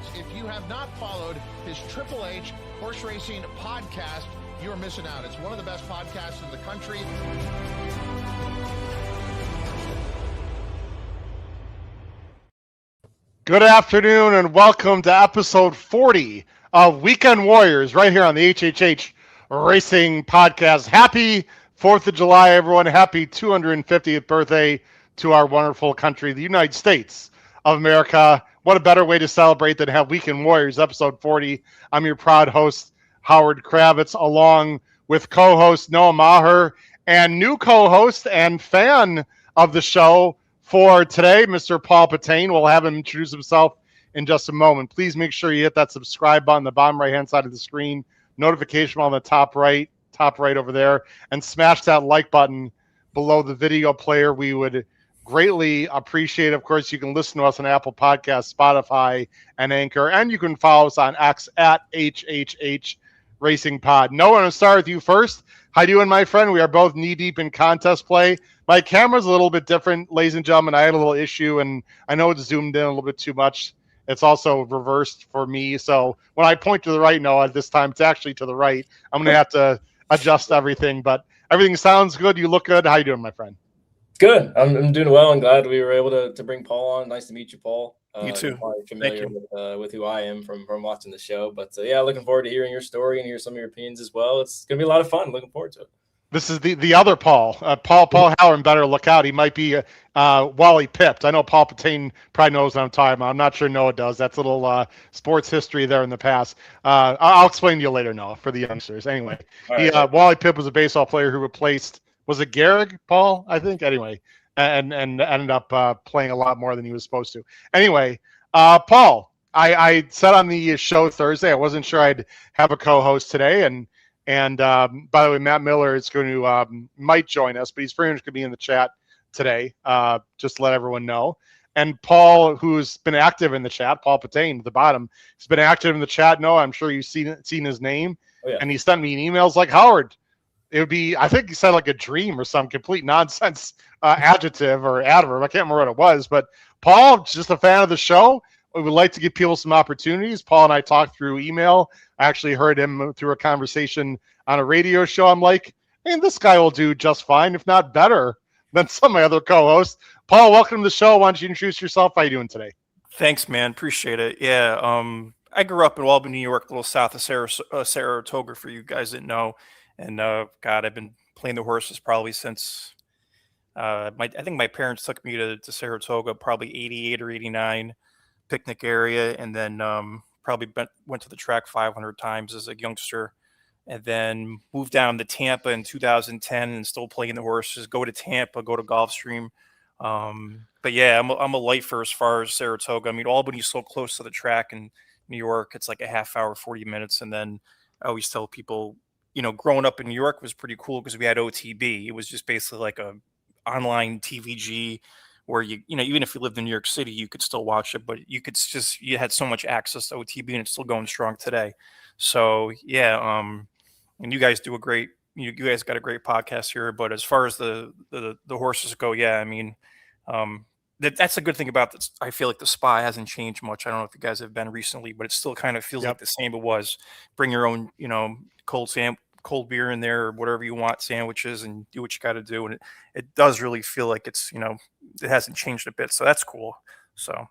performance. If you have not followed his Triple H horse racing podcast, you're missing out. It's one of the best podcasts in the country. Good afternoon and welcome to episode 40 of Weekend Warriors right here on the HHH Racing Podcast. Happy 4th of July, everyone. Happy 250th birthday to our wonderful country, the United States of America. What a better way to celebrate than have Weekend Warriors episode 40. I'm your proud host, Howard Kravitz, along with co-host Noah Maher and new co-host and fan of the show for today, Mr. Paul Patane. We'll have him introduce himself in just a moment. Please make sure you hit that subscribe button on the bottom right-hand side of the screen, notification on the top right over there, and smash that like button below the video player. We would greatly appreciate it. Of course, you can listen to us on Apple Podcasts, Spotify, and Anchor, and you can follow us on X at HHH Racing Pod. Noah, I'm going to start with you first. How you doing, my friend? We are both knee-deep in contest play. My camera's a little bit different, ladies and gentlemen. I had a little issue, and I know it's zoomed in a little bit too much. It's also reversed for me. So when I point to the right, Noah, this time it's actually to the right. I'm going to have to adjust everything, but everything sounds good. You look good. How you doing, my friend? Good. I'm doing well. I'm glad we were able to bring Paul on. Nice to meet you, Paul. You too. You're probably familiar with who I am from watching the show. But yeah, looking forward to hearing your story and hear some of your opinions as well. It's going to be a lot of fun. Looking forward to it. This is the other Paul. Paul Halloran better look out. He might be Wally pipped. I know Paul Patane probably knows what I'm talking about. I'm not sure Noah does. That's a little sports history there in the past. I'll explain to you later, Noah, for the youngsters. Anyway, Wally Pipp was a baseball player who replaced, was it Gehrig, Paul? I think. Anyway, and ended up playing a lot more than he was supposed to. Anyway, Paul, I said on the show Thursday I wasn't sure I'd have a co-host today, and by the way, Matt Miller is going to might join us, but he's pretty much going to be in the chat today. Just to let everyone know. And Paul, who's been active in the chat, Paul Patane at the bottom, has been active in the chat. No, I'm sure you've seen his name, and he sent me emails like, Howard, it would be, I think he said like a dream or some complete nonsense adjective or adverb. I can't remember what it was, but Paul, just a fan of the show. We would like to give people some opportunities. Paul and I talked through email. I actually heard him through a conversation on a radio show. I'm like, man, this guy will do just fine, if not better than some of my other co-hosts. Paul, welcome to the show. Why don't you introduce yourself? How are you doing today? Thanks, man. Appreciate it. Yeah, I grew up in Albany, New York, a little south of Saratoga, for you guys that know. And God, I've been playing the horses probably since I think my parents took me to Saratoga probably 88 or 89, picnic area, and then probably went to the track 500 times as a youngster, and then moved down to Tampa in 2010 and still playing the horses. Go to Tampa, go to Gulfstream. But yeah, I'm a lifer as far as Saratoga. I mean, Albany's so close to the track in New York. It's like a half hour, 40 minutes. And then I always tell people, you know, growing up in New York was pretty cool because we had OTB. It was just basically like a online TVG where you know, even if you lived in New York City, you could still watch it, but you had so much access to OTB, and it's still going strong today. So yeah, and you guys do you guys got a great podcast here. But as far as the horses go, yeah, I mean, that's a good thing about this. I feel like the spa hasn't changed much. I don't know if you guys have been recently, but it still kind of feels like the same it was. Bring your own, you know, cold beer in there or whatever you want, sandwiches, and do what you got to do. And it does really feel like it's, you know, it hasn't changed a bit. So that's cool. So.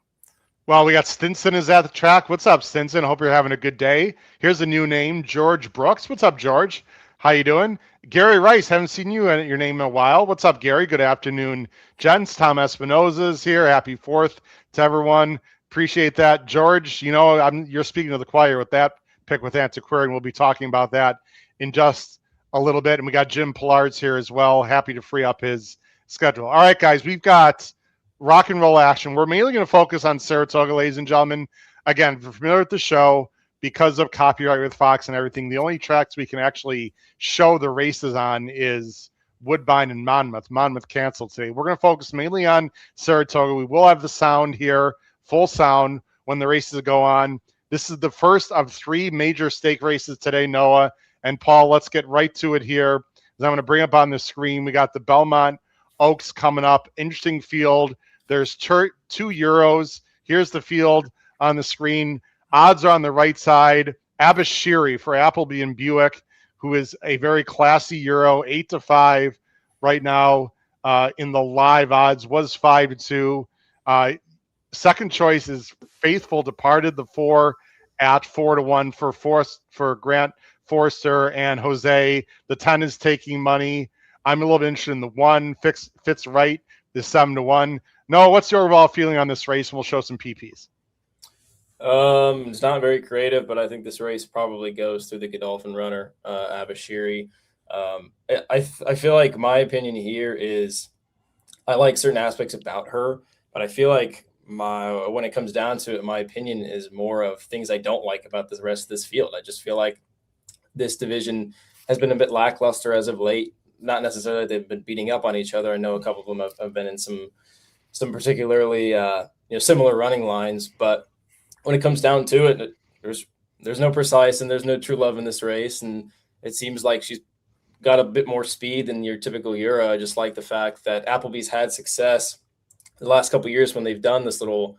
Well, we got Stinson is at the track. What's up, Stinson? I hope you're having a good day. Here's a new name, George Brooks. What's up, George? How you doing? Gary Rice, haven't seen you and your name in a while. What's up, Gary? Good afternoon, gents. Tom Espinoza's here. Happy 4th to everyone. Appreciate that. George, you know, you're speaking to the choir with that pick with Antiquarian. We'll be talking about that in just a little bit. And we got Jim Pillards here as well. Happy to free up his schedule. All right, guys, we've got rock and roll action. We're mainly going to focus on Saratoga, ladies and gentlemen. Again, if you're familiar with the show, because of copyright with Fox and everything, the only tracks we can actually show the races on is Woodbine and Monmouth. Monmouth canceled today. We're going to focus mainly on Saratoga. We will have the sound here, full sound, when the races go on. This is the first of 3 major stake races today, Noah and Paul. Let's get right to it here. As I'm going to bring up on the screen, we got the Belmont Oaks coming up. Interesting field. There's 2 Euros. Here's the field on the screen. Odds are on the right side. Abashiri for Appleby and Buick, who is a very classy Euro, 8-5 right now in the live odds, was 5-2. Second choice is Faithful Departed, the 4 at 4-1 for Grant Forster and Jose. The 10 is taking money. I'm a little bit interested in the 1. Fits right, the 7-1. Noah, what's your overall feeling on this race? And we'll show some PPs. It's not very creative, but I think this race probably goes through the Godolphin runner, Abashiri. I feel like my opinion here is I like certain aspects about her, but I feel like when it comes down to it, my opinion is more of things I don't like about the rest of this field. I just feel like this division has been a bit lackluster as of late. Not necessarily they've been beating up on each other. I know a couple of them have been in some particularly similar running lines, but when it comes down to it, there's no precise and there's no true love in this race, and it seems like she's got a bit more speed than your typical Euro. I just like the fact that Appleby's had success the last couple of years when they've done this little,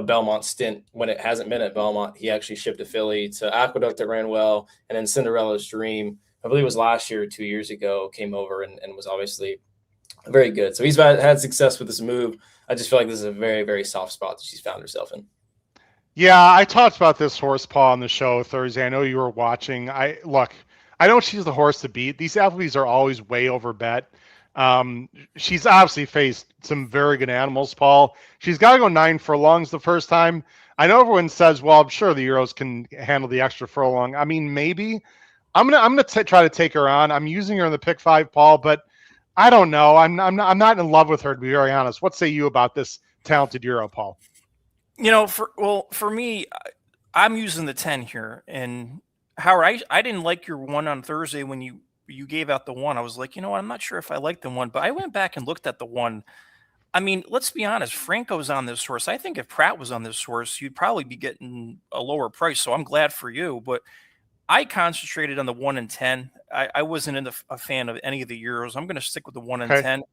Belmont stint. When it hasn't been at Belmont, he actually shipped a filly to Aqueduct that ran well, and then Cinderella's Dream, I believe it was last year or 2 years ago, came over and was obviously very good. So he's had success with this move. I just feel like this is a very, very soft spot that she's found herself in. Yeah, I talked about this horse, Paul, on the show Thursday. I know you were watching. I know she's the horse to beat. These athletes are always way over bet. She's obviously faced some very good animals, Paul. She's got to go 9 furlongs the first time. I know everyone says, well, I'm sure the Euros can handle the extra furlong. I mean, maybe. I'm gonna try to take her on. I'm using her in the pick 5, Paul, but I don't know. I'm not in love with her, to be very honest. What say you about this talented Euro, Paul? For me, I'm using the 10 here. And Howard, I didn't like your 1 on Thursday when you gave out the 1. I was like, I'm not sure if I like the 1, but I went back and looked at the 1. I mean, let's be honest. Franco's on this horse. I think if Pratt was on this horse, you'd probably be getting a lower price. So I'm glad for you. But I concentrated on the 1 and 10. I wasn't a fan of any of the Euros. I'm going to stick with the 1 and 10.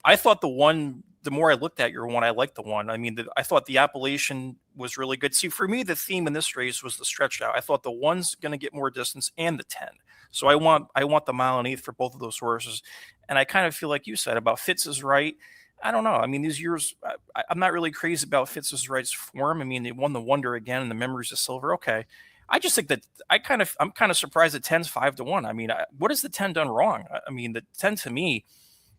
I thought the 1, the more I looked at your 1, I liked the 1. I mean, I thought the Appalachian was really good. See, for me, the theme in this race was the stretch out. I thought the 1's going to get more distance and the 10. So I want the 1.1 miles for both of those horses. And I kind of feel like you said about Fitz is right. I don't know. I mean, these years, I'm not really crazy about Fitz's right's form. I mean, they won the Wonder again and the Memories of Silver. Okay. I just think that I'm kind of surprised that 10's 5-1. I mean, what has the 10 done wrong? I mean, the 10 to me,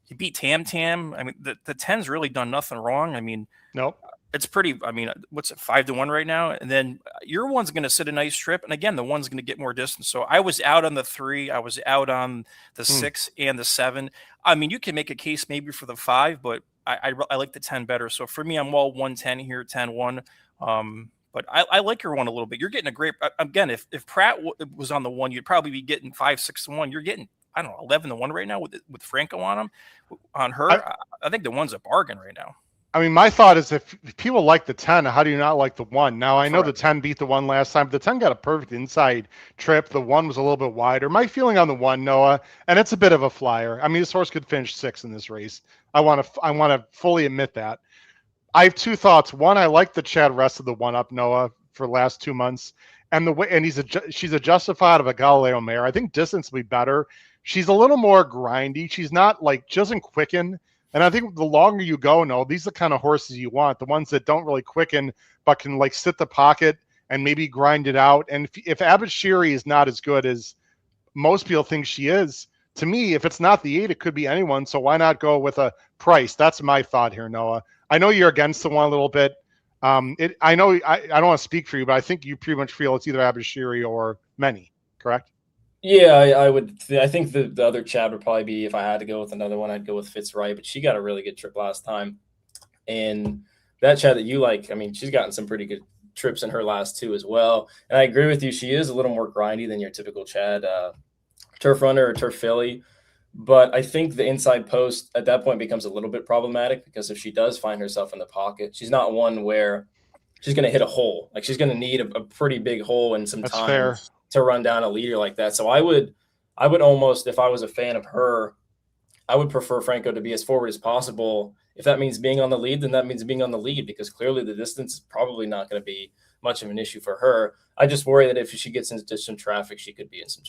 he beat Tam Tam. I mean, the 10's really done nothing wrong. I mean, nope. It's pretty. I mean, what's it, 5-1 right now? And then your 1's going to sit a nice trip, and again, the 1's going to get more distance. So I was out on the 3, I was out on the 6 and the 7. I mean, you can make a case maybe for the 5, but I like the 10 better. So for me, I'm all 110 here, 10-1. But I like your 1 a little bit. You're getting a great, again, if Pratt was on the 1, you'd probably be getting 5-6-1. You're getting, I don't know, 11-1 right now with Franco on her. I think the 1's a bargain right now. I mean, my thought is if people like the 10, how do you not like the 1? Now, I know the 10 beat the 1 last time, but the 10 got a perfect inside trip. The 1 was a little bit wider. My feeling on the 1, Noah, and it's a bit of a flyer. I mean, this horse could finish 6 in this race. I want to fully admit that. I have 2 thoughts. 1, I like the Chad Rest of the 1-up, Noah, for the last 2 months. And the way, and she's a justified of a Galileo mare. I think distance will be better. She's a little more grindy. She's not she doesn't quicken. And I think the longer you go, no, these are the kind of horses you want, the ones that don't really quicken, but can sit the pocket and maybe grind it out. And if Abashiri is not as good as most people think she is, to me, if it's not the 8, it could be anyone. So why not go with a price? That's my thought here, Noah. I know you're against the 1 a little bit. I know I don't want to speak for you, but I think you pretty much feel it's either Abashiri or Many, correct? Yeah, I would. I think the other Chad would probably be, if I had to go with another one, I'd go with Fitzwright, but she got a really good trip last time. And that Chad that you like, I mean, she's gotten some pretty good trips in her last 2 as well. And I agree with you. She is a little more grindy than your typical Chad turf runner or turf filly. But I think the inside post at that point becomes a little bit problematic, because if she does find herself in the pocket, she's not one where she's going to hit a hole. She's going to need a pretty big hole and some time. Fair. To run down a leader like that. So I would almost, if I was a fan of her, I would prefer Franco to be as forward as possible. If that means being on the lead, then that means being on the lead, because clearly the distance is probably not going to be much of an issue for her. I just worry that if she gets into some traffic, she could be in some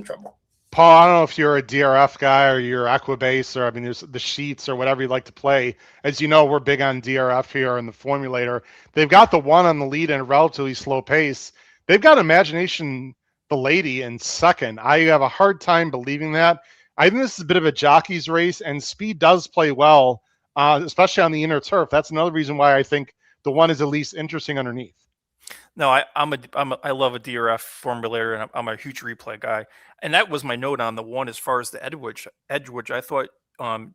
trouble. Paul, I don't know if you're a DRF guy or you're Aquabase, or I mean, there's the sheets or whatever you like to play. As you know, we're big on DRF here in the formulator. They've got the one on the lead at a relatively slow pace. They've got Imagination the Lady in second. I have a hard time believing that. I think this is a bit of a jockey's race, and speed does play well, especially on the inner turf. That's another reason why I think the one is at least interesting underneath. No, I love a DRF formulator, and I'm a huge replay guy. And that was my note on the one as far as the Edgewood. I thought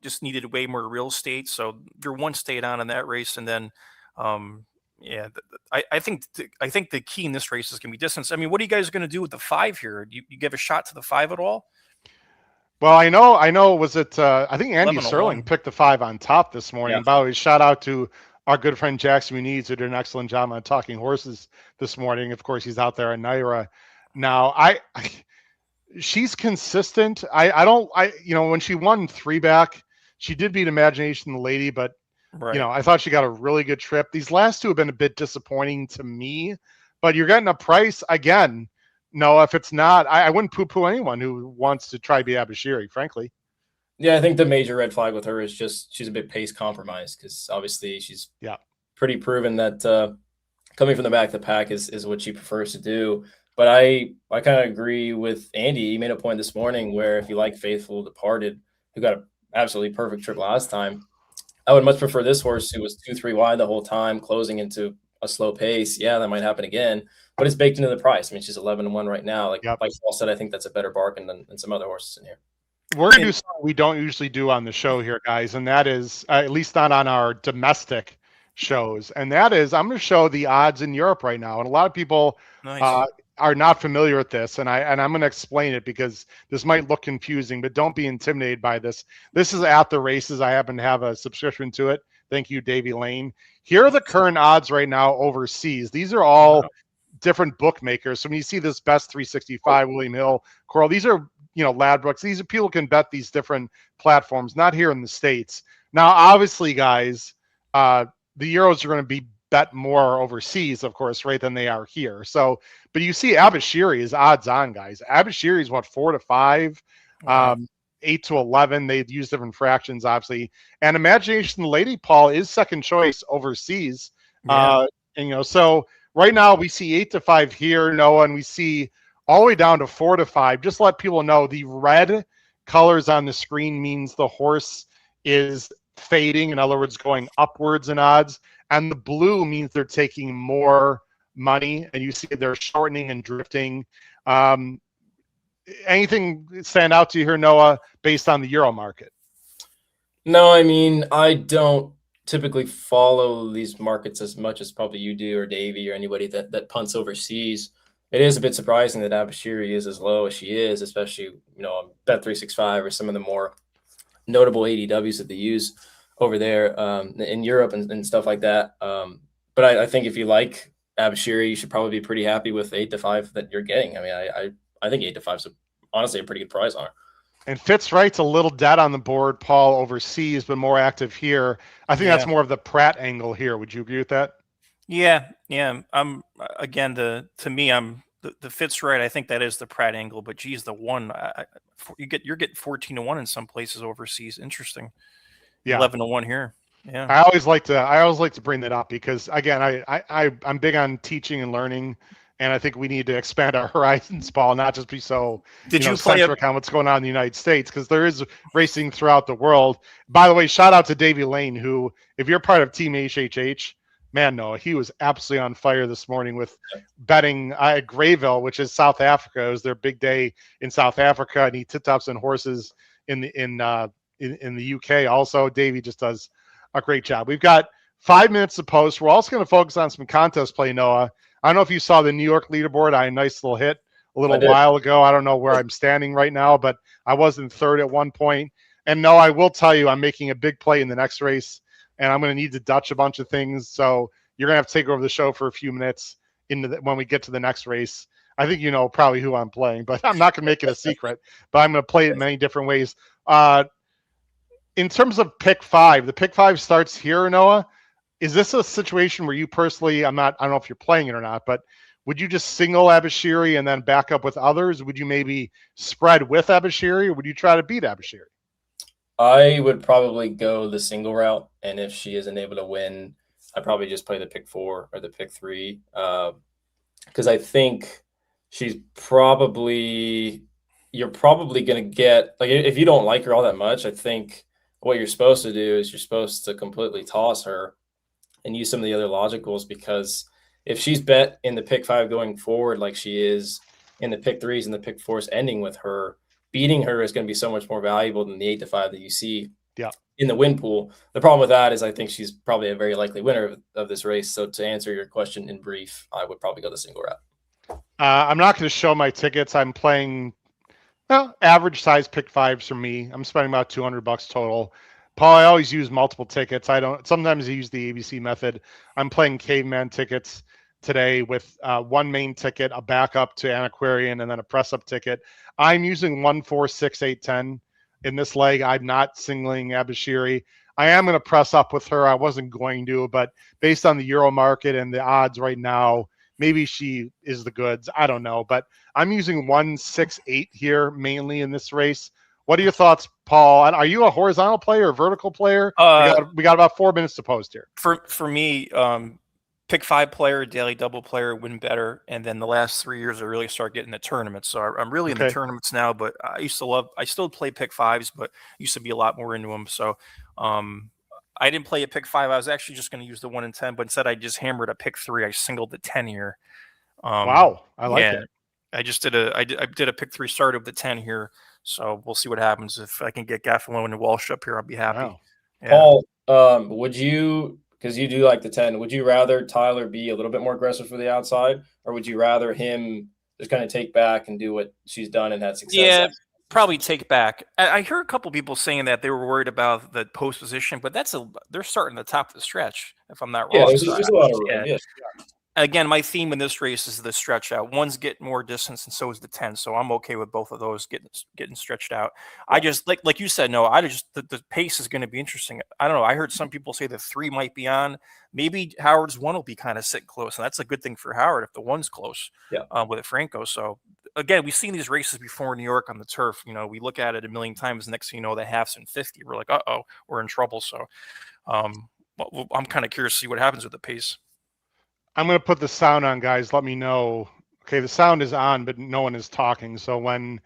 just needed way more real estate. So your one stayed on in that race, and then I think the key in this race is going to be distance. I mean, what are you guys going to do with the 5 here? You give a shot to the 5 at all? Well, I know. Was it? I think Andy 11-1. Sterling picked the 5 on top this morning. Yeah. And by the way, shout out to our good friend Jackson Muniz, who did an excellent job on Talking Horses this morning. Of course, he's out there at NYRA now. She's consistent. When she won 3 back, she did beat Imagination the Lady, but Right. I thought she got a really good trip. These last 2 have been a bit disappointing to me, but you're getting a price again. No, if it's not, I wouldn't poo-poo anyone who wants to try to be Abashiri, frankly. Yeah, I think the major red flag with her is just she's a bit pace compromised, because obviously she's pretty proven that coming from the back of the pack is what she prefers to do. But I kind of agree with Andy. He made a point this morning where if you like Faithful Departed, who got an absolutely perfect trip last time, I would much prefer this horse who was 2-3 wide the whole time, closing into a slow pace. Yeah, that might happen again, but it's baked into the price. I mean, she's 11-1 right now. Like Paul said, I think that's a better bargain than some other horses in here. We're going to do something we don't usually do on the show here, guys, and that is, at least not on our domestic shows, and that is I'm going to show the odds in Europe right now. And a lot of people are not familiar with this, and I'm going to explain it because this might look confusing, but don't be intimidated by this. This is at the races. I happen to have a subscription to it. Thank you, Davey Lane. Here are the current odds right now overseas. These are all different bookmakers. So when you see this Best 365, William Hill, Coral, these are, Ladbrokes. These are people can bet these different platforms, not here in the States. Now, obviously, guys, the Euros are going to be bet more overseas, of course, right, than they are here. So, but you see Abashiri is odds on, guys. Abashiri is 4-5, 8-11. They've used different fractions, obviously. And Imagination the Lady, Paul, is second choice overseas. So right now we see 8-5 here, Noah, and we see all the way down to 4-5. Just let people know the red colors on the screen means the horse is fading, in other words, going upwards in odds. And the blue means they're taking more money, and you see they're shortening and drifting. Anything stand out to you here, Noah, based on the Euro market? No, I mean, I don't typically follow these markets as much as probably you do, or Davey, or anybody that punts overseas. It is a bit surprising that Abashiri is as low as she is, especially, on Bet365 or some of the more notable ADWs that they use over there in Europe and stuff like that. But I think if you like Abashiri, you should probably be pretty happy with 8-5 that you're getting. I mean, I think 8-5 is honestly a pretty good price on her. And Fitzwright's a little dead on the board, Paul, overseas, but more active here. I think that's more of the Pratt angle here. Would you agree with that? Yeah. Again, the Fitzwright. I think that is the Pratt angle, but geez, the one you're getting 14-1 in some places overseas. Interesting. Yeah, 11-1 here. Yeah. I always like to bring that up because again, I'm big on teaching and learning. And I think we need to expand our horizons, Paul, not just be so centric on what's going on in the United States, because there is racing throughout the world. By the way, shout out to Davey Lane, who, if you're part of Team HHH, man, no, he was absolutely on fire this morning with betting at Greyville, which is South Africa. It was their big day in South Africa, and he tipped up some horses in the UK. Also, Davey just does a great job. We've got 5 minutes to post. We're also going to focus on some contest play, Noah. I don't know if you saw the New York leaderboard. I had a nice little hit a little while ago. I don't know where I'm standing right now, but I was in third at one point. And no, I will tell you, I'm making a big play in the next race, and I'm going to need to Dutch a bunch of things. So you're going to have to take over the show for a few minutes when we get to the next race. I think you know probably who I'm playing, but I'm not going to make it a secret. But I'm going to play it in many different ways. In terms of pick 5, the pick 5 starts here, Noah. is this a situation where you personally, I don't know if you're playing it or not, but would you just single Abashiri and then back up with others? Would you maybe spread with Abashiri, or would you try to beat Abashiri? I would probably go the single route, and if she isn't able to win, I'd probably just play the pick 4 or the pick 3, because I think she's probably you're probably going to get, like, if you don't like her all that much, I think what you're supposed to do is you're supposed to completely toss her and use some of the other logicals, because if she's bet in the pick 5 going forward like she is in the pick 3s and the pick 4s ending with her, beating her is going to be so much more valuable than the 8-5 that you see in the win pool. The problem with that is I think she's probably a very likely winner of this race. So to answer your question in brief, I would probably go the single route. I'm not going to show my tickets. I'm playing average size pick 5s for me. I'm spending about $200 total. Paul, I always use multiple tickets. Sometimes I use the ABC method. I'm playing caveman tickets today with one main ticket, a backup to Antiquarian, and then a press up ticket. I'm using 1, 4, 6, 8, 10 in this leg. I'm not singling Abashiri. I am going to press up with her. I wasn't going to, but based on the Euro market and the odds right now, maybe she is the goods. I don't know, but I'm using 1, 6, 8 here mainly in this race. What are your thoughts, Paul? Are you a horizontal player or vertical player? We got about 4 minutes to post here. For me, pick 5 player, daily double player, win better, and then the last 3 years I really start getting the tournaments. So I'm really in the tournaments now. But I still play pick 5s, but used to be a lot more into them. So I didn't play a pick 5. I was actually just going to use the 1 and 10, but instead I just hammered a pick 3. I singled the 10 here. Wow, I like it. I just did a pick 3 start of the 10 here. So we'll see what happens. If I can get Gaffalone and Walsh up here, I'll be happy. Wow. Yeah. Paul, would you, because you do like the 10, would you rather Tyler be a little bit more aggressive for the outside, or would you rather him just kind of take back and do what she's done and had success? Yeah, probably take back. I heard a couple people saying that they were worried about the post position, but they're starting the top of the stretch, if I'm not wrong. Yeah, there's a lot of room. Yeah. Again, my theme in this race is the stretch out. One's getting more distance, and so is the 10. So I'm okay with both of those getting stretched out. I just like you said, no. The pace is going to be interesting. I don't know. I heard some people say the 3 might be on. Maybe Howard's 1 will be kind of sitting close, and that's a good thing for Howard if the 1's close. With it Franco. So again, we've seen these races before in New York on the turf. You know, we look at it a million times. Next thing you know, the half's in 50. We're like, we're in trouble. So I'm kind of curious to see what happens with the pace. I'm going to put the sound on, guys. Let me know. Okay, the sound is on, but no one is talking. So when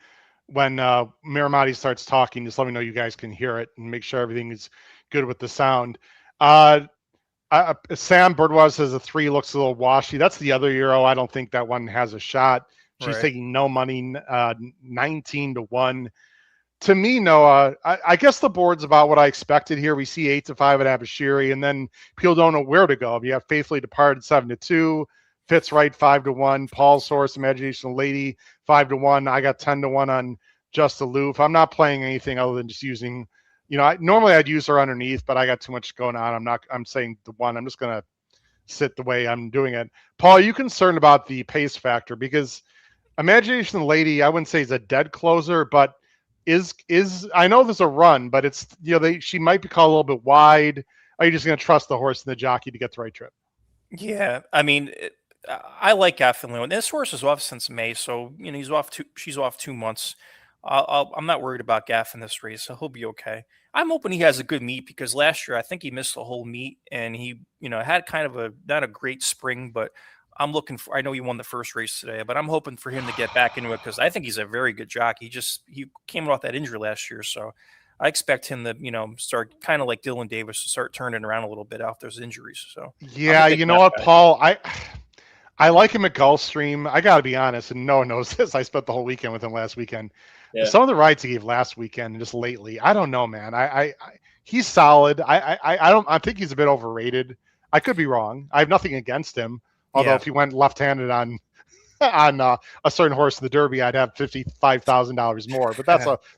Miramati starts talking, just let me know you guys can hear it and make sure everything is good with the sound. Sam Birdwas says a 3 looks a little washy. That's the other Euro. I don't think that one has a shot. She's taking no money, 19-1. To me, Noah, I guess the board's about what I expected here. We see 8-5 at Abashiri, and then people don't know where to go. You have Faithfully Departed 7-2, Fitz Right 5-1, Paul's Source, Imagination Lady 5-1. I got 10-1 on Just Aloof. I'm not playing anything other than just using, normally I'd use her underneath, but I got too much going on. I'm saying the 1. I'm just gonna sit the way I'm doing it. Paul, are you concerned about the pace factor? Because Imagination Lady, I wouldn't say is a dead closer, but is I know there's a run, but it's she might be called a little bit wide. Are you just going to trust the horse and the jockey to get the right trip? Yeah, I mean, I like Gaffalone. This horse is off since May, so she's off 2 months. I'm not worried about Gaff in this race, so he'll be okay. I'm hoping he has a good meet, because last year I think he missed the whole meet, and he had kind of not a great spring, but I'm looking for. I know he won the first race today, but I'm hoping for him to get back into it, because I think he's a very good jockey. He came off that injury last year, so I expect him to start kind of like Dylan Davis, to start turning around a little bit after those injuries. So yeah, you know what, Paul, I like him at Gulfstream. I got to be honest, and no one knows this. I spent the whole weekend with him last weekend. Yeah. Some of the rides he gave last weekend and just lately, I don't know, man. He's solid. I think he's a bit overrated. I could be wrong. I have nothing against him. Although if he went left-handed on a certain horse in the Derby, I'd have $55,000 more. But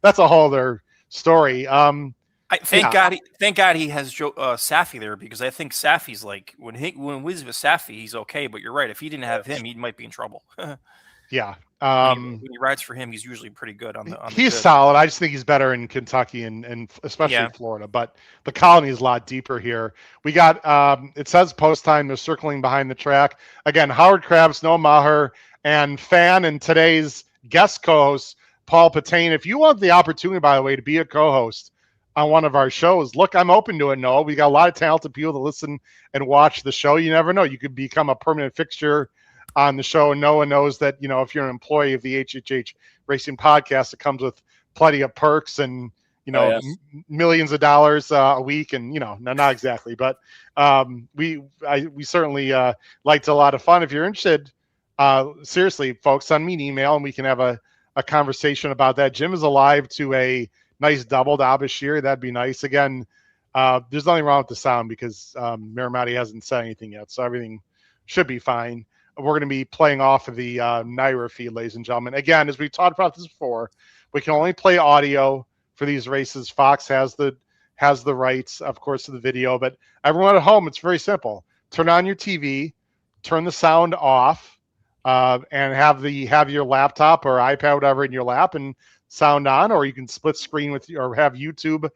that's a whole other story. Thank God he has Safi there, because I think Safi's like when Wiz with Safi, he's okay. But you're right. If he didn't have him, he might be in trouble. Yeah. When he rides for him, he's usually pretty good on the. He's solid. I just think he's better in Kentucky and especially Florida. But the Colony is a lot deeper here. We got it says post time. They're circling behind the track again. Howard Krabs, Noah Maher, and Fan, and today's guest co-host Paul Patane. If you want the opportunity, by the way, to be a co-host on one of our shows, look, I'm open to it. Noah, we got a lot of talented people that listen and watch the show. You never know. You could become a permanent fixture on the show, and Noah knows that, you know, if you're an employee of the HHH Racing Podcast, it comes with plenty of perks and, you know, millions of dollars a week, and, you know, not exactly, but we certainly liked a lot of fun. If you're interested, seriously, folks, send me an email and we can have a conversation about that. Jim is alive to a nice double to Abashiri. That'd be nice. Again, there's nothing wrong with the sound because Miramati hasn't said anything yet, so everything should be fine. We're going to be playing off of the NYRA feed, ladies and gentlemen. Again, as we talked about this before, we can only play audio for these races. Fox has the rights, of course, to the video. But everyone at home, it's very simple. Turn on your TV, turn the sound off, and have your laptop or iPad, whatever, in your lap, and sound on. Or you can split screen or have YouTube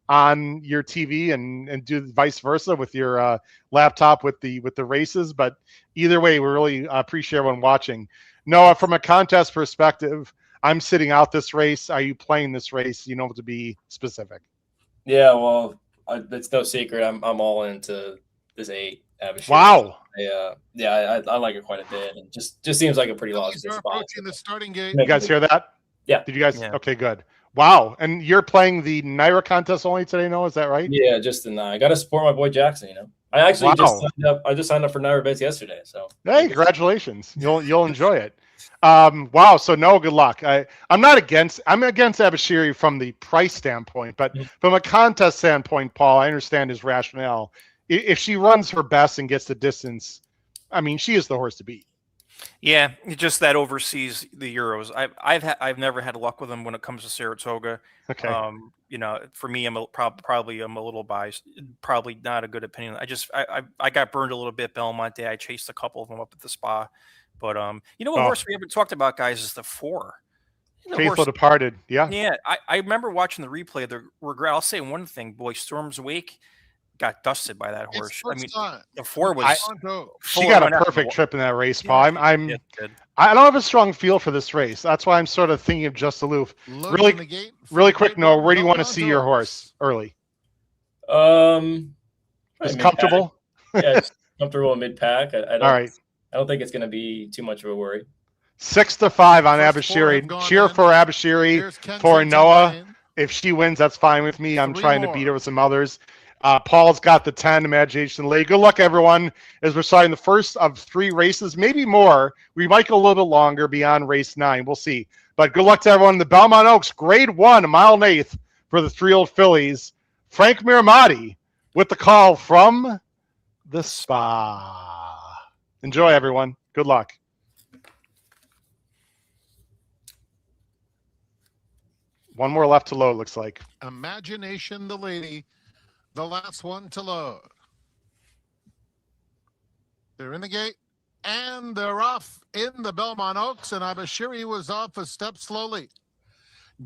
on your TV and do vice versa with your laptop with the races. But either way, we really appreciate everyone watching. Noah, from a contest perspective, I'm sitting out this race. Are you playing this race? You know, to be specific. Yeah, well, it's no secret. I'm all into this 8. Wow. I like it quite a bit, and just seems like a pretty logical spot. Approaching the starting gate. You guys hear that? Yeah. Did you guys? Yeah. Okay, good. Wow. And you're playing the NYRA contest only today, Noah? Is that right? Yeah, just in I got to support my boy Jackson, you know. I actually just signed up for NYRA bets yesterday. So hey, congratulations. You'll enjoy it. Wow. So Noah, good luck. I'm against Abashiri from the price standpoint, but from a contest standpoint, Paul, I understand his rationale. If she runs her best and gets the distance, I mean, she is the horse to beat. Yeah, just that oversees the Euros. I've never had luck with them when it comes to Saratoga. Okay. You know, for me, I'm probably a little biased. Probably not a good opinion. I got burned a little bit Belmonte. I chased a couple of them up at the spa, but you know what horse we haven't talked about, guys, is the 4. Faithful Departed. Yeah. Yeah, I remember watching the replay. I'll say one thing, boy, Storm's Wake got dusted by that horse. I mean, the 4 was. She got a perfect trip in that race, Paul. I don't have a strong feel for this race. That's why I'm sort of thinking of Just Aloof. Really quick, Noah, where do you want to see your horse early? Is comfortable? Yeah, it's comfortable in mid-pack. All right. I don't think it's going to be too much of a worry. 6-5 on Abashiri. Cheer for Abashiri, for Noah. If she wins, that's fine with me. I'm trying to beat her with some others. Paul's got the 10, Imagination League. Good luck, everyone, as we're starting the first of 3 races, maybe more. We might go a little bit longer beyond race 9. We'll see. But good luck to everyone. The Belmont Oaks, grade 1, a mile and 1/8 for the 3-year-old fillies. Frank Miramati with the call from the spa. Enjoy, everyone. Good luck. One more left to load, looks like. Imagination the lady. The last one to load. They're in the gate, and they're off in the Belmont Oaks, and Abashiri was off a step slowly.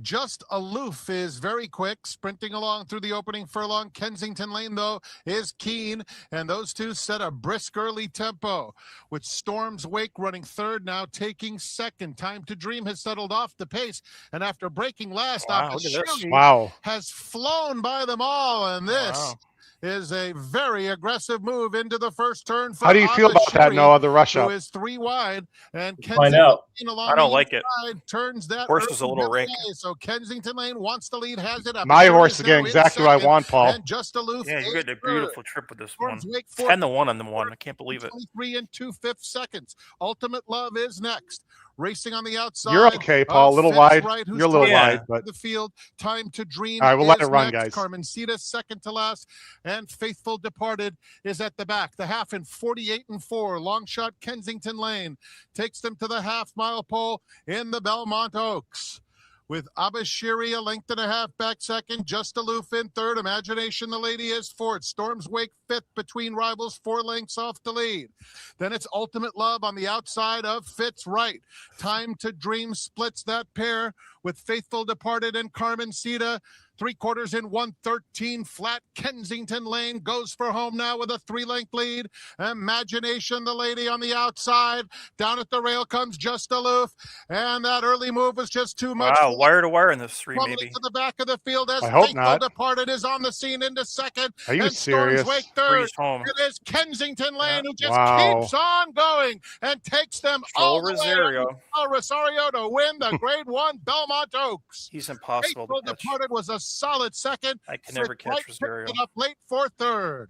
Just Aloof is very quick, sprinting along through the opening furlong. Kensington Lane, though, is keen, and those two set a brisk early tempo, with Storm's Wake running third, now taking second. Time to Dream has settled off the pace, and after breaking last, Wow, has flown by them all, and this is a very aggressive move into the first turn. For how do you feel about that, Noah? The rush up, who is 3 wide, and find out. I don't like it. Turns that horse is a little rank. So Kensington Lane wants the lead, has it up. My horse again, exactly what I want, Paul. And Just Aloof. Yeah, you got a beautiful trip with this one. 10-1 on the one. I can't believe it. 23 and 2/5 seconds. Ultimate Love is next. Racing on the outside. You're okay, Paul. A little wide. You're a little wide, but the field. Time to Dream. All right, we'll let it run, guys. Carmencita second to last, and Faithful Departed is at the back. The half in 48 and 4. Long shot Kensington Lane takes them to the half-mile pole in the Belmont Oaks. with Abashiri a length and a half back second, Just Aloof in third, Imagination the Lady is fourth, Storm's Wake fifth between rivals, 4 lengths off the lead. Then it's Ultimate Love on the outside of Fitz Right. Time to Dream splits that pair with Faithful Departed and Carmen Cita. 3/4 in 113 flat. Kensington Lane goes for home now with a 3-length lead. Imagination the Lady on the outside. Down at the rail comes Just Aloof, and that early move was just too much. Wow, wire to wire in this 3, Fumbling maybe. to the back of the field as I hope Faithful not. Departed is on the scene into second. Are you and serious? Storm's Wake third. Breeze home. It is Kensington Lane who just Wow. keeps on going and takes them all Joel the way Rosario. to Rosario to win the Grade 1 Belmont Oaks. He's impossible Faithful to catch. Departed was a solid second. I can never Fitz catch Wright picked Rosario. it up late for third.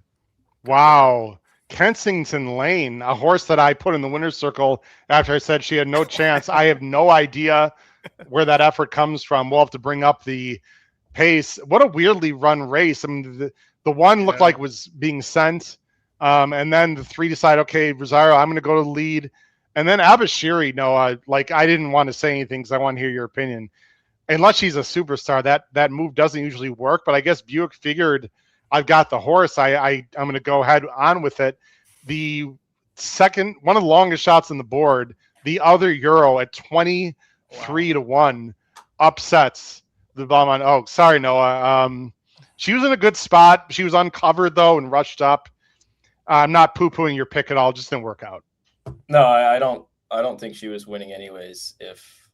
Wow. Kensington Lane, a horse that I put in the winner's circle after I said she had no chance. I have no idea where that effort comes from. We'll have to bring up the pace. What a weirdly run race. I mean, the one looked like was being sent. And then the 3 decide, okay, Rosario, I'm going to go to the lead. And then Abashiri, Noah, like I didn't want to say anything because I want to hear your opinion. Unless she's a superstar, that move doesn't usually work. But I guess Buick figured I've got the horse. I'm going to go head on with it. The second, one of the longest shots on the board, the other Euro at 23-1 upsets the Belmont Oaks. Sorry, Noah. She was in a good spot. She was uncovered though and rushed up. I'm not poo-pooing your pick at all. Just didn't work out. No, I don't think she was winning anyways if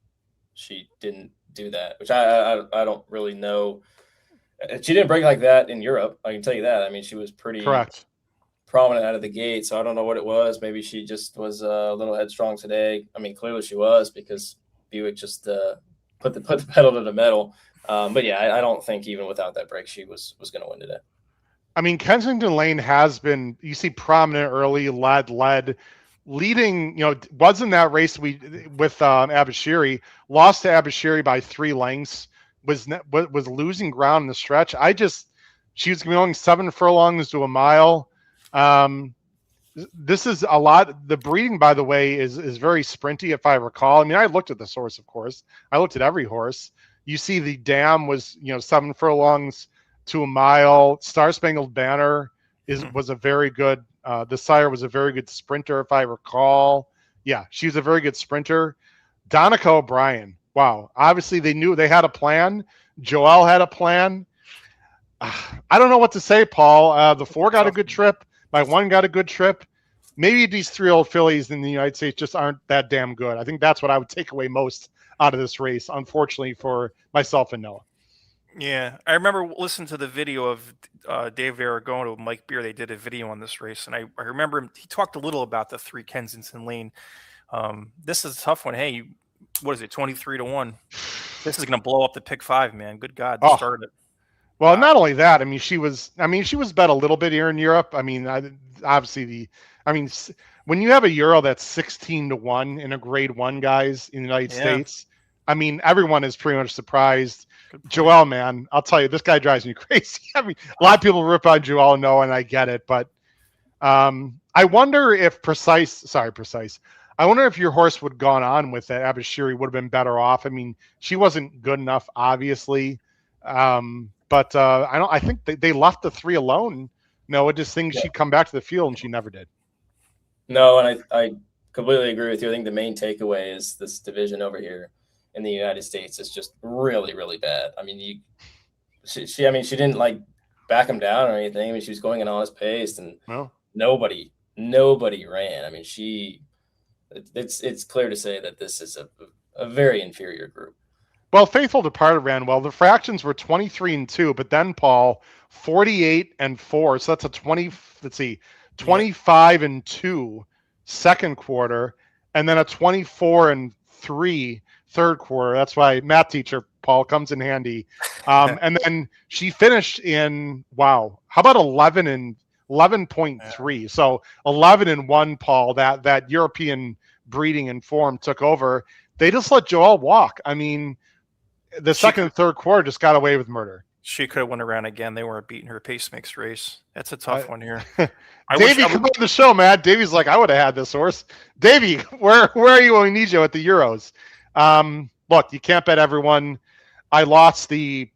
she didn't do that, which I don't really know. She didn't break like that in Europe. I can tell you that. I mean, she was pretty Correct. prominent out of the gate. So I don't know what it was. Maybe she just was a little headstrong today. I mean, clearly she was because Buick just put the pedal to the metal. But yeah, I don't think even without that break, she was going to win today. I mean, Kensington Lane has been, you see, prominent early, led, leading, was in that race with Abashiri, lost to Abashiri by 3 lengths, was losing ground in the stretch. She was going 7 furlongs to a mile. This is a lot. The breeding, by the way, is very sprinty, if I recall. I mean, I looked at this horse, of course. I looked at every horse. You see the dam was, 7 furlongs to a mile. Star Spangled Banner was a very good, the sire was a very good sprinter, if I recall. Yeah, she was a very good sprinter. Donica O'Brien. Wow. Obviously, they knew they had a plan. Joel had a plan. I don't know what to say, Paul. The 4 got a good trip. My 1 got a good trip. Maybe these 3 old fillies in the United States just aren't that damn good. I think that's what I would take away most out of this race, unfortunately, for myself and Noah. Yeah, I remember listening to the video of Dave Aragon with Mike Beer. They did a video on this race, and I remember he talked a little about the 3 Kensington Lane. This is a tough one. Hey, what is it, 23-1? This is going to blow up the pick 5, man. Good God, started it. Well, not only that, I mean, she was bet a little bit here in Europe. I mean, obviously when you have a Euro that's 16-1 in a Grade 1, guys, in the United States, I mean, everyone is pretty much surprised. Joel, man, I'll tell you, this guy drives me crazy. I mean, a lot of people rip on Joel, and I get it, but I wonder if Precise. I wonder if your horse would have gone on with it. Abashiri would have been better off. I mean, she wasn't good enough, obviously. But I think they left the 3 alone. No, it just thinks she'd come back to the field, and she never did. No, and I completely agree with you. I think the main takeaway is this division over here in the United States is just really, really bad. I mean, she didn't like back him down or anything. I mean, she was going an honest pace, and nobody ran. I mean, it's clear to say that this is a very inferior group. Well, Faithful Departed ran well. The fractions were 23-2, but then Paul 48-4. So that's a 25-2 second quarter, and then a 24-3 third quarter. That's why math teacher Paul comes in handy. And then she finished in how about 11.3? So 11-1, Paul. That European breeding and form took over. They just let Joel walk. I mean, the second and third quarter just got away with murder. She could have won around again. They weren't beating her pace mix race. That's a tough one here. Davey, come on the show, man. Davey's like, I would have had this horse. Davey, where are you when we need you at the Euros? Look, you can't bet everyone. I lost the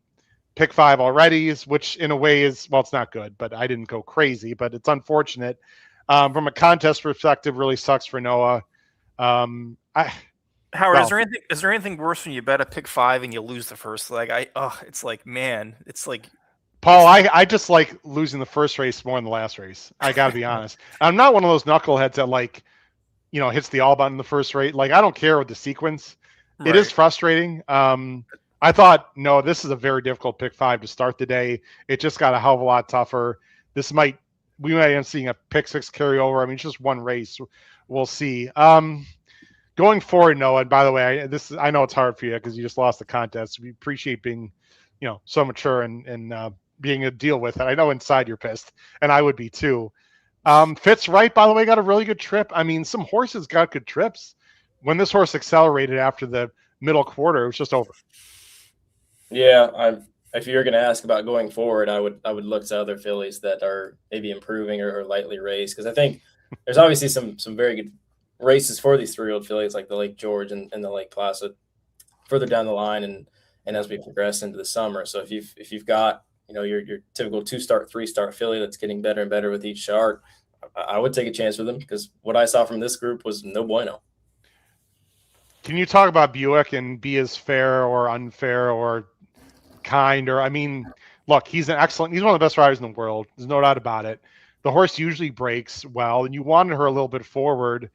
pick 5 already, which in a way is, well, it's not good, but I didn't go crazy, but it's unfortunate. From a contest perspective, really sucks for Noah. Howard, well, is there anything worse when you bet a pick 5 and you lose the first leg? It's like, man, it's like, Paul, I just like losing the first race more than the last race. I got to be honest. I'm not one of those knuckleheads that like, hits the all button in the first race. Like, I don't care with the sequence. It is frustrating. I thought, no, this is a very difficult pick 5 to start the day. It just got a hell of a lot tougher. We might end up seeing a pick 6 carryover. I mean, it's just one race. We'll see. Going forward, Noah, and by the way, I know it's hard for you because you just lost the contest. We appreciate being, so mature and being a deal with it. I know inside you're pissed, and I would be too. Fitz Wright, by the way, got a really good trip. I mean, some horses got good trips. When this horse accelerated after the middle quarter, it was just over. Yeah, if you're going to ask about going forward, I would look to other fillies that are maybe improving or lightly raced, because I think there's obviously some very good races for these 3-year-old fillies like the Lake George and the Lake Placid further down the line and as we progress into the summer. So if you've got your typical 2-start, 3-start filly that's getting better and better with each start, I would take a chance with them, because what I saw from this group was no bueno. Can you talk about Buick and be as fair or unfair or kind? Or, I mean, look, he's one of the best riders in the world. There's no doubt about it. The horse usually breaks well, and you wanted her a little bit forward.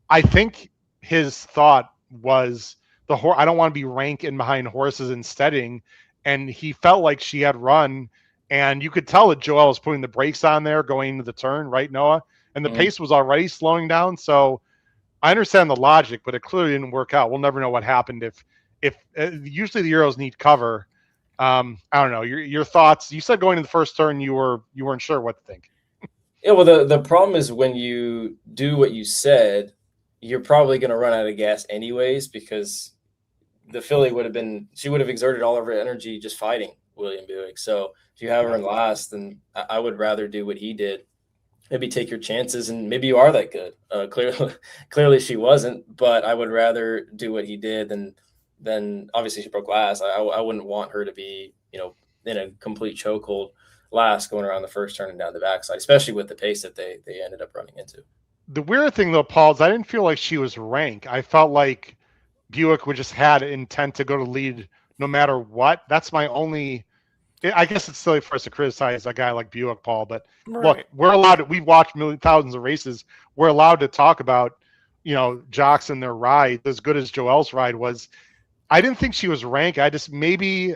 I think his thought was I don't want to be ranking behind horses and steadying. And he felt like she had run, and you could tell that Joel was putting the brakes on there going into the turn, right, Noah? And the pace was already slowing down. So I understand the logic, but it clearly didn't work out. We'll never know what happened if usually the Euros need cover. I don't know your thoughts. You said going into the first turn, you weren't sure what to think. Yeah, well, the problem is when you do what you said, you're probably going to run out of gas anyways, because the filly would have exerted all of her energy just fighting William Buick. So if you have her in last, then I would rather do what he did. Maybe take your chances, and maybe you are that good. Clearly she wasn't, but I would rather do what he did than obviously she broke last. I wouldn't want her to be, in a complete chokehold last going around the first turn and down the backside, especially with the pace that they ended up running into. The weird thing though, Paul, is I didn't feel like she was rank. I felt like Buick would just had intent to go to lead no matter what. That's my only. I guess it's silly for us to criticize a guy like Buick, Paul, but look, we're allowed. We've watched thousands of races. We're allowed to talk about, jocks and their ride. As good as Joel's ride was, I didn't think she was rank. I just maybe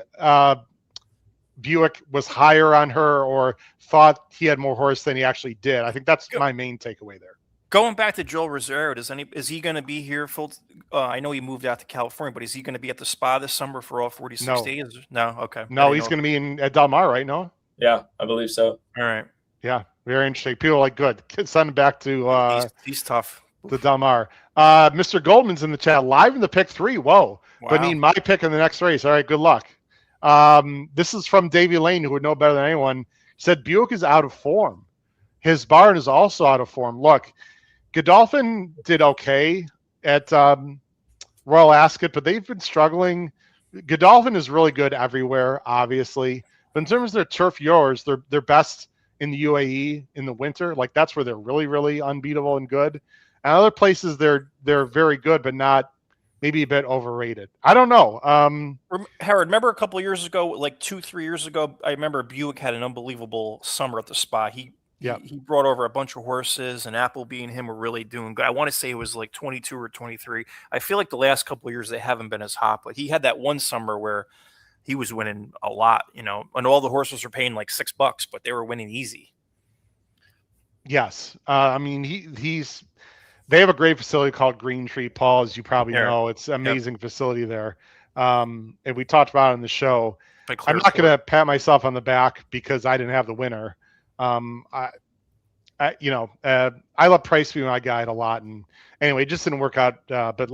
Buick was higher on her or thought he had more horse than he actually did. I think that's my main takeaway there. Going back to Joel Rosero, is he going to be here full? I know he moved out to California, but is he going to be at the spa this summer for all 46 days? No, okay. No, he's going to be at Del Mar, right? No. Yeah, I believe so. All right. Yeah, very interesting. People are like, good. Send him back to. He's tough. To Del Mar. Mr. Goldman's in the chat, live in the pick 3. Whoa! Wow. But need my pick in the next race. All right, good luck. This is from Davey Lane, who would know better than anyone. He said Buick is out of form. His barn is also out of form. Look. Godolphin did okay at Royal Ascot, but they've been struggling. Godolphin is really good everywhere, obviously. But in terms of their turf yours, they're best in the UAE in the winter. Like, that's where they're really, really unbeatable and good. And other places they're very good, but not maybe a bit overrated. I don't know. Howard, remember a couple of years ago, like 2-3 years ago, I remember Buick had an unbelievable summer at the spa. He brought over a bunch of horses, and Appleby and him were really doing good. I want to say it was like 22 or 23. I feel like the last couple of years they haven't been as hot, but he had that one summer where he was winning a lot, and all the horses were paying like $6, but they were winning easy. Yes. I mean, they have a great facility called Green Tree, Paul, as you probably know. It's an amazing facility there. And we talked about it on the show. I'm not going to pat myself on the back because I didn't have the winner. I love Price being my guide a lot, and anyway, it just didn't work out. But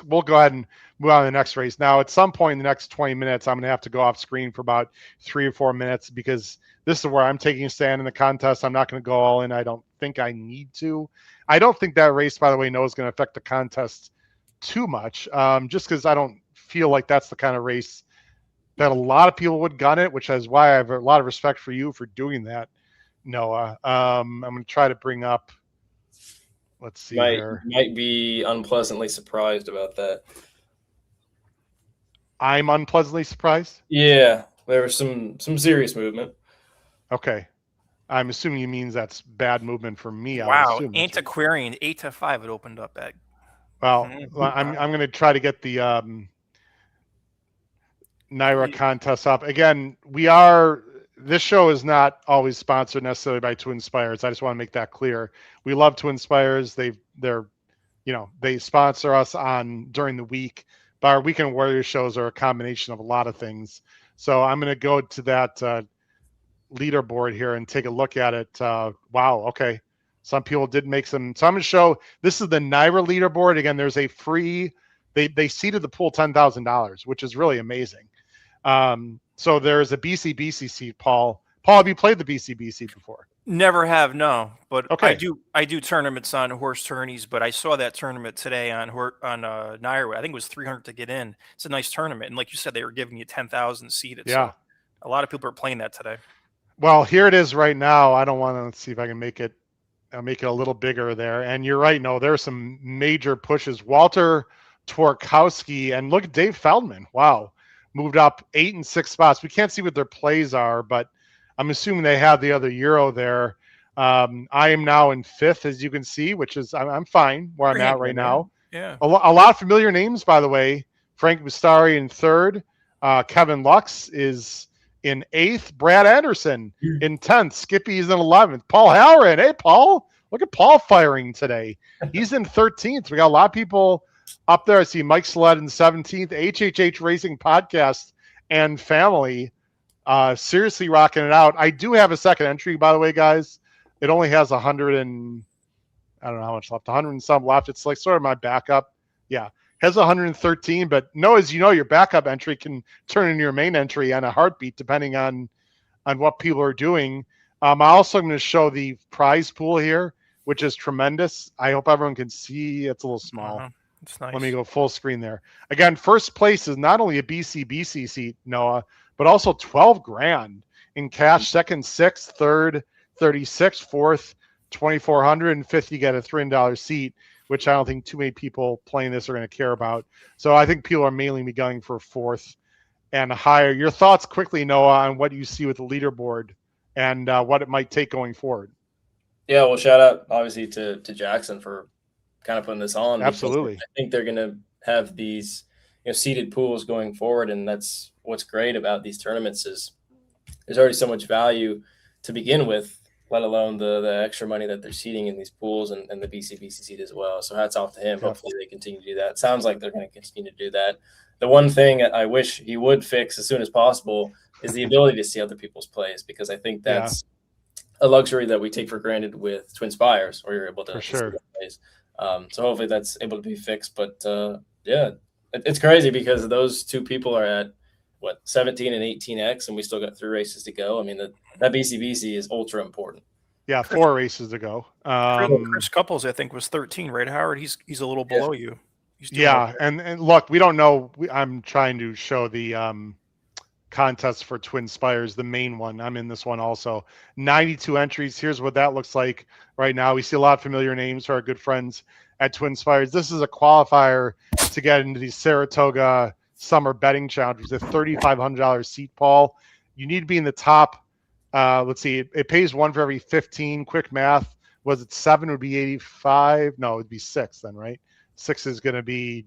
we'll go ahead and move on to the next race. Now, at some point in the next 20 minutes, I'm going to have to go off screen for about 3 or 4 minutes because this is where I'm taking a stand in the contest. I'm not going to go all in. I don't think I need to. I don't think that race, by the way, is going to affect the contest too much, just because I don't feel like that's the kind of race that a lot of people would gun it, which is why I have a lot of respect for you for doing that, Noah. I'm going to try to bring up. Let's see here. Might be unpleasantly surprised about that. I'm unpleasantly surprised. Yeah, there was some serious movement. Okay, I'm assuming you means that's bad movement for me. Wow, antiquarian 8-5. It opened up at. Well, I'm going to try to get the NYRA contest up again. This show is not always sponsored necessarily by Twin Spires. I just want to make that clear. We love Twin Spires. They sponsor us during the week. But our Weekend Warriors shows are a combination of a lot of things. So I'm going to go to that leaderboard here and take a look at it. Wow. Okay. Some people did make some. So I'm going to show. This is the NYRA leaderboard. Again, there's a free. They seeded the pool $10,000, which is really amazing. So there's a BCBC seat, Paul. Paul, have you played the BCBC before? Never have, no. But okay. I do tournaments on horse tourneys, but I saw that tournament today on NYRA. I think it was $300 to get in. It's a nice tournament, and like you said, they were giving you 10,000 seated. Yeah, so a lot of people are playing that today. Well, here it is right now. I don't want to. Let's see if I can make it. I'll make it a little bigger there. And you're right. No, there's some major pushes. Walter Twarkowski and look at Dave Feldman. Wow. Moved up 8 and 6 spots. We can't see what their plays are, but I'm assuming they have the other Euro there. I am now in 5th, as you can see, which is I'm fine where I'm at right now. Yeah. A lot of familiar names, by the way. Frank Bustari in 3rd. Kevin Lux is in 8th. Brad Anderson in 10th. Skippy's in 11th. Paul Halloran. Hey, Paul. Look at Paul firing today. He's in 13th. We got a lot of people up there. I see Mike Sled in 17th. HHH Racing Podcast and Family seriously rocking it out. I do have a second entry, by the way, guys. It only has 100 and I don't know how much left. 100 and some left. It's like sort of my backup. Yeah. Has 113, but as you know, your backup entry can turn into your main entry on a heartbeat, depending on what people are doing. I'm also going to show the prize pool here, which is tremendous. I hope everyone can see. It's a little small. It's nice. Let me go full screen there. Again, first place is not only a BCBC seat, Noah, but also 12 grand in cash. Second, 6th, third, 36, fourth, 2,400, and fifth, you get a $300 seat, which I don't think too many people playing this are going to care about. So I think people are mainly going for 4th and higher. Your thoughts quickly, Noah, on what you see with the leaderboard and what it might take going forward. Yeah, well, shout out obviously to Jackson for kind of putting this on. Absolutely. I think they're going to have these seeded pools going forward, and that's what's great about these tournaments is there's already so much value to begin with, let alone the extra money that they're seeding in these pools and the BCBC seed as well. So hats off to him. Yeah. Hopefully they continue to do that. It sounds like they're going to continue to do that. The one thing I wish he would fix as soon as possible is the ability to see other people's plays, because I think that's a luxury that we take for granted with Twin Spires, where you're able to see their plays. So hopefully that's able to be fixed. But yeah, it's crazy because those two people are at 17 and 18X, and we still got 3 races to go. I mean, that BCBC is ultra important. Yeah, 4 races to go. Chris Couples, I think, was 13, right, Howard? He's a little below you. Yeah, and look, we don't know. I'm trying to show the contest for Twin Spires, the main one. I'm in this one also. 92 entries. Here's what that looks like right now. We see a lot of familiar names for our good friends at Twin Spires. This is a qualifier to get into the Saratoga Summer Betting Challenge. It's a $3,500 seat, Paul. You need to be in the top. Let's see. It pays 1 for every 15. Quick math. Was it 7 would be 85? No, it'd be 6 then, right? 6 is going to be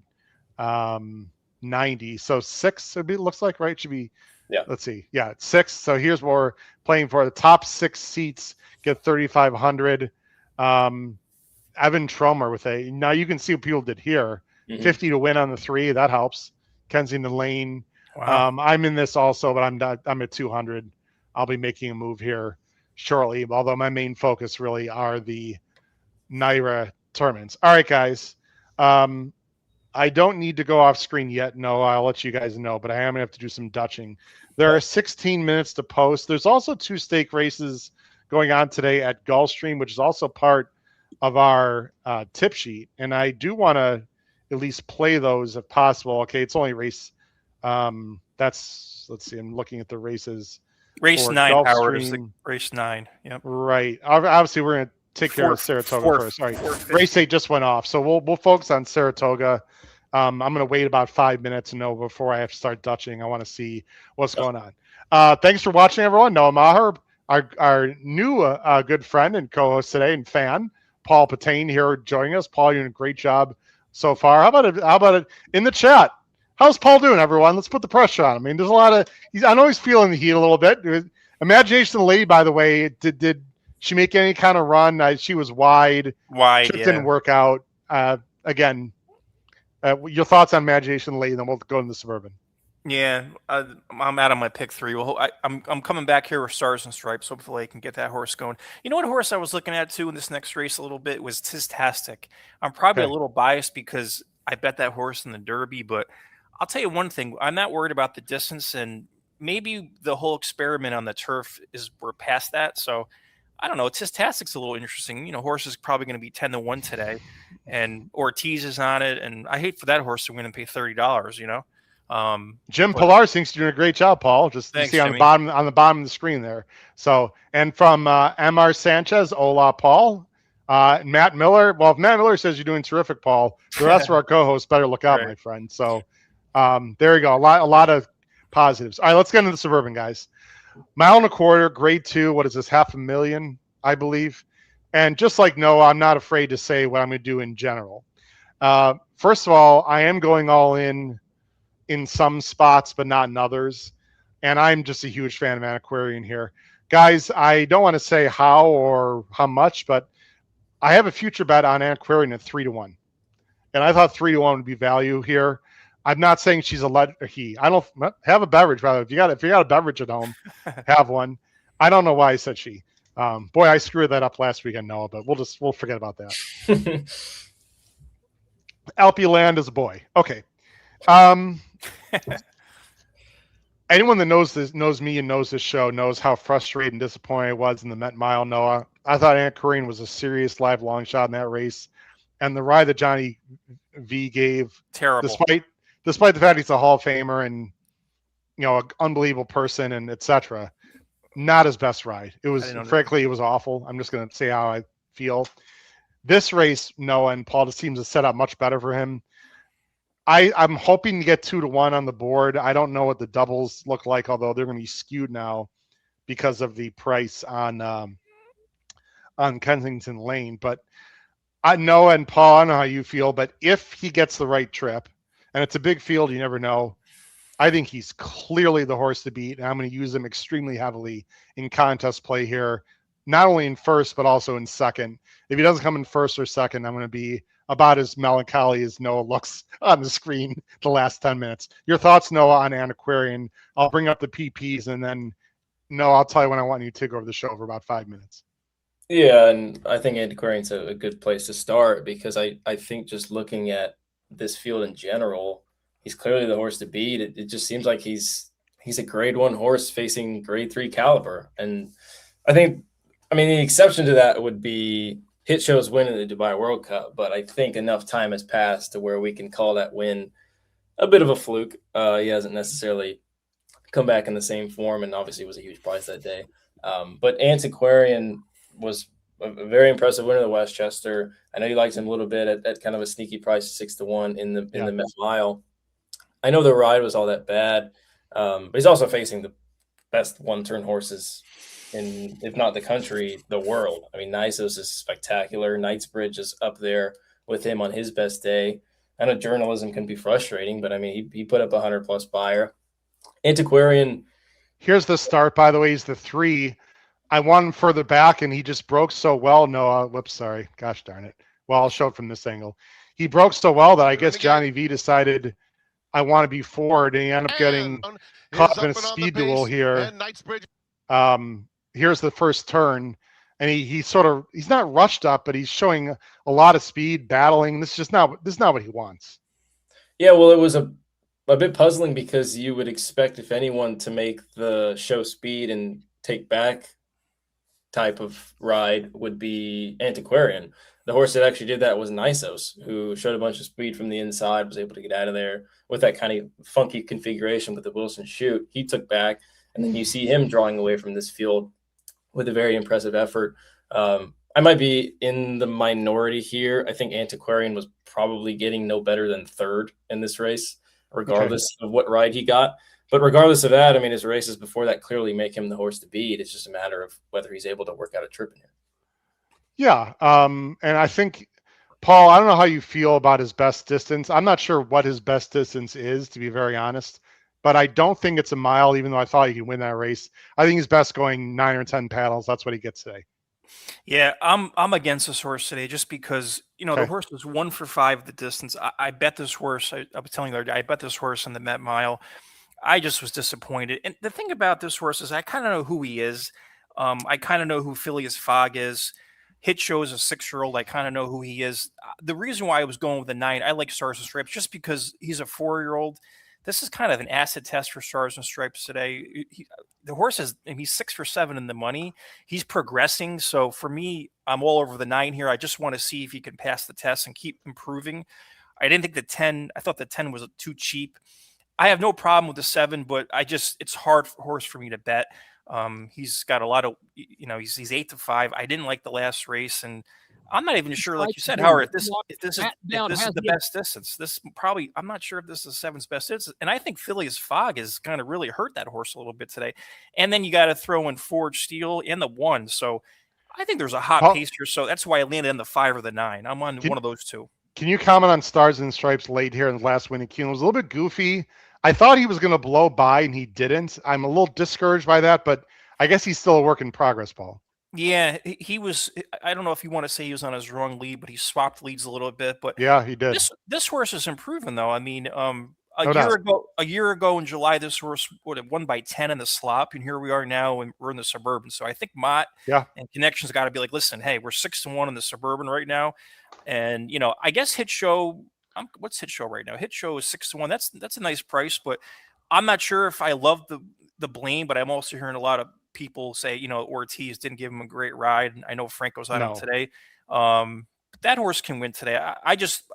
90. So 6 looks like, right? Should be. Yeah. Let's see. Yeah, it's 6. So here's what we're playing for. The top 6 seats get 3,500. Evan Tromer with now you can see what people did here. 50 to win on the 3. That helps. Kensington Lane. Wow. I'm in this also, but I'm at 200. I'll be making a move here shortly, although my main focus really are the NYRA tournaments. All right, guys. I don't need to go off screen yet. No, I'll let you guys know, but I am going to have to do some Dutching. There are 16 minutes to post. There's also 2 stake races going on today at Gulfstream, which is also part of our tip sheet. And I do want to at least play those if possible. Okay, it's only race Let's see. I'm looking at the races. Race for 9, Howard, is the Gulfstream. race 9. Yep. Right. Obviously, we're going to take care of Saratoga first. Sorry. Race 8 just went off. So we'll focus on Saratoga. I'm going to wait about 5 minutes before I have to start dutching. I want to see what's going on. Thanks for watching, everyone. Noah Maher, our new good friend and co-host today and fan, Paul Patane here joining us. Paul, you're doing a great job so far. How about it in the chat? How's Paul doing, everyone? Let's put the pressure on him. I mean, there's a lot of. I know he's feeling the heat a little bit. Imagination Lady, by the way, did she make any kind of run? She was wide. Wide, yeah. Didn't work out. Again, your thoughts on Imagination Lady, then we'll go into the Suburban. Yeah, I'm out on my pick 3. Well, I'm coming back here with Stars and Stripes. Hopefully, I can get that horse going. You know what horse I was looking at too in this next race a little bit was Tistastic. I'm probably a little biased because I bet that horse in the Derby, but I'll tell you one thing. I'm not worried about the distance, and maybe the whole experiment on the turf we're past that. So I don't know. Tistastic's a little interesting. You know, horse is probably going to be 10-1 today, and Ortiz is on it. And I hate for that horse to win and pay $30. You know, Jim Pilar thinks you're doing a great job, Paul. Just thanks, you see on Jimmy. the bottom of the screen there. So, and from Mr. Sanchez, hola, Paul. Matt Miller. Well, if Matt Miller says you're doing terrific, Paul, the rest of our co-hosts better look out, my friend. So. There you go. A lot of positives. All right, let's get into the Suburban, guys. 1.25 miles, grade 2. What is this? $500,000, I believe. And just like Noah, I'm not afraid to say what I'm going to do in general. First of all, I am going all in some spots, but not in others. And I'm just a huge fan of Antiquarian here. Guys, I don't want to say how or how much, but I have a future bet on Antiquarian at 3-1. And I thought 3-1 would be value here. I'm not saying she's he. I don't have a beverage, brother. If you got a beverage at home, have one. I don't know why I said she. Boy, I screwed that up last weekend, Noah, but we'll forget about that. Alpe Land is a boy. Okay. Anyone that knows me and knows this show knows how frustrated and disappointed I was in the Met Mile, Noah. I thought Antiquarian was a serious live long shot in that race. And the ride that Johnny V gave, terrible. Despite the fact he's a Hall of Famer and an unbelievable person and etc., not his best ride. It was frankly, it was awful. I'm just gonna say how I feel. This race, Noah and Paul, just seems to set up much better for him. I'm hoping to get 2-1 on the board. I don't know what the doubles look like, although they're gonna be skewed now because of the price on Kensington Lane. But I know, and Paul, I don't know how you feel, but if he gets the right trip, and it's a big field, you never know, I think he's clearly the horse to beat, and I'm going to use him extremely heavily in contest play here, not only in first, but also in second. If he doesn't come in first or second, I'm going to be about as melancholy as Noah looks on the screen the last 10 minutes. Your thoughts, Noah, on Antiquarian? I'll bring up the PPs, and then, Noah, I'll tell you when I want you to take over the show for about 5 minutes. Yeah, and I think Antiquarian's a good place to start because I think just looking at this field in general, he's clearly the horse to beat. It just seems like he's a grade 1 horse facing grade 3 caliber. And the exception to that would be Hit Show's win in the Dubai World Cup, but I think enough time has passed to where we can call that win a bit of a fluke. He hasn't necessarily come back in the same form, and obviously was a huge prize that day. But Antiquarian was a very impressive winner of the Westchester. I know you liked him a little bit at kind of a sneaky price, 6-1 in the Met Mile. I know the ride was all that bad, but he's also facing the best one-turn horses in, if not the country, the world. I mean, Nisos is spectacular. Knightsbridge is up there with him on his best day. I know journalism can be frustrating, but I mean, he put up 100+ buyer. Antiquarian. Here's the start, by the way. He's the 3. I want him further back, and he just broke so well. Noah, whoops, sorry. Gosh darn it. Well, I'll show it from this angle. He broke so well that I guess Johnny V decided I want to be forward, and he ended up getting caught up in a speed duel here. Here's the first turn, and he's not rushed up, but he's showing a lot of speed, battling. This is not what he wants. Yeah, well, it was a bit puzzling because you would expect, if anyone, to make the show speed and take back type of ride would be Antiquarian. The horse that actually did that was Nisos, who showed a bunch of speed from the inside, was able to get out of there with that kind of funky configuration with the Wilson chute. He took back, and then you see him drawing away from this field with a very impressive effort. I might be in the minority here. I think Antiquarian was probably getting no better than third in this race, regardless of what ride he got. But regardless of that, I mean, his races before that clearly make him the horse to beat. It's just a matter of whether he's able to work out a trip in here. Yeah. And I think, Paul, I don't know how you feel about his best distance. I'm not sure what his best distance is, to be very honest, but I don't think it's a mile, even though I thought he could win that race. I think he's best going 9 or 10 paddles. That's what he gets today. Yeah, I'm against this horse today just because, the horse was 1 for 5 the distance. I bet this horse, I was telling you the other day, I bet this horse in the Met Mile. I just was disappointed. And the thing about this horse is I kind of know who he is. I kind of know who Phileas Fogg is. Hit Show is a 6-year-old. I kind of know who he is. The reason why I was going with the 9, I like Stars and Stripes just because he's a 4-year-old. This is kind of an acid test for Stars and Stripes today. The horse he's 6 for 7 in the money. He's progressing. So for me, I'm all over the 9 here. I just want to see if he can pass the test and keep improving. I didn't think the 10, I thought the 10 was too cheap. I have no problem with the 7, but it's hard horse for me to bet. He's got a lot of, he's 8 to 5. I didn't like the last race, and I'm not even sure, like you said, Howard, if this is the best distance. This probably, I'm not sure if this is 7's best distance. And I think Phileas Fogg is kind of really hurt that horse a little bit today. And then you got to throw in Forge Steel and the 1. So I think there's a hot pace here. So that's why I landed on the 5 or the 9. I'm on one of those two. Can you comment on Stars and Stripes late here in the last win at Keeneland? It was a little bit goofy. I thought he was going to blow by, and he didn't. I'm a little discouraged by that, but I guess he's still a work in progress, Paul. Yeah, he was. I don't know if you want to say he was on his wrong lead, but he swapped leads a little bit. But yeah, he did. This horse is improving, though. I mean, a year ago in July, this horse would have won by 10 in the slop, and here we are now, and we're in the Suburban. So I think Mott and Connections got to be like, listen, hey, we're 6 to 1 in the Suburban right now, and I guess Hit Show. What's Hit Show right now? Hit Show is 6 to 1. That's a nice price, but I'm not sure if I love the blame. But I'm also hearing a lot of people say, Ortiz didn't give him a great ride. And I know Franco's on him today. That horse can win today. I just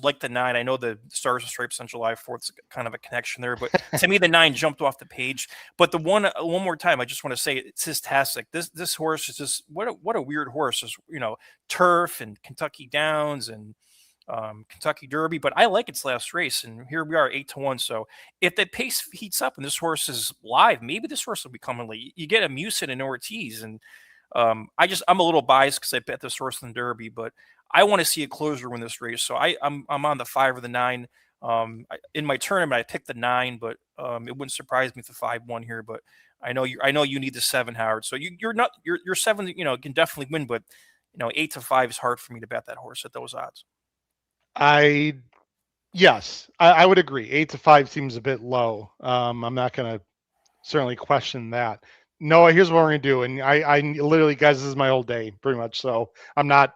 like the 9. I know the Stars and Stripes on July 4th is kind of a connection there, but to me, the 9 jumped off the page. But the one more time, I just want to say it's fantastic. This horse is just what a weird horse. Is turf and Kentucky Downs and Kentucky Derby, but I like its last race, and here we are 8 to 1. So if the pace heats up and this horse is live, maybe this horse will be coming late. You get a Musin and Ortiz, and I'm a little biased because I bet this horse in the Derby, but I want to see a closer win this race. So I'm on the 5 or the 9. In my tournament, I picked the 9, but it wouldn't surprise me if the 5 won here. But I know you need the 7, Howard. So you're 7, can definitely win, but 8 to 5 is hard for me to bet that horse at those odds. Yes, I would agree. 8 to 5 seems a bit low. I'm not going to certainly question that. Noah, here's what we're going to do. And I literally, guys, this is my whole day pretty much. So I'm not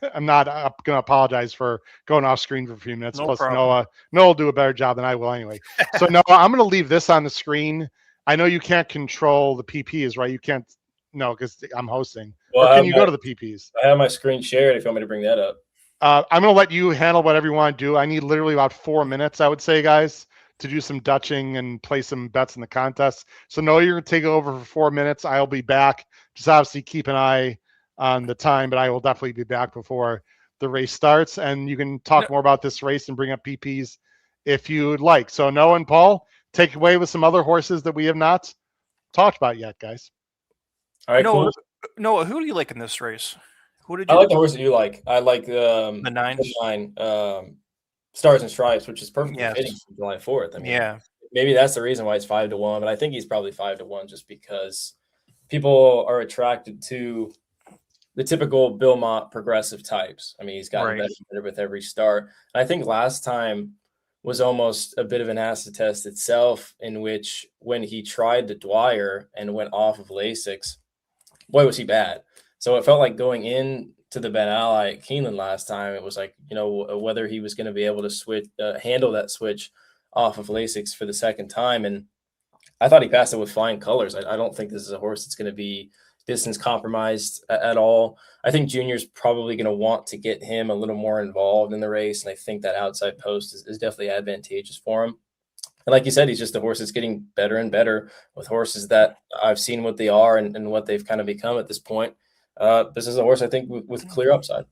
going to apologize for going off screen for a few minutes. No Plus problem. Noah will do a better job than I will anyway. So Noah, I'm going to leave this on the screen. I know you can't control the PPs, right? You can't, because I'm hosting. Well, or can you go to the PPs? I have my screen shared if you want me to bring that up. I'm going to let you handle whatever you want to do. I need literally about 4 minutes, I would say, guys, to do some Dutching and play some bets in the contest. So Noah, you're going to take over for 4 minutes. I'll be back. Just obviously keep an eye on the time, but I will definitely be back before the race starts. And you can talk more about this race and bring up PPs if you'd like. So Noah and Paul, take away with some other horses that we have not talked about yet, guys. All right, cool. Noah, who do you like in this race? I like the horse that you like. I like the 9. Stars and Stripes, which is perfectly fitting for July 4th. I mean, maybe that's the reason why it's 5 to 1, but I think he's probably 5 to 1 just because people are attracted to the typical Bill Mott progressive types. I mean, he's gotten better with every start. And I think last time was almost a bit of an acid test itself, in which when he tried the Dwyer and went off of Lasix, boy, was he bad. So it felt like going in to the Ben Ally at Keeneland last time, it was like, whether he was going to be able to handle that switch off of Lasix for the second time. And I thought he passed it with flying colors. I don't think this is a horse that's going to be distance compromised at all. I think Junior's probably going to want to get him a little more involved in the race, and I think that outside post is definitely advantageous for him. And like you said, he's just a horse that's getting better and better with horses that I've seen what they are and what they've kind of become at this point. This is a horse I think with clear upside.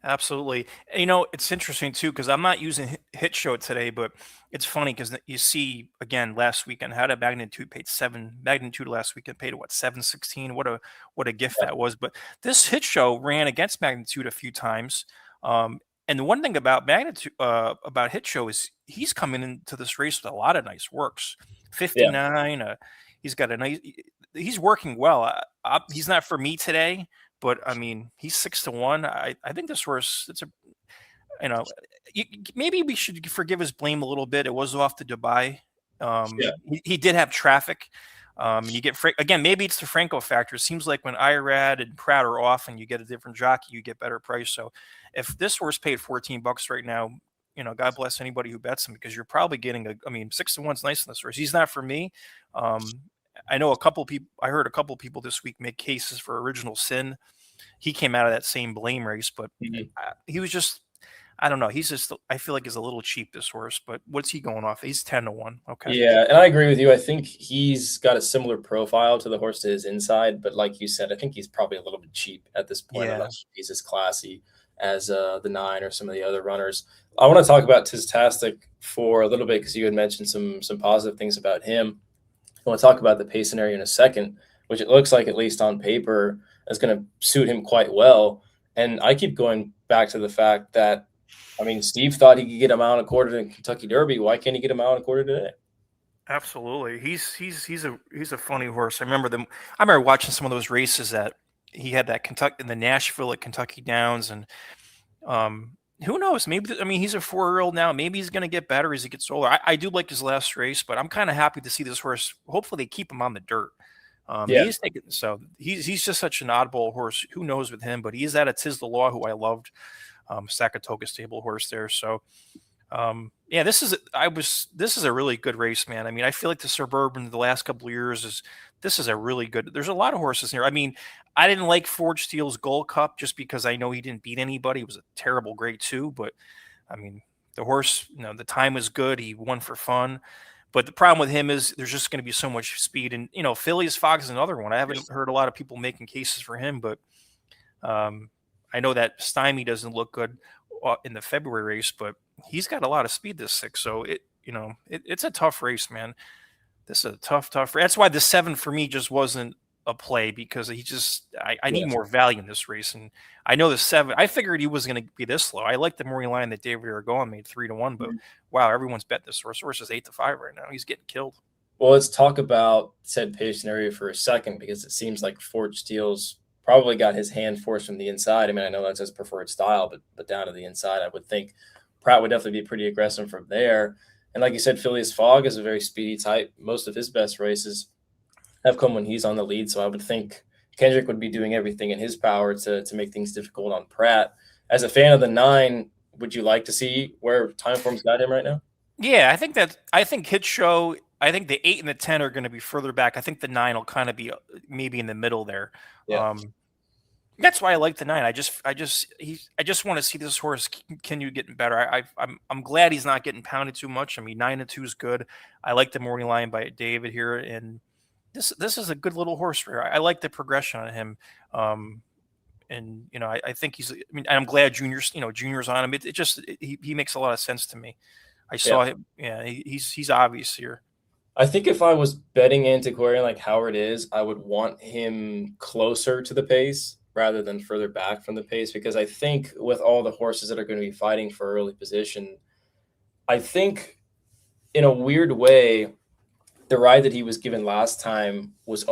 Absolutely. You know, it's interesting too because I'm not using Hit Show today, but it's funny because you see again last weekend how did Magnitude paid Magnitude last weekend paid what 716. What a gift that was. But this Hit Show ran against Magnitude a few times. And the one thing about Magnitude about Hit Show is he's coming into this race with a lot of nice works. 59. He's got a nice. He's working well. He's not for me today. But I mean, he's 6-1. I think this horse. It's a, you know, maybe we should forgive his blame a little bit. It was off to Dubai. He did have traffic. You get again. Maybe it's the Franco factor. It seems like when IRAD and Pratt are off, and you get a different jockey, you get better price. So if this horse paid $14 right now, you know, God bless anybody who bets him because you're probably getting a. I mean, 6-1's nice in this horse. He's not for me. I know a couple people. I heard a couple people this week make cases for Original Sin. He came out of that same blame race, but he was just. I don't know. He's just. I feel like he's a little cheap, this horse. But what's he going off? He's 10-1. Okay. Yeah, and I agree with you. I think he's got a similar profile to the horse to his inside, but like you said, I think he's probably a little bit cheap at this point. I'm not sure he's as classy as the 9 or some of the other runners. I want to talk about Tistastic for a little bit because you had mentioned some positive things about him. I want to talk about the pace scenario in a second, which it looks like, at least on paper, is going to suit him quite well. And I keep going back to the fact that, I mean, Steve thought he could get a mile and a quarter in Kentucky Derby. Why can't he get a mile and a quarter today? Absolutely. He's a funny horse. I remember watching some of those races that he had that Kentucky in the Nashville at Kentucky Downs, and who knows? Maybe, I mean, he's a 4-year-old now. Maybe he's going to get better as he gets older. I do like his last race, but I'm kind of happy to see this horse. Hopefully they keep him on the dirt. He's just such an oddball horse. Who knows with him? But he's at a Tis the Law, who I loved, Saratoga stable horse there. So, this is a really good race, man. I mean, I feel like the Suburban the last couple of years this is a really good. There's a lot of horses here. I mean, I didn't like Forge Steele's Gold Cup just because I know he didn't beat anybody. It was a terrible grade 2, but I mean, the horse, you know, the time was good. He won for fun. But the problem with him is there's just going to be so much speed. And, you know, Phileas Fogg is another one. I haven't heard a lot of people making cases for him, but I know that Stymie doesn't look good in the February race, but he's got a lot of speed this 6. So it's a tough race, man. This is a tough race. That's why the 7 for me just wasn't a play, because I need more value in this race. And I know the 7, I figured he was going to be this low. I like the morning line that David Aragon made 3-1, but wow, everyone's bet this horse. Horse is 8-5 right now. He's getting killed. Well, let's talk about said pace scenario for a second, because it seems like Forge Steele's probably got his hand forced from the inside. I mean, I know that's his preferred style, but down to the inside, I would think Pratt would definitely be pretty aggressive from there. And like you said, Phileas Fogg is a very speedy type. Most of his best races have come when he's on the lead. So I would think Kendrick would be doing everything in his power to make things difficult on Pratt. As a fan of the 9, would you like to see where Timeform's got him right now? Yeah, I think Hit Show, I think the 8 and the 10 are going to be further back. I think the 9 will kind of be maybe in the middle there. Yeah. That's why I like the 9. I just want to see this horse continue getting better. I'm glad he's not getting pounded too much. I mean, 9-2 is good. I like the morning line by David here, and this is a good little horse for her. I like the progression on him. And you know, I think I'm glad Junior's on him. He makes a lot of sense to me. I saw him. Yeah, he's obvious here. I think if I was betting antiquarian like Howard is, I would want him closer to the pace rather than further back from the pace, because I think with all the horses that are going to be fighting for early position, I think in a weird way, the ride that he was given last time was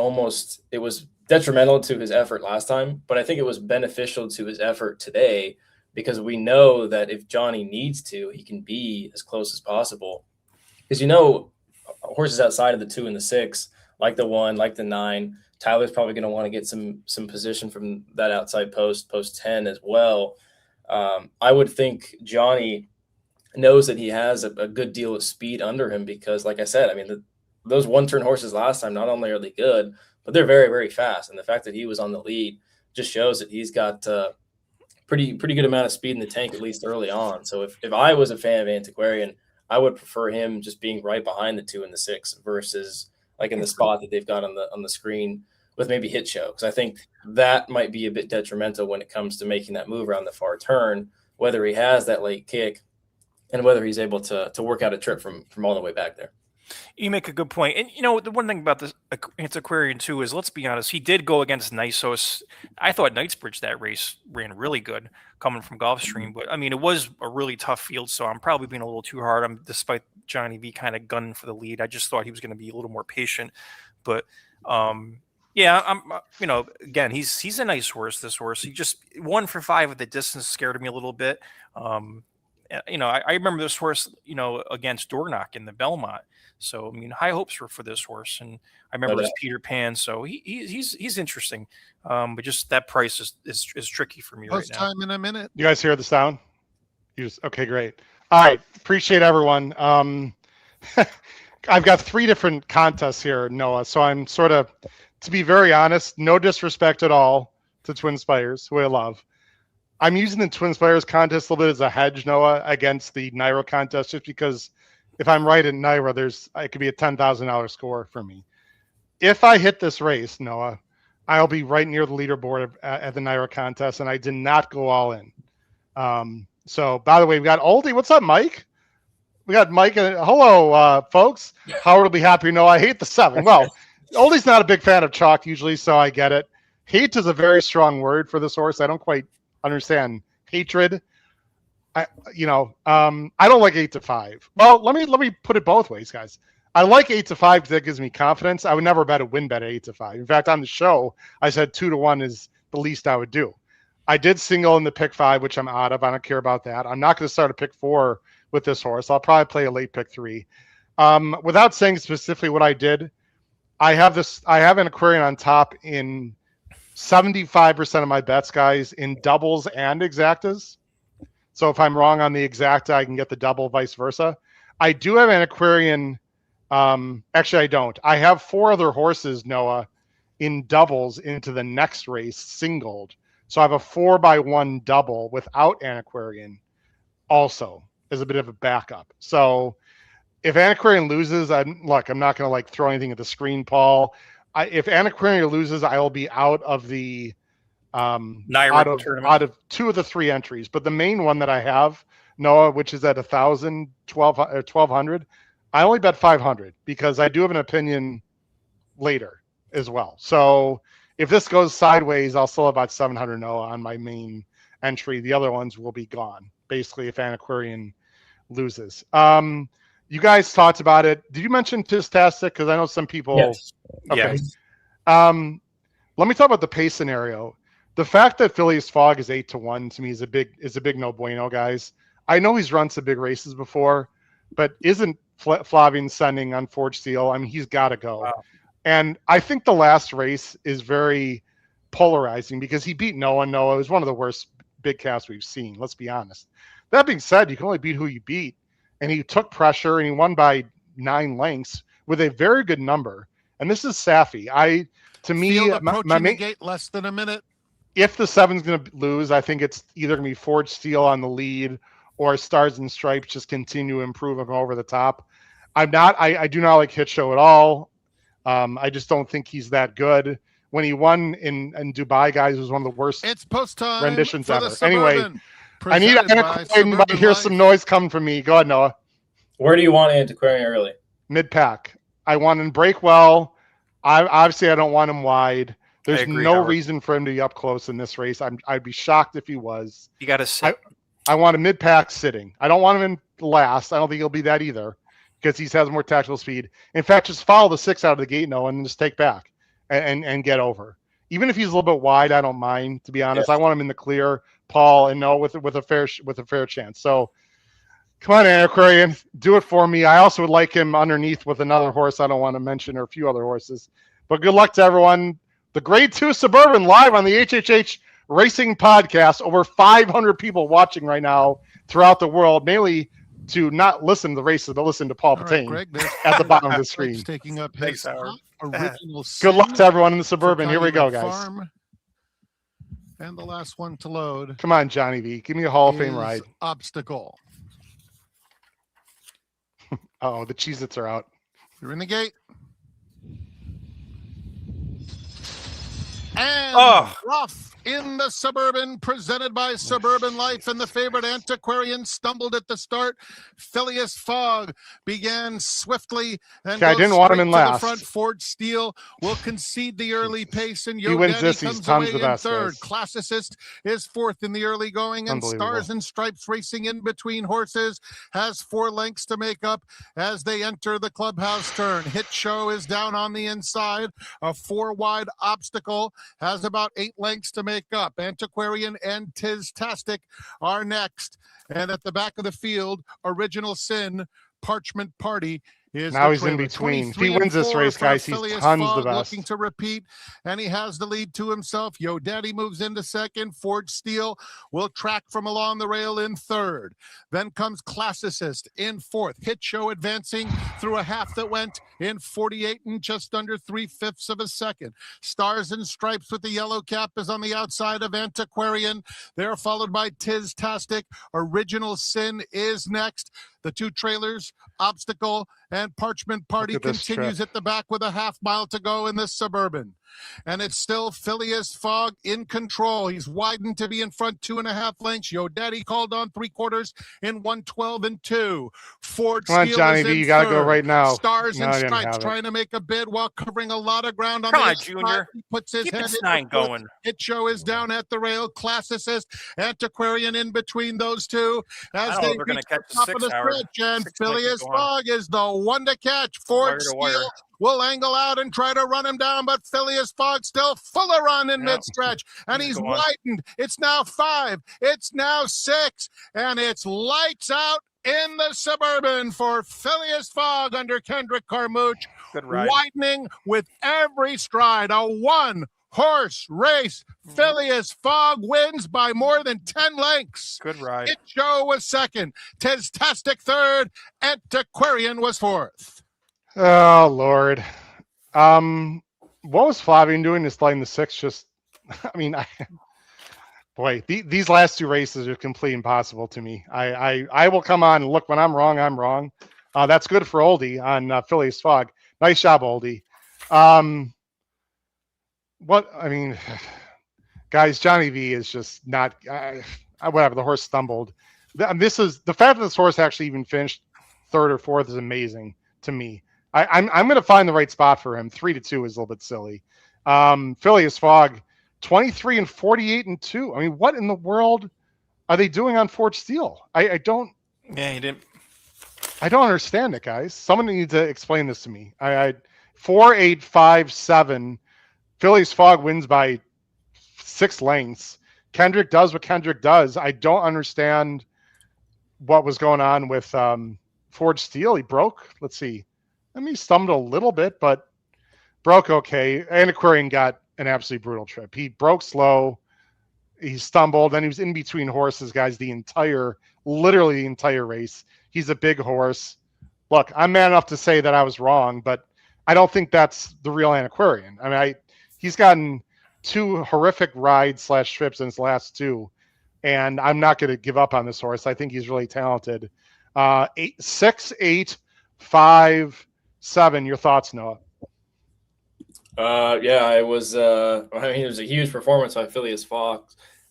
detrimental to his effort last time, but I think it was beneficial to his effort today, because we know that if Johnny needs to, he can be as close as possible. Because, you know, horses outside of the 2 and the 6, like the 1, like the 9, Tyler's probably going to want to get some position from that outside post 10 as well. I would think Johnny knows that he has a good deal of speed under him, because, like I said, I mean, those one-turn horses last time, not only are they good, but they're very, very fast. And the fact that he was on the lead just shows that he's got pretty good amount of speed in the tank, at least early on. So if I was a fan of Antiquarian, I would prefer him just being right behind the 2 and the 6 versus like in the spot that they've got on the screen with maybe Hit Show. Because I think that might be a bit detrimental when it comes to making that move around the far turn, whether he has that late kick and whether he's able to work out a trip from all the way back there. You make a good point. And, you know, the one thing about this Antiquarian, too, is, let's be honest, he did go against Nisos. I thought Knightsbridge that race ran really good coming from Gulfstream. But, I mean, it was a really tough field, so I'm probably being a little too hard on him, despite Johnny V kind of gunning for the lead. I just thought he was going to be a little more patient. But, yeah, I'm, you know, again, he's a nice horse, this horse. He just 1 for 5 at the distance scared me a little bit. You know, I remember this horse, you know, against Dornoch in the Belmont. So, I mean, high hopes for this horse. And I remember his Peter Pan. So he's interesting. But just that price is tricky for me right now. Time in a minute. You guys hear the sound? Okay, great. All right. Appreciate everyone. I've got 3 different contests here, Noah. So I'm sort of, to be very honest, no disrespect at all to Twin Spires, who I love. I'm using the Twin Spires contest a little bit as a hedge, Noah, against the NYRA contest, just because if I'm right in NYRA, it could be a $10,000 score for me. If I hit this race, Noah, I'll be right near the leaderboard at the NYRA contest, and I did not go all in. So, by the way, we got Oldie. What's up, Mike? We got Mike. Hello, folks. Howard will be happy to know I hate the 7. Well, Oldie's not a big fan of chalk usually, so I get it. Hate is a very strong word for this horse. I don't quite understand hatred. I don't like 8 to 5. Well, let me put it both ways, guys. I like 8 to 5 because that gives me confidence. I would never bet a win bet at 8 to 5. In fact, on the show, I said 2 to 1 is the least I would do. I did single in the pick 5, which I'm out of. I don't care about that. I'm not going to start a pick 4 with this horse. I'll probably play a late pick 3. Without saying specifically what I did, I have an Aquarian on top in 75% of my bets, guys, in doubles and exactas. So if I'm wrong on the exacta, I can get the double, vice versa. I do have an Aquarian. Actually, I don't. I have 4 other horses, Noah, in doubles into the next race, singled. So I have a 4x1 double without Antiquarian also as a bit of a backup. So if Antiquarian loses, I'm not going to throw anything at the screen, Paul. If Antiquarian loses, I will be out of the NYRA tournament. Out of 2 of the 3 entries. But the main one that I have, Noah, which is at 1,000, 1,200, I only bet 500 because I do have an opinion later as well. So if this goes sideways, I'll still have about 700 Noah on my main entry. The other ones will be gone, basically, if Antiquarian loses. You guys talked about it. Did you mention Pistastic? Because I know some people. Yes. Okay. Yes. Let me talk about the pace scenario. The fact that Phileas Fogg is 8 to 1 to me is a big no bueno, guys. I know he's run some big races before, but isn't Flavian sending on Forged Steel? I mean, he's got to go. Wow. And I think the last race is very polarizing because he beat Noah. Noah was one of the worst big casts we've seen. Let's be honest. That being said, you can only beat who you beat. And he took pressure and he won by 9 lengths with a very good number. And this is Safi. To me, my gate less than a minute. If the 7's going to lose, I think it's either going to be Forged Steel on the lead or Stars and Stripes just continue to improve him over the top. I do not like Hit Show at all. I just don't think he's that good. When he won in Dubai, guys, it was one of the worst renditions ever. Anyway, I need to hear some noise coming from me. Go ahead, Noah. Where do you want Antiquarian early? Mid-pack. I want him to break well. I don't want him wide. There's no reason for him to be up close in this race. I'd be shocked if he was. You got to sit. I want a mid-pack sitting. I don't want him in last. I don't think he'll be that either because he has more tactical speed. In fact, just follow the 6 out of the gate, Noah, and just take back and get over. Even if he's a little bit wide, I don't mind, to be honest. Yes. I want him in the clear, Paul, and Noah with a fair chance. So come on, Antiquarian, do it for me. I also would like him underneath with another horse I don't want to mention or a few other horses. But good luck to everyone. The Grade 2 Suburban live on the HHH Racing Podcast. Over 500 people watching right now throughout the world, mainly to not listen to the races, but listen to Paul All right, Patane Greg, there's at the bottom of the Greg's screen. taking up his Thanks, Howard. original Good sin luck to everyone in the for Suburban. Here we go, Calumet guys. Farm. And the last one to load Come on, Johnny V. Give me a Hall of Fame is ride. Obstacle. Oh, the Cheez-Its are out. You're in the gate. And rough in the Suburban, presented by Suburban Life, and the favorite Antiquarian stumbled at the start. Phileas Fogg began swiftly and Okay, I goes didn't want him straight in to last. the front. Ford Steele will concede the early pace, and He Yo wins Daddy this, he's comes tons away the in best, third. guys. Classicist is fourth in the early going, and Unbelievable. Stars and Stripes racing in between horses has 4 lengths to make up as they enter the clubhouse turn. Hit Show is down on the inside. A 4-wide Obstacle has about 8 lengths to make up. Antiquarian and Tiz-tastic are next. And at the back of the field, Original Sin, Parchment Party is Now the he's in trailer. between. If 23 he and wins this 4 race, for guys, he's Phileas tons the Fogg, best. looking to repeat, and he has the lead to himself. Yo Daddy moves into second. Ford Steele will track from along the rail in third. Then comes Classicist in fourth. Hit Show advancing through a half that went in 48 and just under 3/5 of a second. Stars and Stripes with the yellow cap is on the outside of Antiquarian. They're followed by Tiz-tastic. Original Sin is next. The 2 trailers, Obstacle and Parchment Party, Look at this continues trip. at the back with a half mile to go in this Suburban. And it's still Phileas Fogg in control. He's widened to be in front 2.5 lengths. Yo Daddy called on 3/4 in 1:12 and 2. Ford Come on, Steele Johnny is V. in You got to go third. right now. Stars No, and I didn't Stripes have it. trying to make a bid while covering a lot of ground on Come the on, inside. Junior. He puts his Keep head this in 9 the foot. going. Hit Show is down at the rail. Classicist, Antiquarian in between those two I as don't know they if they're going reach to catch the the top 6 of the hour. stretch. And 6 might be Phileas going. Fogg is the one to catch. Wire Ford to wire. Steele will angle out and try to run him down, but Phileas Fogg still full of run in Yep. mid-stretch, and He's he's going. widened. It's now 5. It's now 6, and it's lights out in the Suburban for Phileas Fogg under Kendrick Carmouche, Good ride. widening with every stride. A 1-horse race. Phileas Fogg wins by more than 10 lengths. Good ride. It Show was second. Tiz-tastic third. Antiquarian was fourth. Oh, Lord. What was Flavian doing this line the 6? Just, I mean, these last 2 races are completely impossible to me. I will come on and look when I'm wrong. I'm wrong. That's good for Oldie on Phileas Fogg. Nice job, Oldie. What I mean, guys, Johnny V is just not. Whatever. The horse stumbled. This is the fact that this horse actually even finished 3rd or 4th is amazing to me. I'm going to find the right spot for him. 3-2 is a little bit silly. Phileas Fogg, 23 and 48 and 2. I mean, what in the world are they doing on Ford Steele? I don't. Yeah, he didn't. I don't understand it, guys. Someone needs to explain this to me. 4, 8, 5, 7. Phileas Fogg wins by 6 lengths. Kendrick does what Kendrick does. I don't understand what was going on with Ford Steele. He broke. Let's see. I mean, he stumbled a little bit, but broke okay. Antiquarian got an absolutely brutal trip. He broke slow. He stumbled. Then he was in between horses, guys, literally the entire race. He's a big horse. Look, I'm man enough to say that I was wrong, but I don't think that's the real Antiquarian. I mean, he's gotten 2 horrific rides / trips in his last 2, and I'm not going to give up on this horse. I think he's really talented. 6, 8, 5, 7. Your thoughts, Noah? Yeah, it was. I mean, it was a huge performance by Phileas Fogg.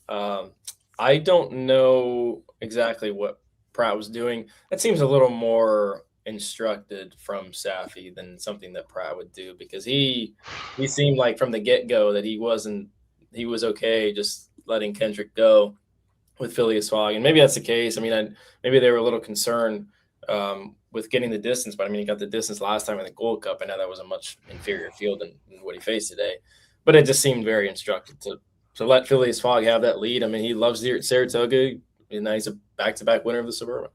I don't know exactly what Pratt was doing. That seems a little more instructed from Safi than something that Pratt would do, because he seemed like from the get-go that he was okay just letting Kendrick go with Phileas Fogg. And maybe that's the case. I mean, maybe they were a little concerned with getting the distance, but I mean, he got the distance last time in the Gold Cup. I know that was a much inferior field than what he faced today, but it just seemed very instructive to let Phileas Fogg have that lead. I mean, he loves the Saratoga, and now he's a back-to-back winner of the Suburban.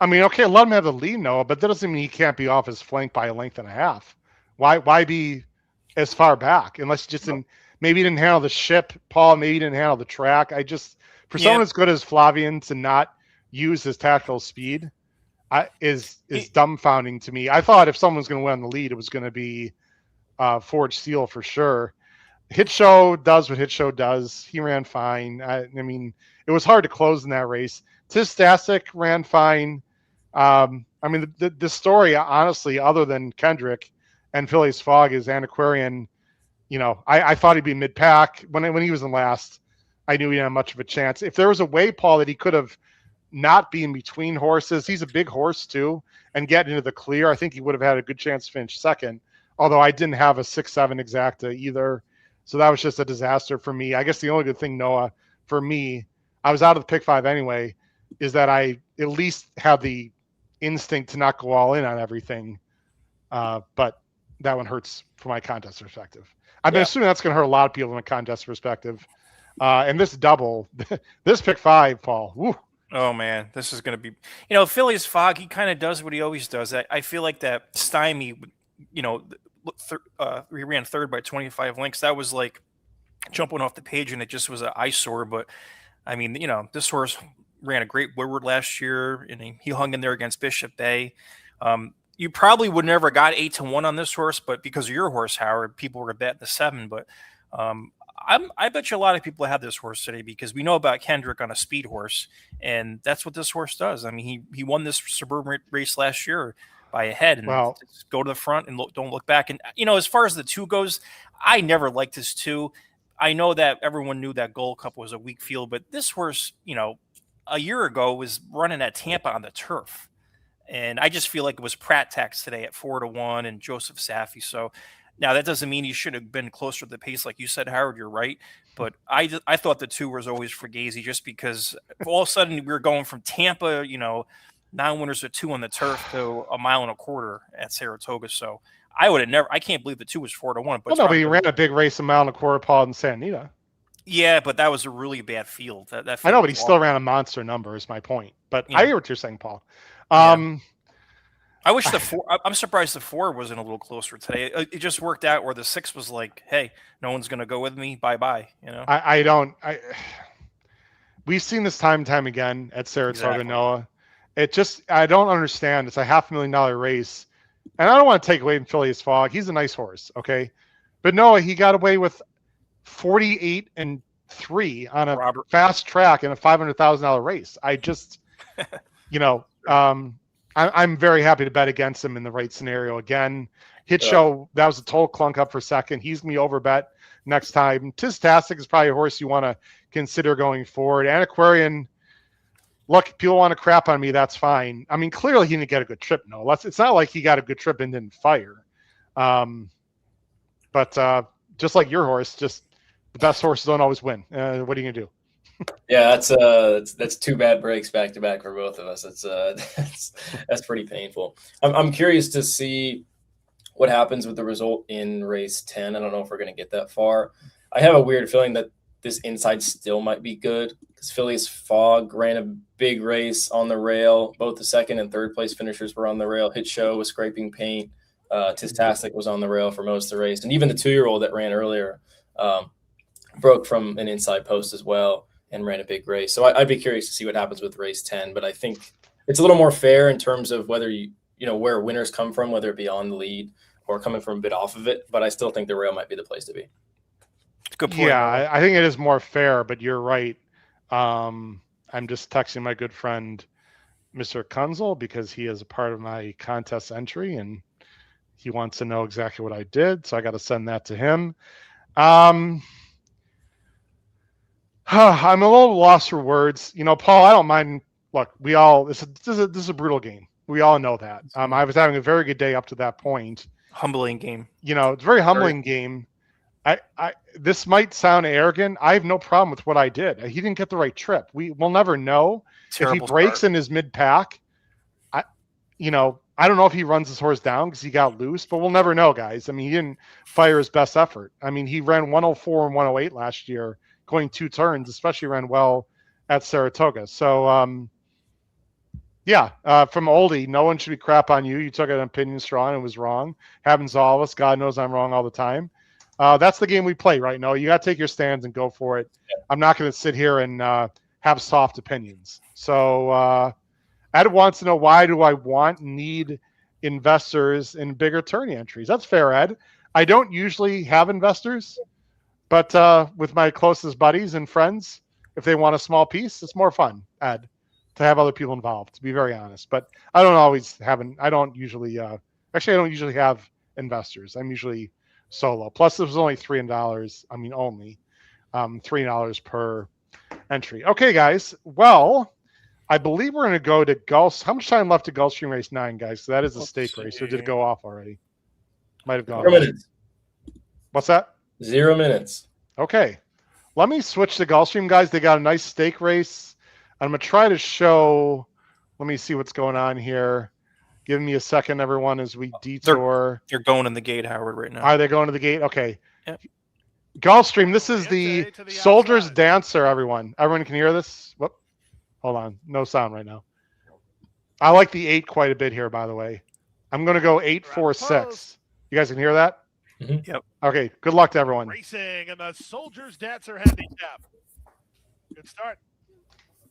I mean, okay, let him have the lead, Noah, but that doesn't mean he can't be off his flank by a length and a half. Why be as far back? Unless maybe he didn't handle the ship, Paul. Maybe he didn't handle the track. Someone as good as Flavian to not use his tactical speed, is dumbfounding to me. I thought if someone was going to win on the lead, it was going to be Forge Seal for sure. Hit Show does what Hit Show does. He ran fine. I mean, it was hard to close in that race. Tistastic ran fine. I mean, the story, honestly, other than Kendrick and Phileas Fogg, is Antiquarian. You know, I thought he'd be mid-pack. When he was in last, I knew he didn't have much of a chance. If there was a way, Paul, that he could have not been between horses, he's a big horse too, and get into the clear, I think he would have had a good chance to finish second. Although I didn't have a 6-7 exacta either. So that was just a disaster for me. I guess the only good thing, Noah, for me, I was out of the pick 5 anyway, is that I at least had the instinct to not go all in on everything. But that one hurts from my contest perspective. I've been assuming that's going to hurt a lot of people from a contest perspective. And this double, this pick 5, Paul. Woo. Oh man, this is going to be, Phileas Fogg, he kind of does what he always does. I feel like that stymie, he ran third by 25 lengths. That was like jumping off the page, and it just was an eyesore. But I mean, this horse ran a great Woodward last year, and he hung in there against Bishop Bay. You probably would never got 8-1 on this horse, but because of your horse, Howard, people were betting the 7. But I bet you a lot of people have this horse today because we know about Kendrick on a speed horse, and that's what this horse does. I mean, he won this Suburban race last year by a head, and just go to the front and don't look back. And as far as the 2 goes, I never liked this 2. I know that everyone knew that Gold Cup was a weak field, but this horse, a year ago was running at Tampa on the turf, and I just feel like it was Pratt Tax today at 4-1 and Joseph Safi. So now that doesn't mean he should have been closer to the pace, like you said, Howard. You're right, but I thought the 2 was always Fugazi, just because all of a sudden we were going from Tampa, 9 winners at 2 on the turf to 1.25 miles at Saratoga. So I would have never. I can't believe the 2 was 4-1. But but he ran a big race 1.25 miles, Paul, in Santa Anita. Yeah, but that was a really bad field. That field I know, but he still ran a monster number. Is my point. But I hear what you're saying, Paul. I wish the 4. I'm surprised the 4 wasn't a little closer today. It just worked out where the 6 was like, hey, no one's going to go with me. Bye. I don't. We've seen this time and time again at Saratoga, exactly. Noah. I don't understand. It's a $500,000 race. And I don't want to take away from Phileas Fogg. He's a nice horse, okay? But Noah, he got away with 48-3 on a fast track in a $500,000 race. I just, I'm very happy to bet against him in the right scenario. Again, Hit Show, that was a total clunk up for second. He's going to be over bet next time. Tistastic is probably a horse you want to consider going forward. Antiquarian, look, people want to crap on me, that's fine. I mean, clearly he didn't get a good trip. No, it's not like he got a good trip and didn't fire. But just like your horse, just the best horses don't always win. What are you going to do? Yeah, that's 2 bad breaks back to back for both of us. That's pretty painful. I'm curious to see what happens with the result in race 10. I don't know if we're going to get that far. I have a weird feeling that this inside still might be good because Phileas Fogg ran a big race on the rail. Both the 2nd and 3rd place finishers were on the rail. Hit Show was scraping paint. Tistastic was on the rail for most of the race. And even the 2-year-old that ran earlier broke from an inside post as well and ran a big race. So I'd be curious to see what happens with race 10. But I think it's a little more fair in terms of whether where winners come from, whether it be on the lead or coming from a bit off of it. But I still think the rail might be the place to be. Good point. Yeah, I think it is more fair, but you're right. I'm just texting my good friend, Mr. Kunzel, because he is a part of my contest entry, and he wants to know exactly what I did. So I got to send that to him. I'm a little lost for words. Paul, I don't mind. Look, this is a brutal game. We all know that. I was having a very good day up to that point. Humbling game. It's a very humbling game. This might sound arrogant. I have no problem with what I did. He didn't get the right trip. We'll never know. If he breaks in his mid-pack, I don't know if he runs his horse down because he got loose, but we'll never know, guys. I mean, he didn't fire his best effort. I mean, he ran 104 and 108 last year, going 2 turns, especially ran well at Saratoga. So, from Oldie, no one should be crap on you. You took an opinion straw and it was wrong. Happens to all of us. God knows I'm wrong all the time. That's the game we play right now. You got to take your stands and go for it. I'm not going to sit here and have soft opinions. So, Ed wants to know, why do I need investors in bigger tourney entries? That's fair, Ed. I don't usually have investors, but with my closest buddies and friends, if they want a small piece, it's more fun, Ed, to have other people involved, to be very honest. But I don't usually have investors. I'm usually solo. Plus, it was only $3. I mean, only $3 per entry. Okay, guys. Well, I believe we're going to go to Gulf. How much time left to Gulfstream Race 9, guys? So that is a stake race. Or did it go off already? Might have gone 0 off. minutes. What's that? 0 minutes. Okay. Let me switch to Gulfstream, guys. They got a nice stake race. I'm going to try to show. Let me see what's going on here. Give me a second, everyone, as we detour. They're going in the gate, Howard, right now. Are they going to the gate? Okay. Yep. Gulfstream, this is the Soldier's Dancer, everyone. Everyone can hear this? Whoop. Hold on. No sound right now. I like the 8 quite a bit here, by the way. I'm going to go 8-4-6. You guys can hear that? Mm-hmm. Yep. Okay. Good luck to everyone. Racing and the Soldier's Dancer handicap. Good start.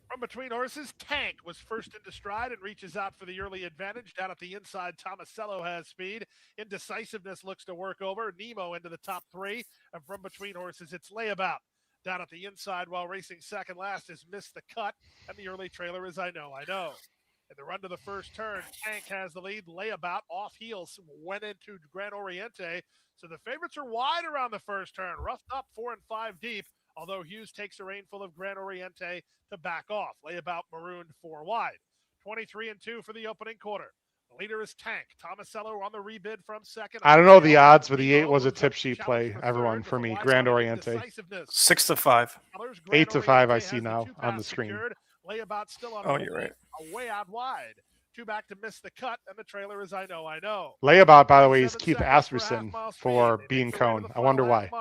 From between horses, Tank was first into stride and reaches out for the early advantage. Down at the inside, Tomasello has speed. Indecisiveness looks to work over. Nemo into the top 3. And from between horses, it's Layabout. Down at the inside while racing second last is Miss the Cut. And the early trailer is I Know. In the run to the first turn, Tank has the lead. Layabout off heels went into Gran Oriente. So the favorites are wide around the first turn. Roughed up 4 and 5 deep. Although Hughes takes a rein-full of Gran Oriente to back off. Layabout marooned 4 wide. 23 and 2 for the opening quarter. The leader is Tank. Tomasello on the rebid from second. I don't know the odds, but the 8 was a tip sheet play, everyone, for me. Gran Oriente. 6-5. 8-5 I see now on the screen. Layabout still on. Oh, you're right. Way out wide. 2 back to Miss the Cut, and the trailer is I Know. Layabout, by the way, is Keith Asmussen for being Cone. I wonder why.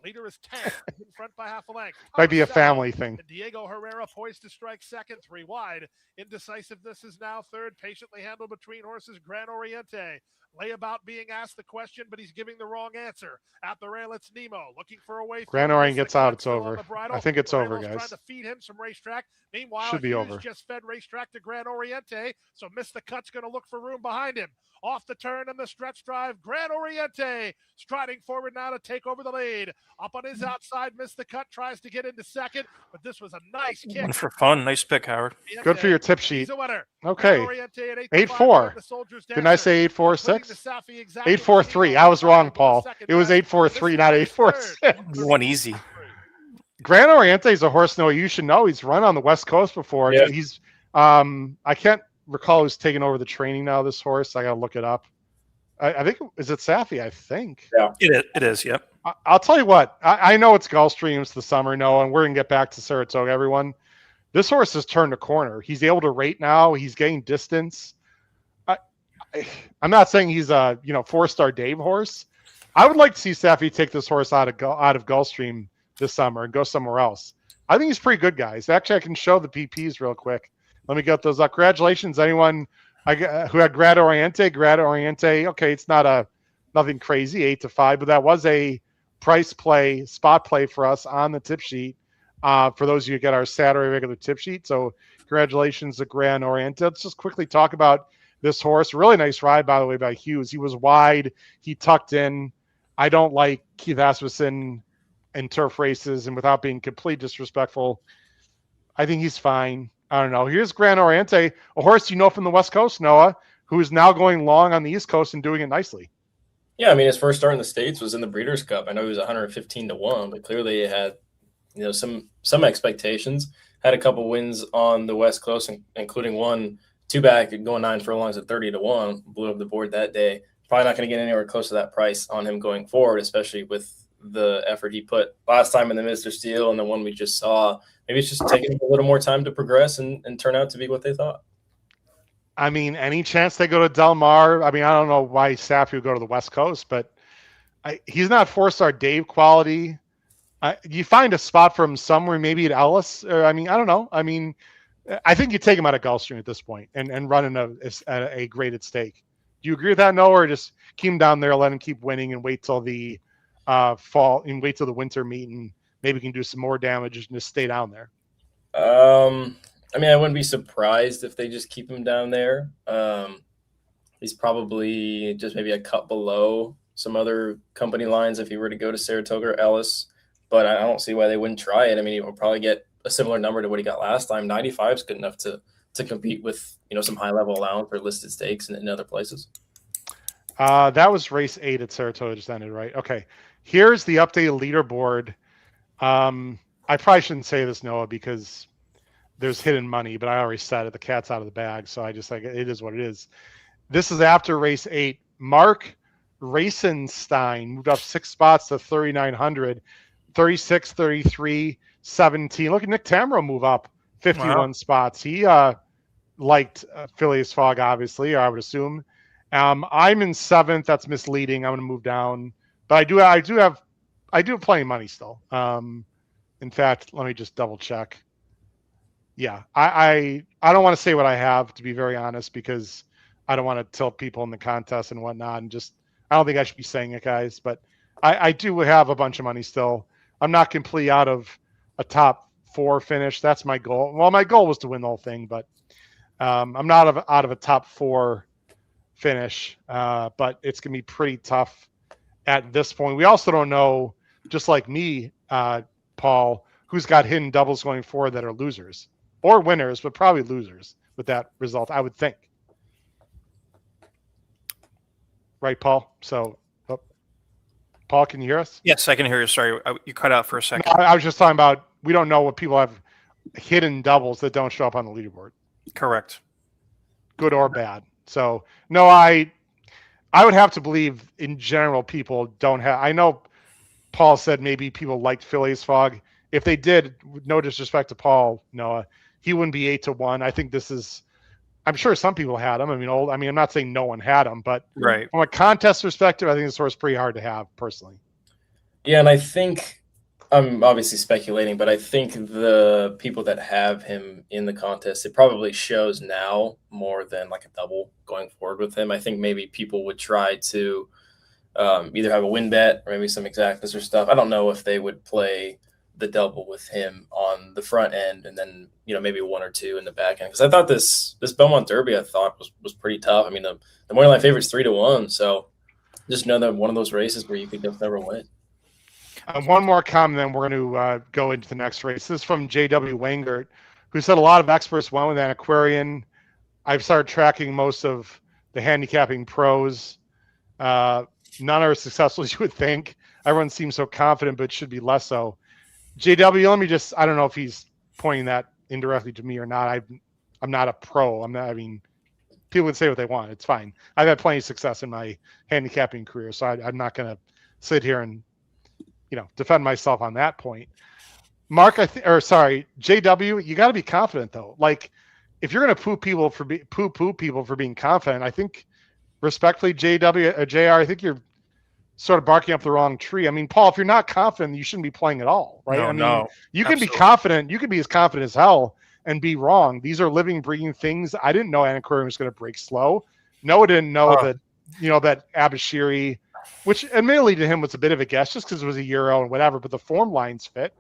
Leader is Tank, in front by half a length. Might be a family thing. And Diego Herrera poised to strike second, 3 wide. Indecisiveness is now third, patiently handled between horses, Gran Oriente. Layabout being asked the question, but he's giving the wrong answer. At the rail, it's Nemo looking for a way. Gran Oriente gets out, it's over. I think it's over, guys. Trying to feed him some racetrack. Meanwhile, should be Hughes over. just fed racetrack to Gran Oriente, so Miss the Cut's going to look for room behind him. Off the turn and the stretch drive, Gran Oriente striding forward now to take over the lead. Up on his outside, Miss the Cut tries to get into second, but this was a nice kick. One for fun. Nice pick, Howard. Good for your tip sheet. He's a winner. Okay. 8-4. Didn't I say 8-4-6? 8-4-3. I was wrong, Paul. It was 8-4-3, not 8-4-6. One easy. Gran Oriente is a horse, no, you should know. He's run on the West Coast before. Yeah. He's I can't recall who's taking over the training now, this horse. I gotta look it up. I think, is it Safi? I think. Yeah. It is, yep. I'll tell you what. I know it's Gulfstreams the summer, no, and we're gonna get back to Saratoga, everyone. This horse has turned a corner. He's able to rate now. He's getting distance. I'm not saying he's a 4-star Dave horse. I would like to see Safi take this horse out of Gulfstream this summer and go somewhere else. I think he's pretty good, guys. Actually, I can show the PPs real quick. Let me get those up. Congratulations, anyone who had Gran Oriente. Gran Oriente. Okay, it's not nothing crazy, 8-5, but that was a price play, spot play for us on the tip sheet. For those of you who get our Saturday regular tip sheet. So congratulations to Gran Oriente. Let's just quickly talk about this horse. Really nice ride, by the way, by Hughes. He was wide. He tucked in. I don't like Keith Asmussen in turf races, and without being completely disrespectful, I think he's fine. I don't know. Here's Gran Oriente, a horse you know from the West Coast, Noah, who is now going long on the East Coast and doing it nicely. Yeah, I mean, his first start in the States was in the Breeders' Cup. I know he was 115-1, but clearly it had some expectations. Had a couple wins on the West Coast, including one 2-back going 9 furlongs at 30-1. Blew up the board that day. Probably not going to get anywhere close to that price on him going forward, especially with the effort he put last time in the Mr. Steel and the one we just saw. Maybe it's just taking a little more time to progress and turn out to be what they thought. I mean, any chance they go to Del Mar? I mean, I don't know why Safi would go to the West Coast, but he's not 4-star Dave quality. You find a spot for him somewhere, maybe at Ellis. Or, I mean, I don't know. I mean, I think you take him out of Gulfstream at this point and run in a graded stake. Do you agree with that, Noah, or just keep him down there, let him keep winning, and wait till the fall and wait till the winter meet and maybe can do some more damage and just stay down there? I mean, I wouldn't be surprised if they just keep him down there. He's probably just maybe a cut below some other company lines if he were to go to Saratoga or Ellis, but I don't see why they wouldn't try it. I mean, he will probably get a similar number to what he got last time. 95 is good enough to compete with, some high level allowance for listed stakes in other places. That was race 8 at Saratoga just ended, right? Okay. Here's the updated leaderboard. I probably shouldn't say this, Noah, because there's hidden money, but I already said it. The cat's out of the bag, so I just like it is what it is. This is after race 8. Mark Racenstein moved up 6 spots to 3,900, 36, 33, 17. Look at Nick Tamro move up 51 spots. He liked Phileas Fogg, obviously, or I would assume. I'm in 7th. That's misleading. I'm going to move down, but I do have plenty of money still. In fact, let me just double check. Yeah, I don't want to say what I have, to be very honest, because I don't want to tilt people in the contest and whatnot. And just, I don't think I should be saying it, guys, but I do have a bunch of money still. I'm not completely out of a top 4 finish. That's my goal. Well, my goal was to win the whole thing, but I'm not out of a top 4 finish. But it's going to be pretty tough at this point. We also don't know, just like me, Paul, who's got hidden doubles going forward that are losers or winners, but probably losers with that result, I would think. Right, Paul? So, Paul, can you hear us? Yes, I can hear you. Sorry, you cut out for a second. No, I was just talking about, we don't know what people have hidden doubles that don't show up on the leaderboard. Correct. Good or bad. So, no, I would have to believe in general people don't have. I know Paul said maybe people liked Phileas Fogg. If they did, no disrespect to Paul, Noah, he wouldn't be 8-1. I think this is, I'm sure some people had him. I'm not saying no one had him, but right. From a contest perspective, I think this horse is pretty hard to have personally. Yeah, and I think, I'm obviously speculating, but I think the people that have him in the contest, it probably shows now more than like a double going forward with him. I think maybe people would try to either have a win bet or maybe some exactas or stuff. I don't know if they would play the double with him on the front end and then, maybe 1 or 2 in the back end. Because I thought this Belmont Derby, I thought was pretty tough. I mean, the morning line favorite's 3-1. So just another one of those races where you could just never win. One more comment, then we're going to go into the next race. This is from J.W. Wangert, who said a lot of experts went with Antiquarian. I've started tracking most of the handicapping pros. None are as successful as you would think. Everyone seems so confident, but it should be less so. JW, let me just, I don't know if he's pointing that indirectly to me or not. I'm not a pro. People can say what they want. It's fine. I've had plenty of success in my handicapping career, so I'm not going to sit here and, defend myself on that point. Mark, JW, you got to be confident though. Like, if you're going to poo-poo people for being confident, I think respectfully, JR, I think you're sort of barking up the wrong tree. I mean, Paul, if you're not confident, you shouldn't be playing at all, right? No, you can be confident. You can be as confident as hell and be wrong. These are living, breathing things. I didn't know Antiquarian was going to break slow. Noah didn't know that, that Abashiri, which admittedly to him was a bit of a guess just because it was a Euro and whatever, but the form lines fit.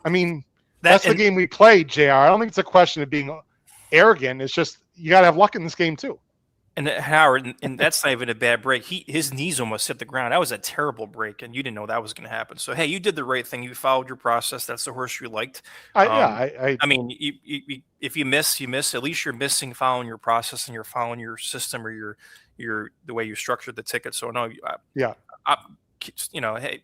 I mean, that's the game we played, JR. I don't think it's a question of being arrogant. It's just you got to have luck in this game too. And Howard, and that's not even a bad break. His knees almost hit the ground. That was a terrible break, and you didn't know that was going to happen. So, hey, you did the right thing. You followed your process. That's the horse you liked. If you miss, you miss. At least you're missing following your process, and you're following your system or your the way you structured the ticket. So, no, hey,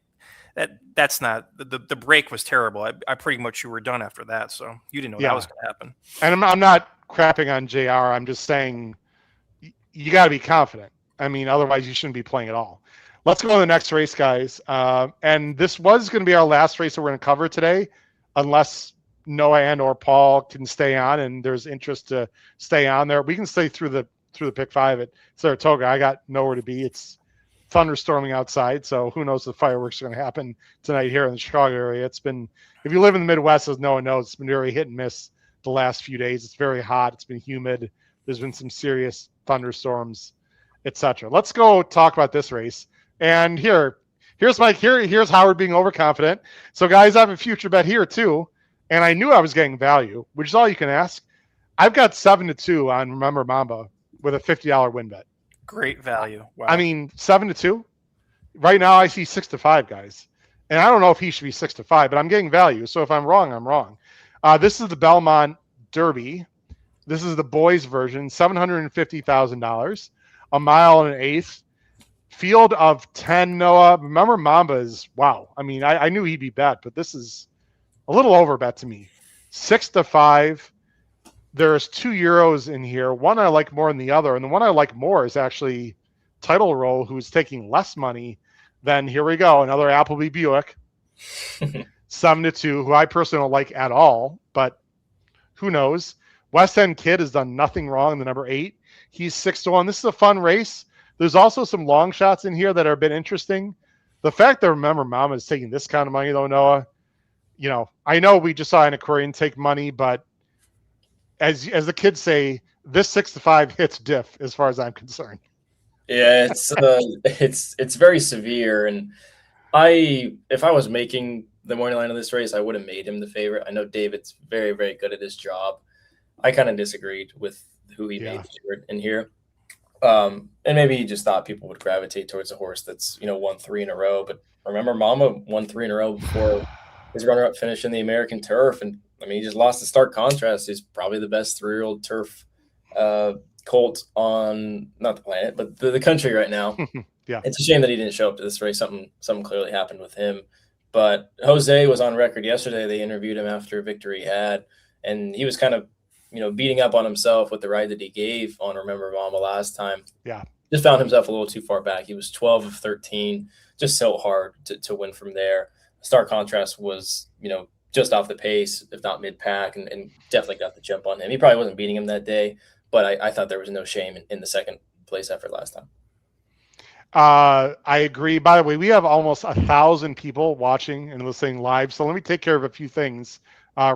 that's not the break was terrible. I pretty much you were done after that. So you didn't know that was going to happen. And I'm not crapping on JR. I'm just saying, you got to be confident. Otherwise you shouldn't be playing at all. Let's go to the next race, guys. And this was going to be our last race that we're going to cover today, unless Noah and or Paul can stay on and there's interest to stay on there. We can stay through the pick 5 at Saratoga. I got nowhere to be. It's thunderstorming outside, so who knows if fireworks are going to happen tonight here in the Chicago area. It's been, if you live in the Midwest, as Noah knows, it's been very hit and miss the last few days. It's very hot. It's been humid. There's been some serious thunderstorms, etc. Let's go talk about this race. And here's Howard being overconfident. So guys, I have a future bet here too, and I knew I was getting value, which is all you can ask. I've got 7-2 on Remember Mamba with a $50 win bet. Great value. Wow. I mean, 7-2. Right now, I see 6-5, guys, and I don't know if he should be 6-5, but I'm getting value. So if I'm wrong, I'm wrong. This is the Belmont Derby. This is the boys version, $750,000, a mile and an eighth. Field of 10, Noah. Remember Mamba is, wow. I mean, I knew he'd be bet, but this is a little over bet to me. 6-5. There's €2 in here. One I like more than the other, and the one I like more is actually Title Roll, who's taking less money than, here we go, another Appleby Buick. 7-2, who I personally don't like at all, but who knows? West End Kid has done nothing wrong in the number 8. He's 6-1. This is a fun race. There's also some long shots in here that have been interesting. The fact that Remember Mama is taking this kind of money, though, Noah, you know, I know we just saw an Aquarian take money, but as the kids say, this 6-5 hits diff as far as I'm concerned. Yeah, it's very severe, and if I was making the morning line of this race, I would have made him the favorite. I know David's very, very good at his job. I kind of disagreed with who he made favorite in here. And maybe he just thought people would gravitate towards a horse that's, won 3 in a row. But Remember Mama won 3 in a row before his runner-up finish in the American Turf. And, I mean, he just lost the stark contrast. He's probably the best 3-year-old turf colt on, not the planet, but the country right now. Yeah. It's a shame that he didn't show up to this race. Something clearly happened with him. But Jose was on record yesterday. They interviewed him after a victory he had, and he was kind of, beating up on himself with the ride that he gave on Remember Mama last time. Yeah. Just found himself a little too far back. He was 12 of 13, just so hard to win from there. Stark contrast was, just off the pace, if not mid-pack, and definitely got the jump on him. He probably wasn't beating him that day, but I thought there was no shame in the second place effort last time. I agree. By the way, we have almost 1,000 people watching and listening live. So let me take care of a few things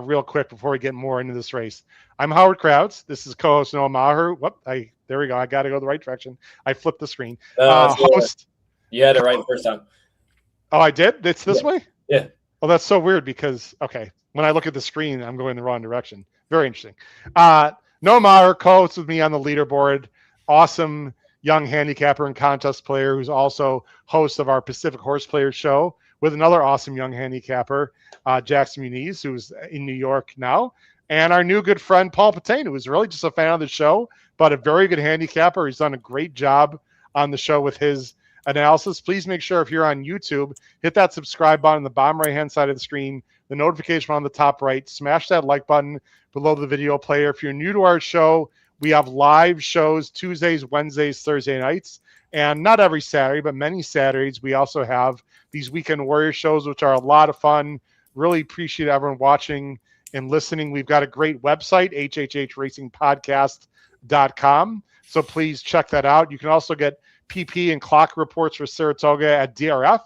real quick before we get more into this race. I'm Howard Krauts. This is co-host Noah Maher. There we go. I got to go the right direction. I flipped the screen. Host. You had it right the first time. Oh, I did? It's this way? Yeah. Well, that's so weird because, when I look at the screen, I'm going the wrong direction. Very interesting. Noah Maher, co-host with me on the leaderboard. Awesome young handicapper and contest player who's also host of our Pacific Horse Players show with another awesome young handicapper, Jackson Muniz, who's in New York now, and our new good friend, Paul Patain, who is really just a fan of the show, but a very good handicapper. He's done a great job on the show with his analysis. Please make sure if you're on YouTube, hit that subscribe button on the bottom right-hand side of the screen, the notification on the top right, smash that like button below the video player. If you're new to our show, we have live shows Tuesdays, Wednesdays, Thursday nights, and not every Saturday, but many Saturdays. We also have these Weekend Warrior shows, which are a lot of fun. Really appreciate everyone watching and listening. We've got a great website, hhhracingpodcast.com. So please check that out. You can also get PP and clock reports for Saratoga at DRF.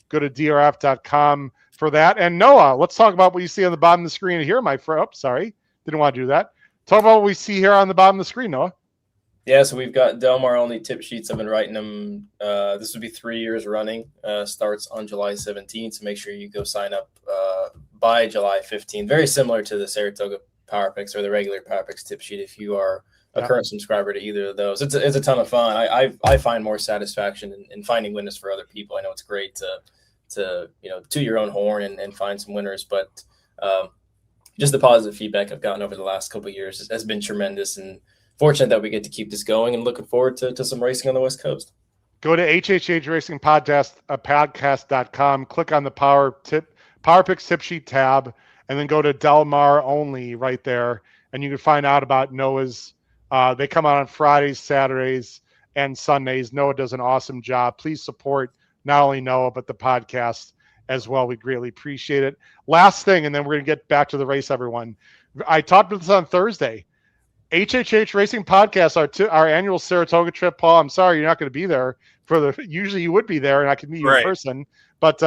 Go to drf.com for that. And Noah, let's talk about what you see on the bottom of the screen here, my friend. Oh, sorry. Didn't want to do that. Talk about what we see here on the bottom of the screen, Noah. Yeah, so we've got Del Mar only tip sheets. I've been writing them. This would be 3 years running. Starts on July 17th. So make sure you go sign up by July 15th. Very similar to the Saratoga Power Picks or the regular Power Picks tip sheet if you are a current subscriber to either of those. It's a ton of fun. I find more satisfaction in finding winners for other people. I know it's great to toot your own horn and find some winners, but just the positive feedback I've gotten over the last couple of years has been tremendous, and fortunate that we get to keep this going and looking forward to some racing on the West Coast. Go to hhhracingpodcast.com, click on the Power Picks tip sheet tab, and then go to Del Mar only right there, and you can find out about Noah's. They come out on Fridays, Saturdays, and Sundays. Noah does an awesome job. Please support not only Noah, but the podcast as well. We greatly appreciate it. Last thing, and then we're going to get back to the race, everyone. I talked about this on Thursday. HHH Racing Podcast, our annual Saratoga trip. Paul, I'm sorry you're not going to be there usually you would be there and I could meet you in person, but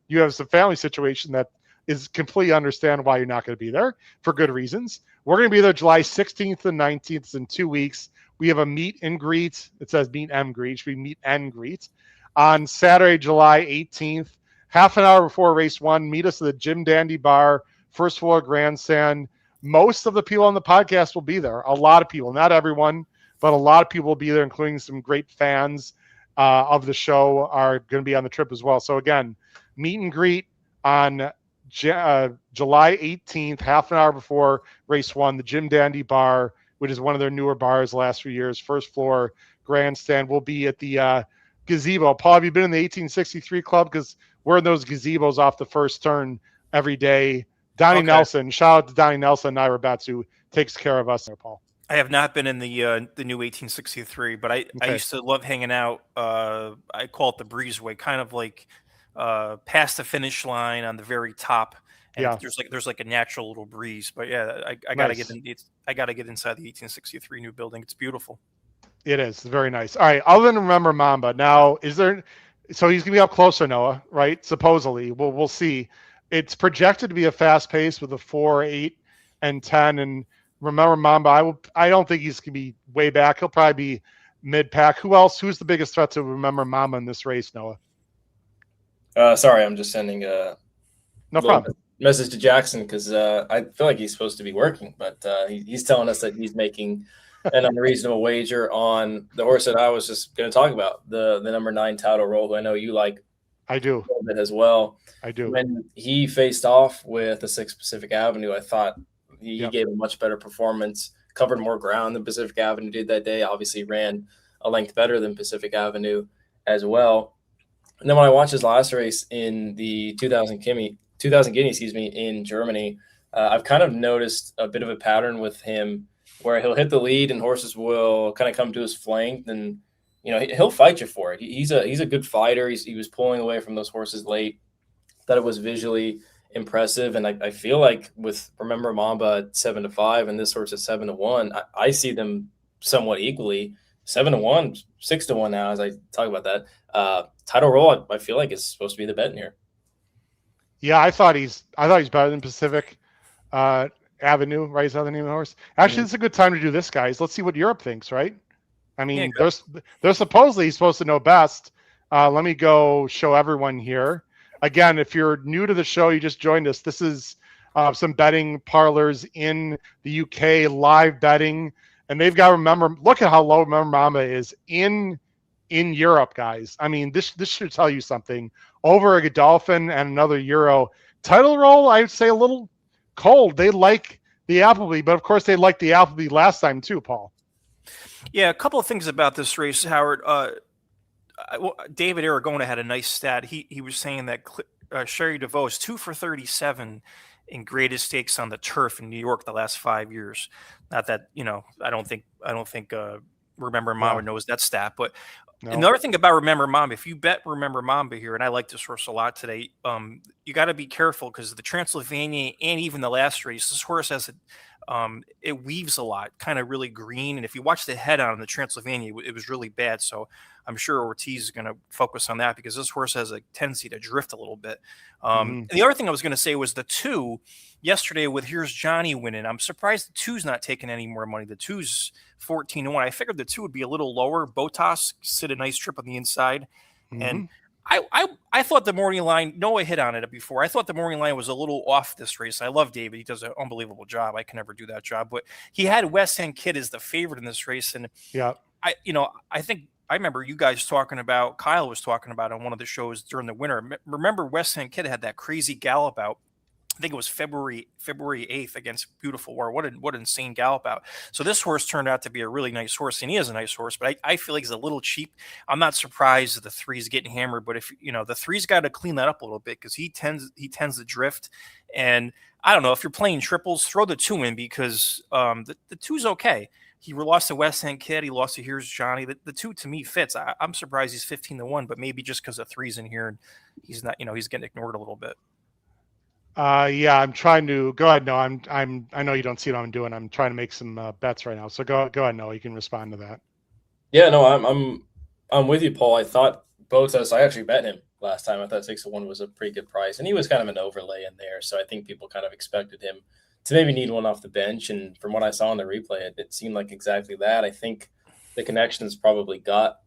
you have some family situation that is completely understand why you're not going to be there for good reasons. We're going to be there July 16th and 19th in 2 weeks. We have a meet and greet. It says meet and greet. It should be meet and greet on Saturday, July 18th, half an hour before race one. Meet us at the Jim Dandy Bar, first floor grandstand. most of the people on the podcast will be there. A lot of people, not everyone, but a lot of people will be there, including some great fans of the show are going to be on the trip as well. So again, meet and greet on July 18th, half an hour before race 1, the Jim Dandy Bar, which is one of their newer bars the last few years, first floor grandstand. Will be at the gazebo. Paul, have you been in the 1863 club? Because we're in those gazebos off the first turn every day. Donnie Nelson, shout out to Donnie Nelson, NYRA Bets, who takes care of us there, Paul. I have not been in the new 1863, but I used to love hanging out. I call it the breezeway, kind of like past the finish line on the very top. And there's like a natural little breeze. But yeah, I gotta get in. I gotta get inside the 1863 new building. It's beautiful. It is very nice. All right, other than Remember Mamba, now is there? So he's gonna be up closer, Noah, right? Supposedly, we'll see. It's projected to be a fast pace with a 4, 8, and 10. And Remember Mamba, I don't think he's gonna be way back. He'll probably be mid pack. Who's the biggest threat to Remember Mamba in this race, Noah? Sorry, I'm just sending no problem. Message to Jackson because I feel like he's supposed to be working, but he's telling us that he's making an unreasonable wager on the horse that I was just going to talk about, the number 9 Title Roll, who I know you like. I do. A little bit as well. I do. When he faced off with the 6 Pacific Avenue, I thought he gave a much better performance, covered more ground than Pacific Avenue did that day. Obviously ran a length better than Pacific Avenue as well. And then when I watched his last race in the 2000 Guinea, in Germany, I've kind of noticed a bit of a pattern with him where he'll hit the lead and horses will kind of come to his flank, and he'll fight you for it. He's a good fighter. He was pulling away from those horses late. Thought it was visually impressive, and I feel like with Remember Mamba at 7-5 and this horse at 7-1, I see them somewhat equally. 7-1, 6-1 now as I talk about that. Title Roll, I feel like is supposed to be the bet in here. Yeah, I thought he's better than Pacific Avenue, right? Is that the name of the horse? Actually, It's a good time to do this, guys. Let's see what Europe thinks, right? I mean, they're supposedly supposed to know best. Let me go show everyone here. Again, if you're new to the show, you just joined us. This is some betting parlors in the UK, live betting. And they've got look at how low Remember Mamba is in Europe, guys. I mean, this should tell you something. Over a Godolphin and another Euro. Title Roll, I would say a little cold. They like the Appleby, but of course they liked the Appleby last time too, Paul. Yeah, a couple of things about this race, Howard. David Aragona had a nice stat. He was saying that Sherry DeVoe is 2 for 37 in greatest stakes on the turf in New York the last 5 years. Not that I don't think Remember Mamba knows that stat, but another thing about Remember Mamba, if you bet Remember Mamba here, and I like this horse a lot today, you got to be careful because the Transylvania and even the last race, this horse has it weaves a lot, kind of really green. And if you watch the head on the Transylvania, it was really bad. So I'm sure Ortiz is going to focus on that because this horse has a tendency to drift a little bit. And the other thing I was going to say was the 2 yesterday with Here's Johnny winning. I'm surprised the 2's not taking any more money. The 2's 14-1. I figured the 2 would be a little lower. Botas sit a nice trip on the inside. And I thought the morning line, Noah hit on it before. I thought the morning line was a little off this race. I love David. He does an unbelievable job. I can never do that job. But he had West End Kid as the favorite in this race. And I think I remember you guys talking about, Kyle was talking about on one of the shows during the winter. Remember West End Kid had that crazy gallop out. I think it was February 8th against Beautiful War. What an insane gallop out. So this horse turned out to be a really nice horse, and he is a nice horse, but I feel like he's a little cheap. I'm not surprised that the 3's getting hammered, but if the 3's got to clean that up a little bit because he tends to drift. And I don't know, if you're playing triples, throw the 2 in because the 2's okay. He lost to West End Kid. He lost to Here's Johnny. The 2 to me fits. I'm surprised he's 15-1, but maybe just because the 3's in here and he's not, he's getting ignored a little bit. Yeah, I'm trying to go ahead. No, I know you don't see what I'm doing. I'm trying to make some bets right now. So go ahead, Noah. You can respond to that. Yeah, no, I'm with you, Paul. I thought Botas, I actually bet him last time. I thought 6-1 was a pretty good price, and he was kind of an overlay in there. So I think people kind of expected him to maybe need one off the bench. And from what I saw in the replay, it seemed like exactly that. I think the connections probably got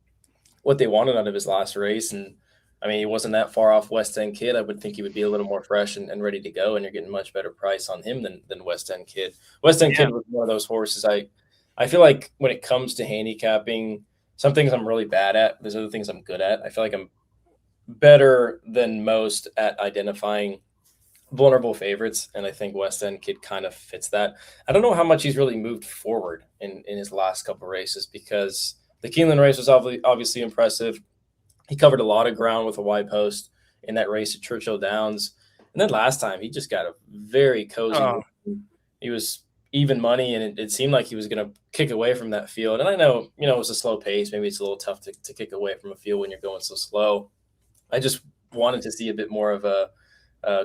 what they wanted out of his last race. And I mean, he wasn't that far off West End Kid. I would think he would be a little more fresh and ready to go, and you're getting much better price on him than West End Kid. West End Kid was one of those horses. I feel like when it comes to handicapping, some things I'm really bad at. There's other things I'm good at. I feel like I'm better than most at identifying vulnerable favorites, and I think West End Kid kind of fits that. I don't know how much he's really moved forward in his last couple of races, because the Keeneland race was obviously impressive. He covered a lot of ground with a wide post in that race at Churchill Downs. And then last time, he just got a very cozy. He was even money, and it seemed like he was going to kick away from that field. And I know, it was a slow pace. Maybe it's a little tough to kick away from a field when you're going so slow. I just wanted to see a bit more of a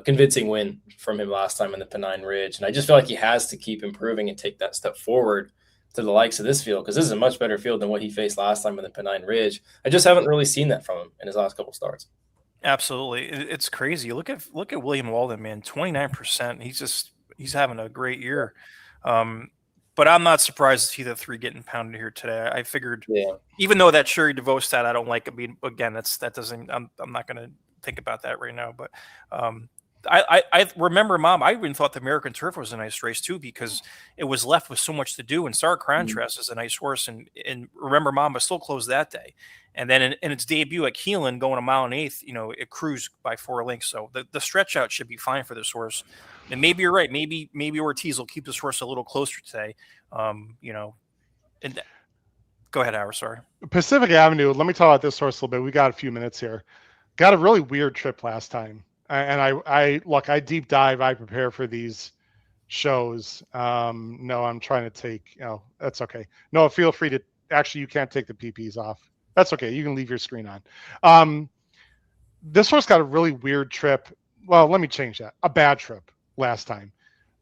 convincing win from him last time in the Pennine Ridge. And I just feel like he has to keep improving and take that step forward to the likes of this field, because this is a much better field than what he faced last time in the Pennine Ridge. I just haven't really seen that from him in his last couple starts. Absolutely. It's crazy. Look at William Walden, man, 29%. He's having a great year. But I'm not surprised to see the 3 getting pounded here today. I figured, even though that Sherry DeVoe stat I don't like, I mean, again, I'm not going to think about that right now. But I remember, Mom, I even thought the American Turf was a nice race too, because it was left with so much to do. And Stark Contrast is a nice horse. And remember, Mom was still closed that day. And then in its debut at Keeneland, going a mile and eighth, it cruised by 4 lengths. So the stretch out should be fine for this horse. And maybe you're right. Maybe Ortiz will keep this horse a little closer today. And go ahead, Howard. Sorry. Pacific Avenue. Let me talk about this horse a little bit. We got a few minutes here. Got a really weird trip last time. And I deep dive. I prepare for these shows. No, I'm trying to take. That's okay. No, feel free to. Actually, you can't take the PPs off. That's okay. You can leave your screen on. This horse got a really weird trip. Well, let me change that. A bad trip last time.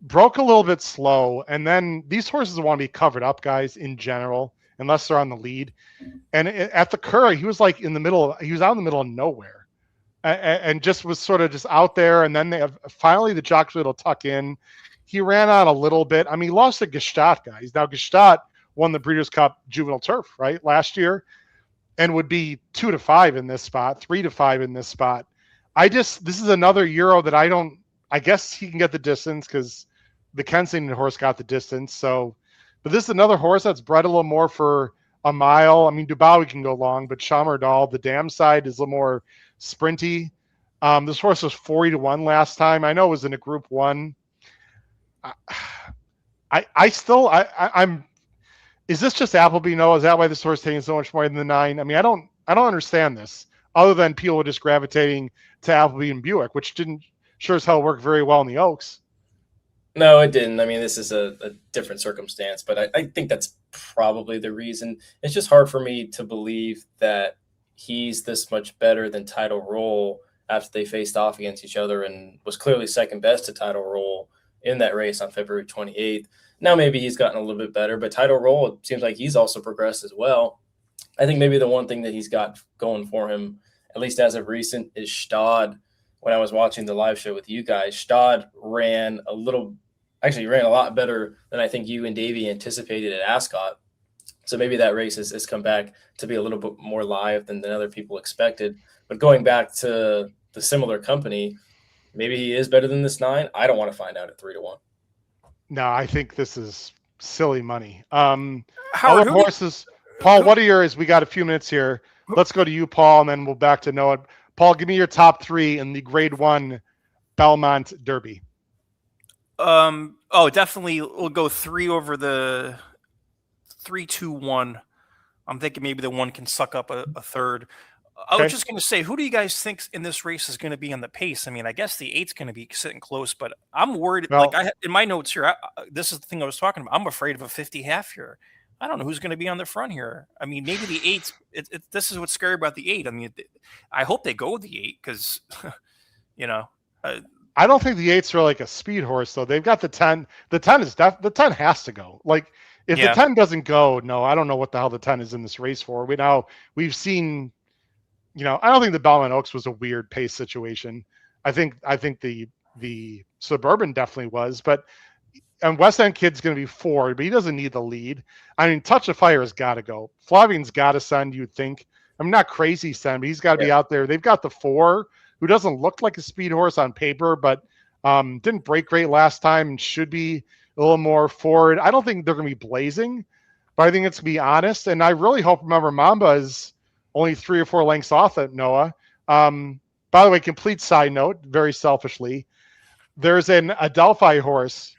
Broke a little bit slow, and then these horses want to be covered up, guys, in general, unless they're on the lead. And at the Curragh, he was like he was out in the middle of nowhere. And just was sort of just out there, and then finally the jocks were able to tuck in. He ran on a little bit. I mean, he lost to Gstaad, guys. Now Gstaad won the Breeders' Cup Juvenile Turf, right, last year, and would be 2-5 in this spot, 3-5 in this spot. This is another Euro that I guess he can get the distance because the Kensington horse got the distance. So, but this is another horse that's bred a little more for a mile. I mean, Dubawi can go long, but Chamardal, the dam side, is a little more sprinty. This horse was 40-1 last time. I know it was in a Group 1. I'm. Is this just Appleby? No, is that why this horse is taking so much more than the 9? I mean, I don't understand this, other than people just gravitating to Appleby and Buick, which didn't sure as hell work very well in the Oaks. No, it didn't. I mean, this is a different circumstance, but I think that's probably the reason. It's just hard for me to believe that he's this much better than Title Roll after they faced off against each other and was clearly second best to Title Roll in that race on February 28th. Now maybe he's gotten a little bit better, but Title Roll, it seems like he's also progressed as well. I think maybe the one thing that he's got going for him, at least as of recent, is Gstaad. When I was watching the live show with you guys, Gstaad ran a lot better than I think you and Davey anticipated at Ascot. So maybe that race has come back to be a little bit more live than other people expected. But going back to the similar company, maybe he is better than this 9. I don't want to find out at 3-1. No, I think this is silly money. Howard, horses. Paul, what are yours? We got a few minutes here. Let's go to you, Paul, and then we'll back to Noah. Paul, give me your top 3 in the Grade 1 Belmont Derby. Definitely we'll go 3 over the 3-2-1. I'm thinking maybe the 1 can suck up a third. I was just going to say, who do you guys think in this race is going to be on the pace? I mean, I guess the 8's going to be sitting close, but I'm worried. Well, In my notes here, this is the thing I was talking about. I'm afraid of a 50 half here. I don't know who's going to be on the front here. I mean, maybe the 8. This is what's scary about the 8. I mean, I hope they go with the 8 because, I don't think the 8s are like a speed horse, though. They've got the 10. The 10 the 10 has to go. Like, if the 10 doesn't go, no, I don't know what the hell the 10 is in this race for. We've seen. I don't think the Belmont Oaks was a weird pace situation. I think the Suburban definitely was, and West End Kid's going to be 4, but he doesn't need the lead. I mean, Touch of Fire has got to go. Flavian's got to send, you'd think. I'm not crazy send, but he's got to be out there. They've got the 4, who doesn't look like a speed horse on paper, but didn't break great last time and should be a little more forward. I don't think they're going to be blazing, but I think it's going to be honest. And I really hope, remember, Mamba is only 3 or 4 lengths off at Noah. By the way, complete side note, very selfishly, there's an Adelphi horse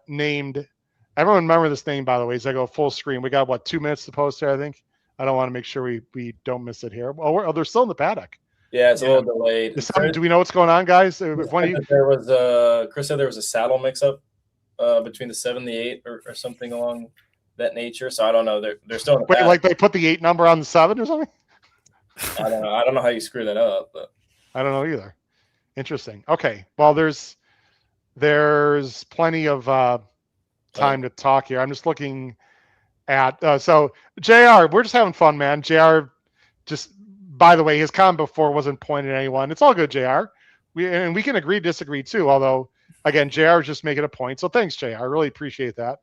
named, everyone remember this name, by the way, as I go full screen. We got, 2 minutes to post here, I think. I don't want to make sure we don't miss it here. Oh, they're still in the paddock. Yeah, it's a little delayed. Do we know what's going on, guys? Chris said there was a saddle mix-up between the 7 and the 8 or something along that nature. So I don't know. They're still in the paddock. Like they put the 8 number on the 7 or something? I don't know. I don't know how you screw that up, but I don't know either. Interesting. Okay. Well, there's plenty of time to talk here. I'm just looking at so JR, we're just having fun, man. JR, just by the way, his comment before wasn't pointed at anyone. It's all good, JR. We can agree, disagree too. Although again, JR is just making a point. So thanks, JR. I really appreciate that.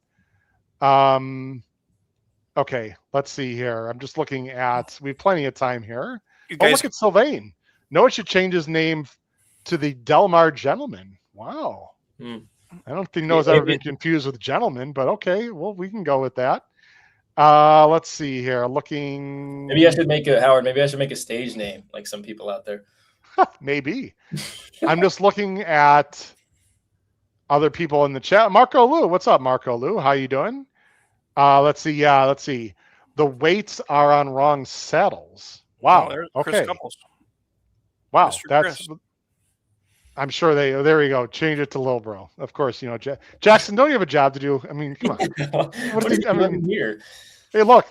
Okay, let's see here. I'm just looking at. We have plenty of time here. Look at Sylvain. Noah should change his name to the Delmar Gentleman. Wow. I don't think Noah's ever been confused with gentleman, but okay, well, we can go with that. Let's see here. Looking. Maybe I should make a stage name like some people out there. Maybe. I'm just looking at other people in the chat. Marco Lou, what's up, Marco Lou? How you doing? Let's see. Yeah, let's see. The weights are on wrong saddles. Wow. Okay. Wow, that's. I'm sure there you go. Change it to Lil Bro. Of course, Jackson. Don't you have a job to do? I mean, come on. Here? Hey, look,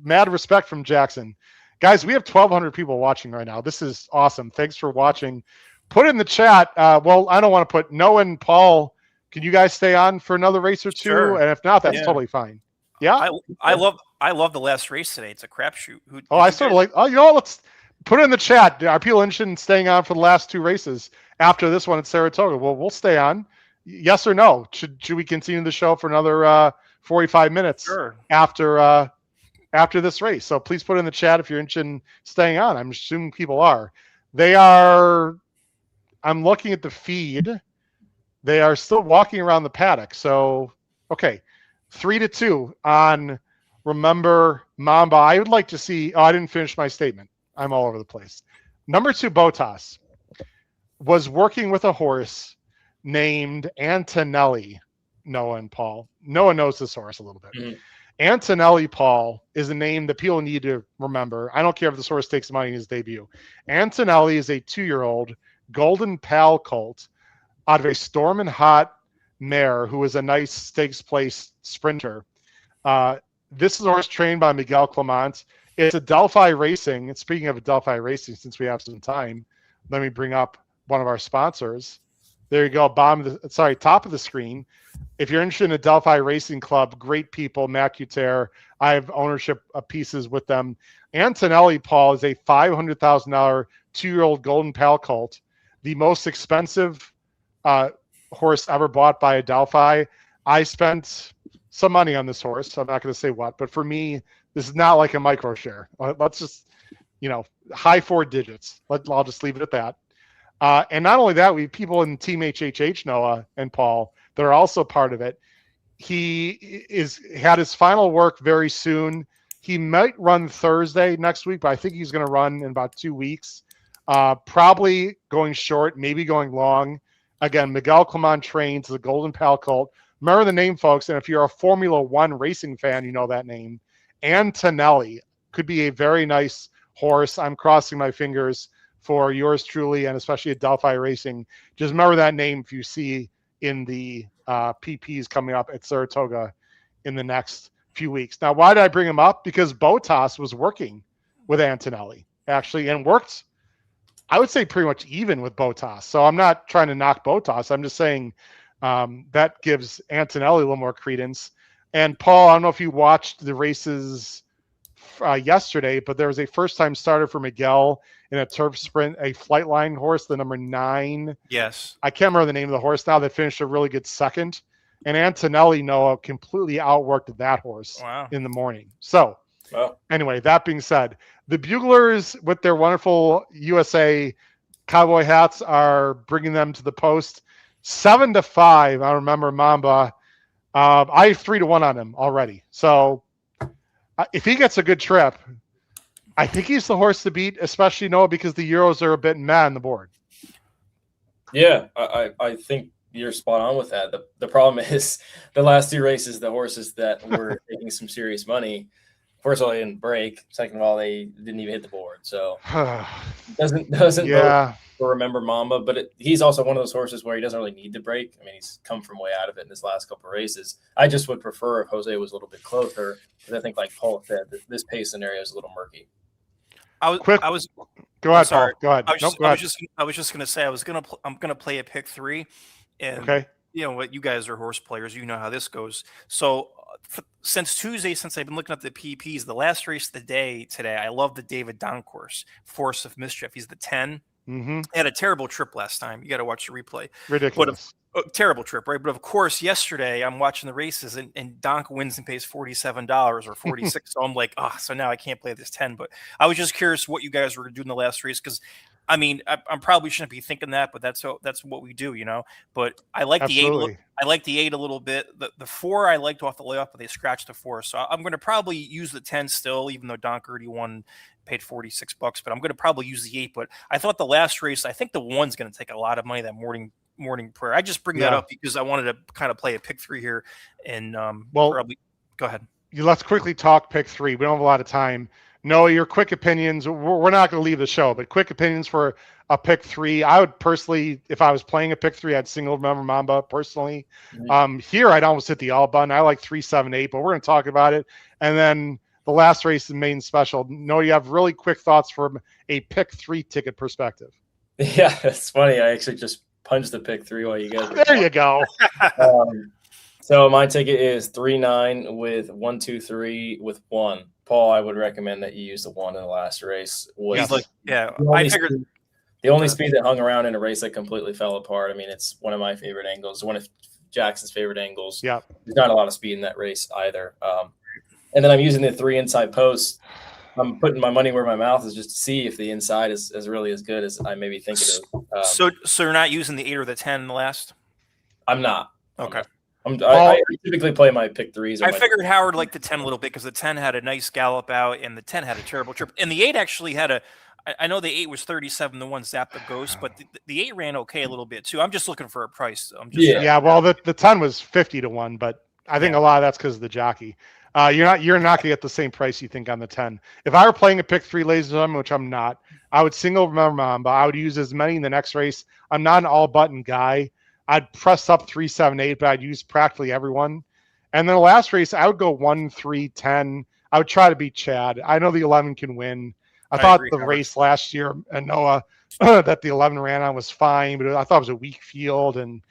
mad respect from Jackson. Guys, we have 1,200 people watching right now. This is awesome. Thanks for watching. Put in the chat. Well, I don't want to put Noah and Paul. Can you guys stay on for another race or two? Sure. And if not, that's totally fine. Yeah. I love the last race today. It's a crapshoot. I sort of like. Oh, let's put it in the chat. Are people interested in staying on for the last 2 races after this one at Saratoga? Well, we'll stay on. Yes or no? Should we continue the show for another 45 minutes after this race? So please put in the chat if you're interested in staying on. I'm assuming people are. They are. I'm looking at the feed. They are still walking around the paddock. So, okay, 3-2 on Remember Mamba. I would like to see. Oh, I didn't finish my statement. I'm all over the place. Number 2, Botas, was working with a horse named Antonelli. Noah and Paul. Noah knows this horse a little bit. Mm-hmm. Antonelli, Paul, is a name that people need to remember. I don't care if this horse takes money in his debut. Antonelli is a 2-year-old Golden Pal colt out of a Storm and Hot mare who is a nice stakes place sprinter. This is a horse trained by Miguel Clement. It's Adelphi Racing. And speaking of Adelphi Racing, since we have some time, let me bring up one of our sponsors. There you go, top of the screen. If you're interested in Adelphi Racing Club, great people, Matt Cuter. I have ownership of pieces with them. Antonelli, Paul, is a $500,000 2-year-old Golden Pal colt, the most expensive horse ever bought by Adelphi. I spent some money on this horse. I'm not going to say what, but for me, this is not like a micro share. Let's just, high 4 digits. I'll just leave it at that. And not only that, we have people in Team HHH, Noah and Paul, that are also part of it. He had his final work very soon. He might run Thursday next week, but I think he's going to run in about 2 weeks. Probably going short, maybe going long. Again, Miguel Clement trains the Golden Pal colt. Remember the name, folks, and if you're a Formula One racing fan, you know that name. Antonelli could be a very nice horse. I'm crossing my fingers for yours truly, and especially Adelphi Racing. Just remember that name if you see in the PPs coming up at Saratoga in the next few weeks. Now, why did I bring him up? Because Botas was working with Antonelli, actually, and worked, I would say, pretty much even with Botas. So I'm not trying to knock Botas. I'm just saying that gives Antonelli a little more credence. And Paul, I don't know if you watched the races yesterday, but there was a first-time starter for Miguel in a turf sprint, a Flightline horse, the number 9. Yes. I can't remember the name of the horse now, that finished a really good second. And Antonelli, Noah, completely outworked that horse in the morning. So Well, Anyway, that being said, the Buglers with their wonderful USA cowboy hats are bringing them to the post 7-5. I remember Mamba. I have 3-1 on him already. So if he gets a good trip, I think he's the horse to beat, especially Noah, because the Euros are a bit meh on the board. yeah, I think you're spot on with that. The problem is the last 2 races, the horses that were taking some serious money, first of all, they didn't break. Second of all, they didn't even hit the board. So doesn't Yeah. vote for Remember Mamba, but he's also one of those horses where he doesn't really need to break. I mean, he's come from way out of it in his last couple of races. I just would prefer if Jose was a little bit closer, because I think, like Paul said, this pace scenario is a little murky. Go ahead, sorry. Paul. Go ahead. I was just gonna say I'm gonna play a pick 3, and Okay. you know what, you guys are horse players, you know how this goes. So since Tuesday, since I've been looking at the PPs, the last race of the day today, I love the David Don course, Force of Mischief. He's the 10. Mm-hmm. He had a terrible trip last time. You got to watch the replay. Ridiculous. Terrible trip, right? But of course, yesterday I'm watching the races, and Donk wins and pays $47 or 46. So I'm like, so now I can't play this 10. But I was just curious what you guys were going to do in the last race, because I mean, I probably shouldn't be thinking that, but that's what we do, you know. But I like Absolutely. the 8. I like the 8 a little bit. The 4 I liked off the layup, but they scratched the 4. So I'm going to probably use the 10 still, even though Donk already won, paid $46. But I'm going to probably use the 8. But I thought the last race, I think the 1's going to take a lot of money that morning prayer. I just bring that up because I wanted to kind of play a pick 3 here, and probably go ahead. Let's quickly talk pick 3. We don't have a lot of time. Noah, your quick opinions. We're not going to leave the show, but quick opinions for a pick 3. I would personally, if I was playing a pick 3, I'd single Remember Mamba personally. Mm-hmm. Here, I'd almost hit the all button. I like 3, 7, 8, but we're going to talk about it. And then the last race, the main special. Noah, you have really quick thoughts from a pick 3 ticket perspective. Yeah, it's funny. I actually just punched the pick 3 while you guys were There you go. So my ticket is 3-9 with 1, 2, 3 with 1. Paul, I would recommend that you use the 1 in the last race. I figured the only speed that hung around in a race that completely fell apart. I mean, it's one of my favorite angles, one of Jackson's favorite angles. Yeah, there's not a lot of speed in that race either. And then I'm using the 3 inside posts. I'm putting my money where my mouth is, just to see if the inside is really as good as I maybe think it is. So you're not using the 8 or the 10 in the last? I'm not. Okay. I typically play my pick 3s. I figured Howard liked the 10 a little bit because the 10 had a nice gallop out, and the 10 had a terrible trip. And the 8 actually had I know the 8 was 37 to 1 zap the ghost, but the 8 ran okay a little bit too. I'm just looking for a price. Well, the 10 was 50 to 1, but I think a lot of that's because of the jockey. You're not going to get the same price you think on the 10. If I were playing a pick 3, ladies and gentlemen, which I'm not, I would single Remember Mamba. I would use as many in the next race. I'm not an all button guy. I'd press up 3, 7, 8, but I'd use practically everyone. And then the last race, I would go 1, 3, 10. I would try to beat Chad. I know the 11 can win. I thought the race last year, and Noah, that the 11 ran on was fine, but I thought it was a weak field, and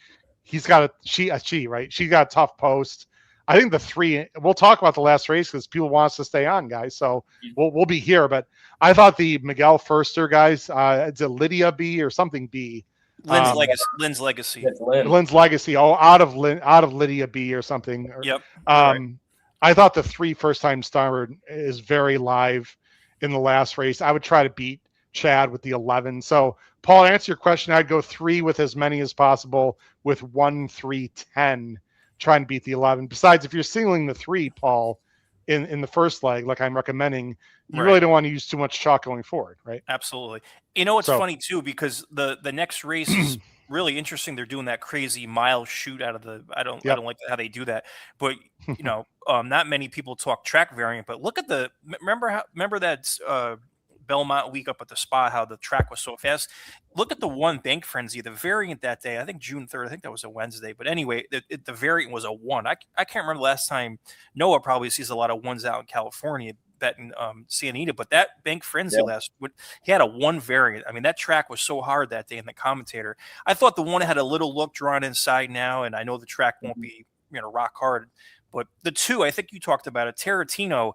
he's got she right? She got a tough post. I think the 3. We'll talk about the last race because people want us to stay on, guys. So we'll be here. But I thought the Miguel Furster guys, it's a Lydia B or something B. Lynn's Legacy. Lynn's Legacy. Oh, out of Lydia B or something. Yep. I thought the 3 first time starter is very live in the last race. I would try to beat Chad with the 11. So, Paul, to answer your question, I'd go 3 with as many as possible with 1, 3, 10. Try and beat the 11. Besides, if you're singling the 3, Paul, in the first leg, like I'm recommending, you really don't want to use too much chalk going forward, right? Absolutely. You know, it's funny too, because the next race is really interesting. They're doing that crazy mile shoot out of the. I don't like how they do that, but you know, not many people talk track variant. But look at remember that Belmont week up at the spa, how the track was so fast. Look at the 1 Bank Frenzy, the variant that day. I think June 3rd. I think that was a Wednesday. But anyway, the variant was a 1. I can't remember the last time. Noah probably sees a lot of 1s out in California betting Santa Anita. But that Bank Frenzy he had a 1 variant. I mean, that track was so hard that day. And the commentator, I thought the 1 had a little look drawn inside now, and I know the track won't be rock hard. But the 2, I think you talked about it, Tarantino.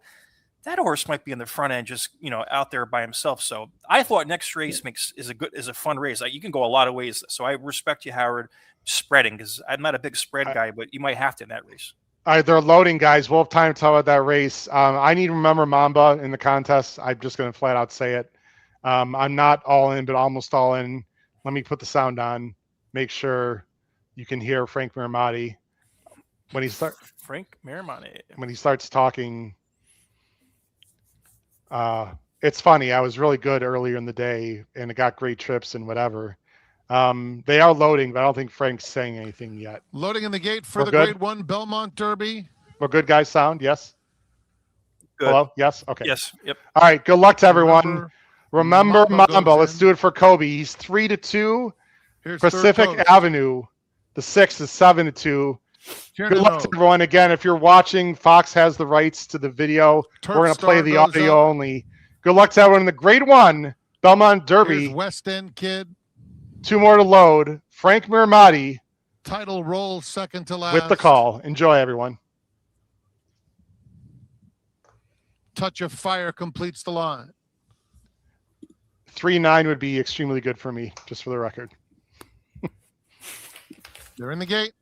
That horse might be in the front end, just out there by himself. So I thought next race is a fun race. You can go a lot of ways. So I respect you, Howard, spreading, because I'm not a big spread guy, but you might have to in that race. All right, they're loading, guys. We'll have time to talk about that race. I need to remember Mamba in the contest. I'm just going to flat out say it. I'm not all in, but almost all in. Let me put the sound on. Make sure you can hear Frank Miramati when he starts talking. It's funny. I was really good earlier in the day, and it got great trips and whatever. They are loading, but I don't think Frank's saying anything yet. Loading in the gate for We're the good? Grade 1 Belmont Derby. We're good, guys. Sound? Yes? Good. Hello? Yes? Okay. Yes. Yep. All right. Good luck to everyone. Remember Mamba Mamba. goes Let's in. do it for Kobe. He's 3-2. Here's third Pacific coast. Avenue. The 6 is 7-2. Here Good to luck know. to everyone. Again, if you're watching, Fox has the rights to the video. Turf We're going to play Star the goes audio up. only. Good luck to everyone in the Grade 1 Belmont Derby. Here's West End Kid. 2 more to load. Frank Miramati Title roll second to last. with the call. Enjoy, everyone. Touch of Fire completes the line. 3-9 would be extremely good for me, just for the record. They're in the gate.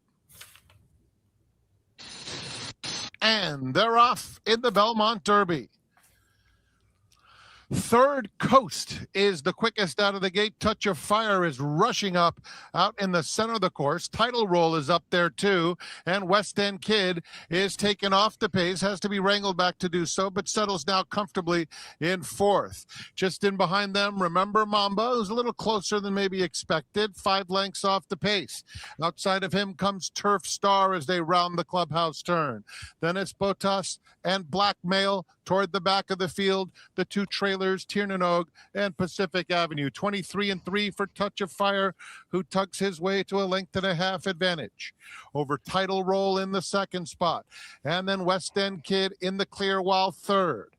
And they're off in the Belmont Derby. Third Coast is the quickest out of the gate. Touch of Fire is rushing up out in the center of the course. Title Roll is up there too. And West End Kid is taken off the pace, has to be wrangled back to do so, but settles now comfortably in fourth. Just in behind them, Remember Mamba, who's a little closer than maybe expected, 5 lengths off the pace. Outside of him comes Turf Star as they round the clubhouse turn. Then it's Botas and Blackmail toward the back of the field. The 2 trailers, Tiernanog and Pacific Avenue. 23-3 for Touch of Fire, who tugs his way to a 1.5 length advantage over Title Roll in the second spot. And then West End Kid in the clear while third.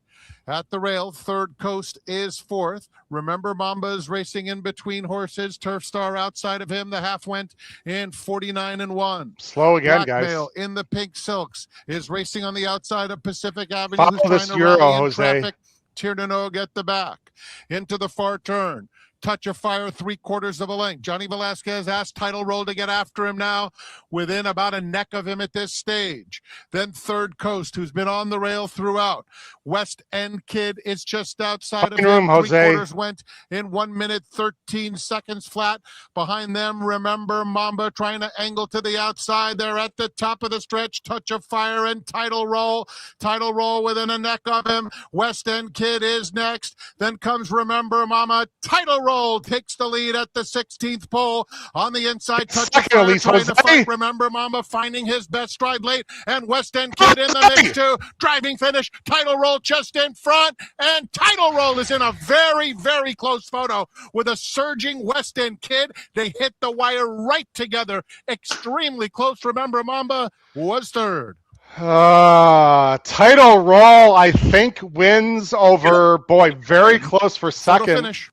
At the rail, Third Coast is fourth. Remember Mamba is racing in between horses. Turf Star outside of him. The half went in 49-1. Slow again, Blackmail guys. in the pink silks is racing on the outside of Pacific Avenue. Follow Who's this trying to Euro, rally in Jose. traffic. Tiernanog at the back. Into the far turn. Touch of Fire, 3/4 of a length. Johnny Velasquez asked Title Roll to get after him now, within about a neck of him at this stage. Then Third Coast, who's been on the rail throughout. West End Kid is just outside of Fine him. room, Jose. 3/4 went in 1 minute, 13 seconds flat. Behind them, Remember Mamba trying to angle to the outside. They're at the top of the stretch. Touch of Fire and Title Roll. Title Roll within a neck of him. West End Kid is next. Then comes Remember Mama. Title Roll takes the lead at the 16th pole. On the inside, Touch of Second, Fire Elise trying to Jose. fight. Remember Mama finding his best stride late. And West End Kid in the mix too. Driving finish. Title Roll just in front. And Title Roll is in a very, very close photo with a surging West End Kid. They hit the wire right together. Extremely close. Remember Mamba was third. Title Roll, I think, wins over, very close for Photo second. finish.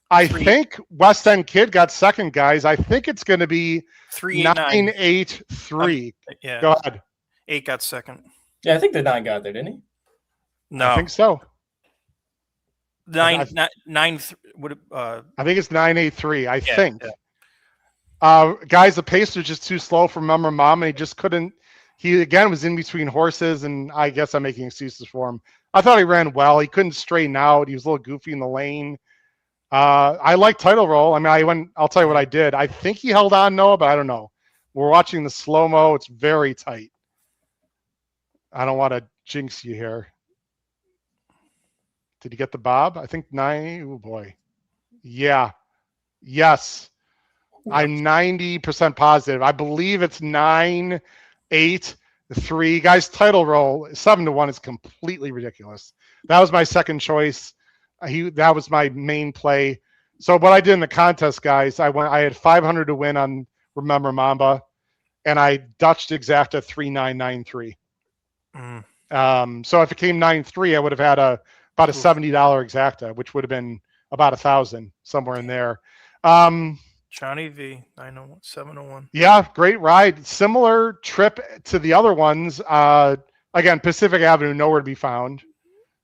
I think West End Kid got second, guys. I think it's going to be 3-8-9. 9-8-3. Yeah. Go ahead. 8 got second. Yeah, I think the 9 got there, didn't he? No. I think so. 9. I think it's 9-8-3. I Yeah, think. yeah. Guys, the pace was just too slow for Remember Mom, and he just couldn't. He again was in between horses, and I guess I'm making excuses for him. I thought he ran well. He couldn't straighten out. He was a little goofy in the lane. I like Title Roll. I mean, I'll tell you what I did. I think he held on, Noah, but I don't know. We're watching the slow-mo. It's very tight. I don't want to jinx you here. Did he get the bob? I think 9. Oh, boy. Yeah. Yes. I'm 90% positive. I believe it's 9-8-3. Guys, Title Roll 7-1 is completely ridiculous. That was my second choice. That was my main play. So what I did in the contest, guys, I had 500 to win on Remember Mamba, and I Dutched exacta 3,993. So if it came 9-3, I would have had about a $70 exacta, which would have been about 1,000 somewhere in there. Johnny V 901 701. Yeah, great ride. Similar trip to the other ones. Again, Pacific Avenue, nowhere to be found.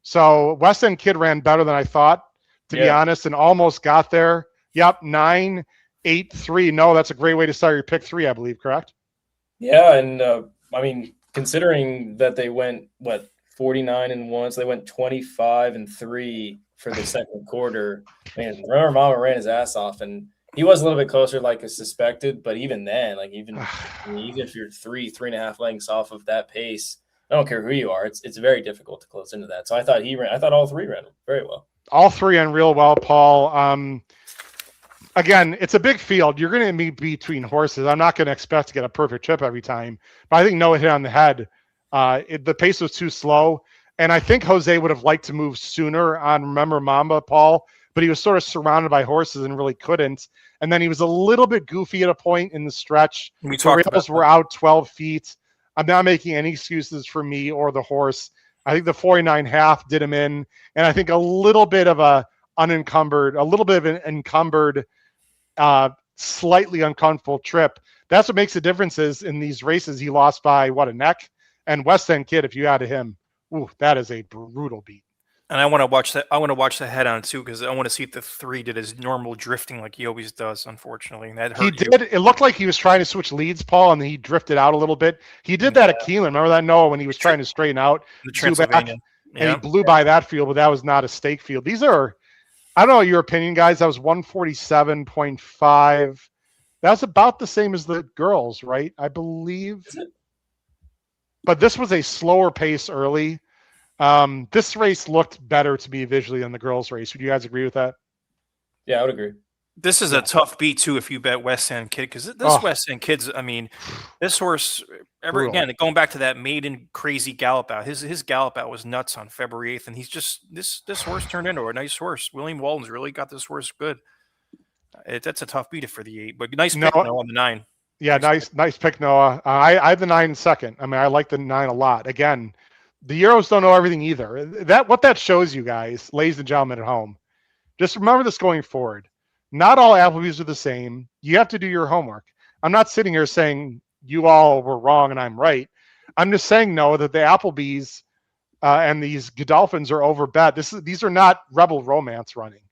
So West End Kid ran better than I thought, to be honest, and almost got there. Yep, 9-8-3. No, that's a great way to start your pick 3, I believe, correct? Yeah, and I mean, considering that they went 49-1, so they went 25-3 for the second quarter. Man, Remember Mama ran his ass off, and he was a little bit closer, like I suspected. But even then, even if you're 3.5 lengths off of that pace, I don't care who you are, it's very difficult to close into that. So I thought all three ran very well. All three ran real well, Paul. Again, it's a big field. You're going to be between horses. I'm not going to expect to get a perfect trip every time, but I think Noah hit on the head. The pace was too slow, and I think Jose would have liked to move sooner on Remember Mamba, Paul, but he was sort of surrounded by horses and really couldn't. And then he was a little bit goofy at a point in the stretch. The rails were out 12 feet. I'm not making any excuses for me or the horse. I think the 49.5 did him in, and I think a little bit of an encumbered, slightly uncomfortable trip. That's what makes the difference is in these races, he lost by a neck. And West End Kid, if you add to him, that is a brutal beat. And I want to watch that. I want to watch the head on too, because I want to see if the 3 did his normal drifting like he always does. Unfortunately, and that hurt. He did. It looked like he was trying to switch leads, Paul, and he drifted out a little bit. He did that at Keeneland. Remember that, Noah, when he was trying to straighten out the Transylvania, and he blew by that field, but that was not a stake field. These are, I don't know your opinion, guys. That was 147.5. That's about the same as the girls, right? I believe. But this was a slower pace early. This race looked better to me visually than the girls' race. Would you guys agree with that? Yeah, I would agree. This is a tough beat too if you bet West End Kid, because this West End Kid's. I mean, this horse. Again, going back to that maiden crazy gallop out. His gallop out was nuts on February 8th, and he's just this horse turned into a nice horse. William Walton's really got this horse good. That's a tough beat for the 8, but nice pick on the 9. Yeah, nice pick, Noah. I had the 9 in second. I mean, I like the 9 a lot. Again, the Euros don't know everything either. What that shows you guys, ladies and gentlemen at home, just remember this going forward. Not all Applebee's are the same. You have to do your homework. I'm not sitting here saying you all were wrong and I'm right. I'm just saying, Noah, that the Applebee's and these Godolphins are overbet. These are not Rebel Romance running,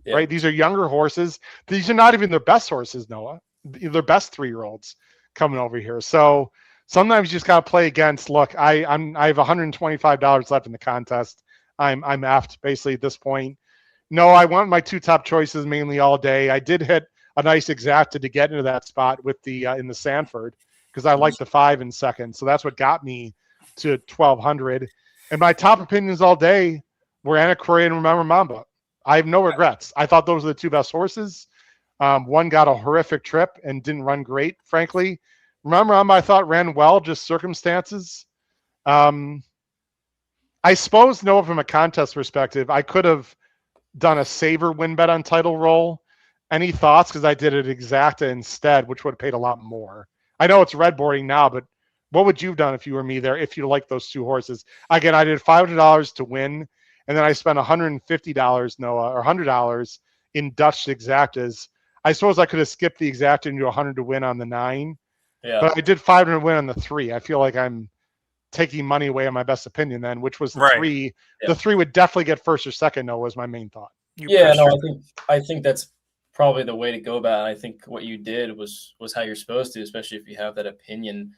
right? These are younger horses. These are not even their best horses, Noah. Their best 3-year-olds coming over here. So sometimes you just got to play against. Look, I have $125 left in the contest. I'm effed basically at this point. No, I want my 2 top choices mainly all day. I did hit a nice exacta to get into that spot with the in the Sanford because I like the 5 in second. So that's what got me to 1,200. And my top opinions all day were Anna Correa and Remember Mamba. I have no regrets. I thought those were the 2 best horses. One got a horrific trip and didn't run great, frankly. Remember, I thought ran well, just circumstances. I suppose, Noah, from a contest perspective, I could have done a saver win bet on title roll. Any thoughts? Because I did it exacta instead, which would have paid a lot more. I know it's red boarding now, but what would you have done if you were me there, if you liked those 2 horses? Again, I did $500 to win, and then I spent $150, Noah, or $100 in Dutch exactas. I suppose I could have skipped the exacta and do 100 to win on the 9. Yeah. But I did 500 to win on the 3. I feel like I'm taking money away on my best opinion then, which was the 3. Yeah. The 3 would definitely get first or second, no, was my main thought. I think that's probably the way to go about it. I think what you did was how you're supposed to, especially if you have that opinion.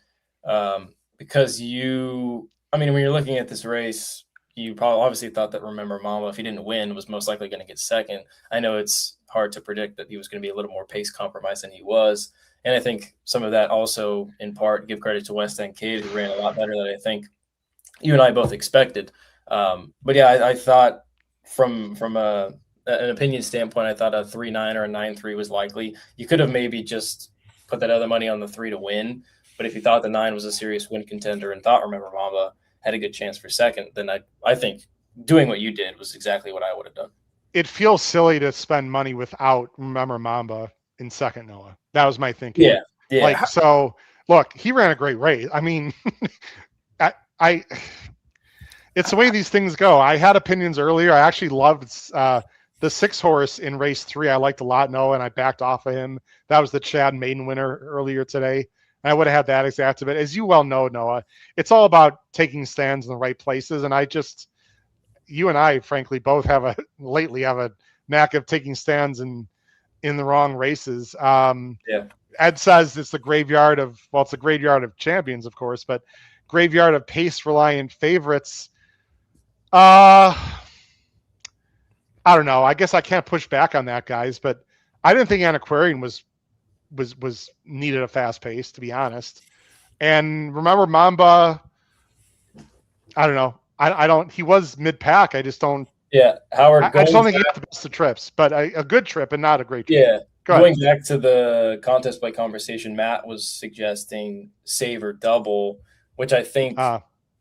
Because when you're looking at this race, you probably obviously thought that Remember Mama, if he didn't win, was most likely going to get second. I know it's hard to predict that he was going to be a little more pace compromised than he was. And I think some of that also, in part, give credit to West End Kid, who ran a lot better than I think you and I both expected. But yeah, I thought from an opinion standpoint, I thought a 3-9 or a 9-3 was likely. You could have maybe just put that other money on the 3 to win. But if you thought the 9 was a serious win contender and thought Remember Mamba had a good chance for second, then I think doing what you did was exactly what I would have done. It feels silly to spend money without Remember Mamba in second, Noah. That was my thinking. Yeah. So look, he ran a great race. I mean, it's the way these things go. I had opinions earlier. I actually loved the 6 horse in race 3. I liked a lot, Noah, and I backed off of him. That was the Chad Maiden winner earlier today. I would have had that exact. But as you well know, Noah, it's all about taking stands in the right places. And you and I, frankly, both have a knack of taking stands in the wrong races. Ed says it's the graveyard of champions, of course, but graveyard of pace reliant favorites. I don't know. I guess I can't push back on that, guys, but I didn't think Antiquarian was needed a fast pace, to be honest. And remember Mamba, I don't know. I don't, he was mid pack. I just don't, Yeah, Howard. I just don't think he got the best of trips, but a good trip and not a great trip. Yeah. Go Going back to the contest play conversation, Matt was suggesting save or double, which I think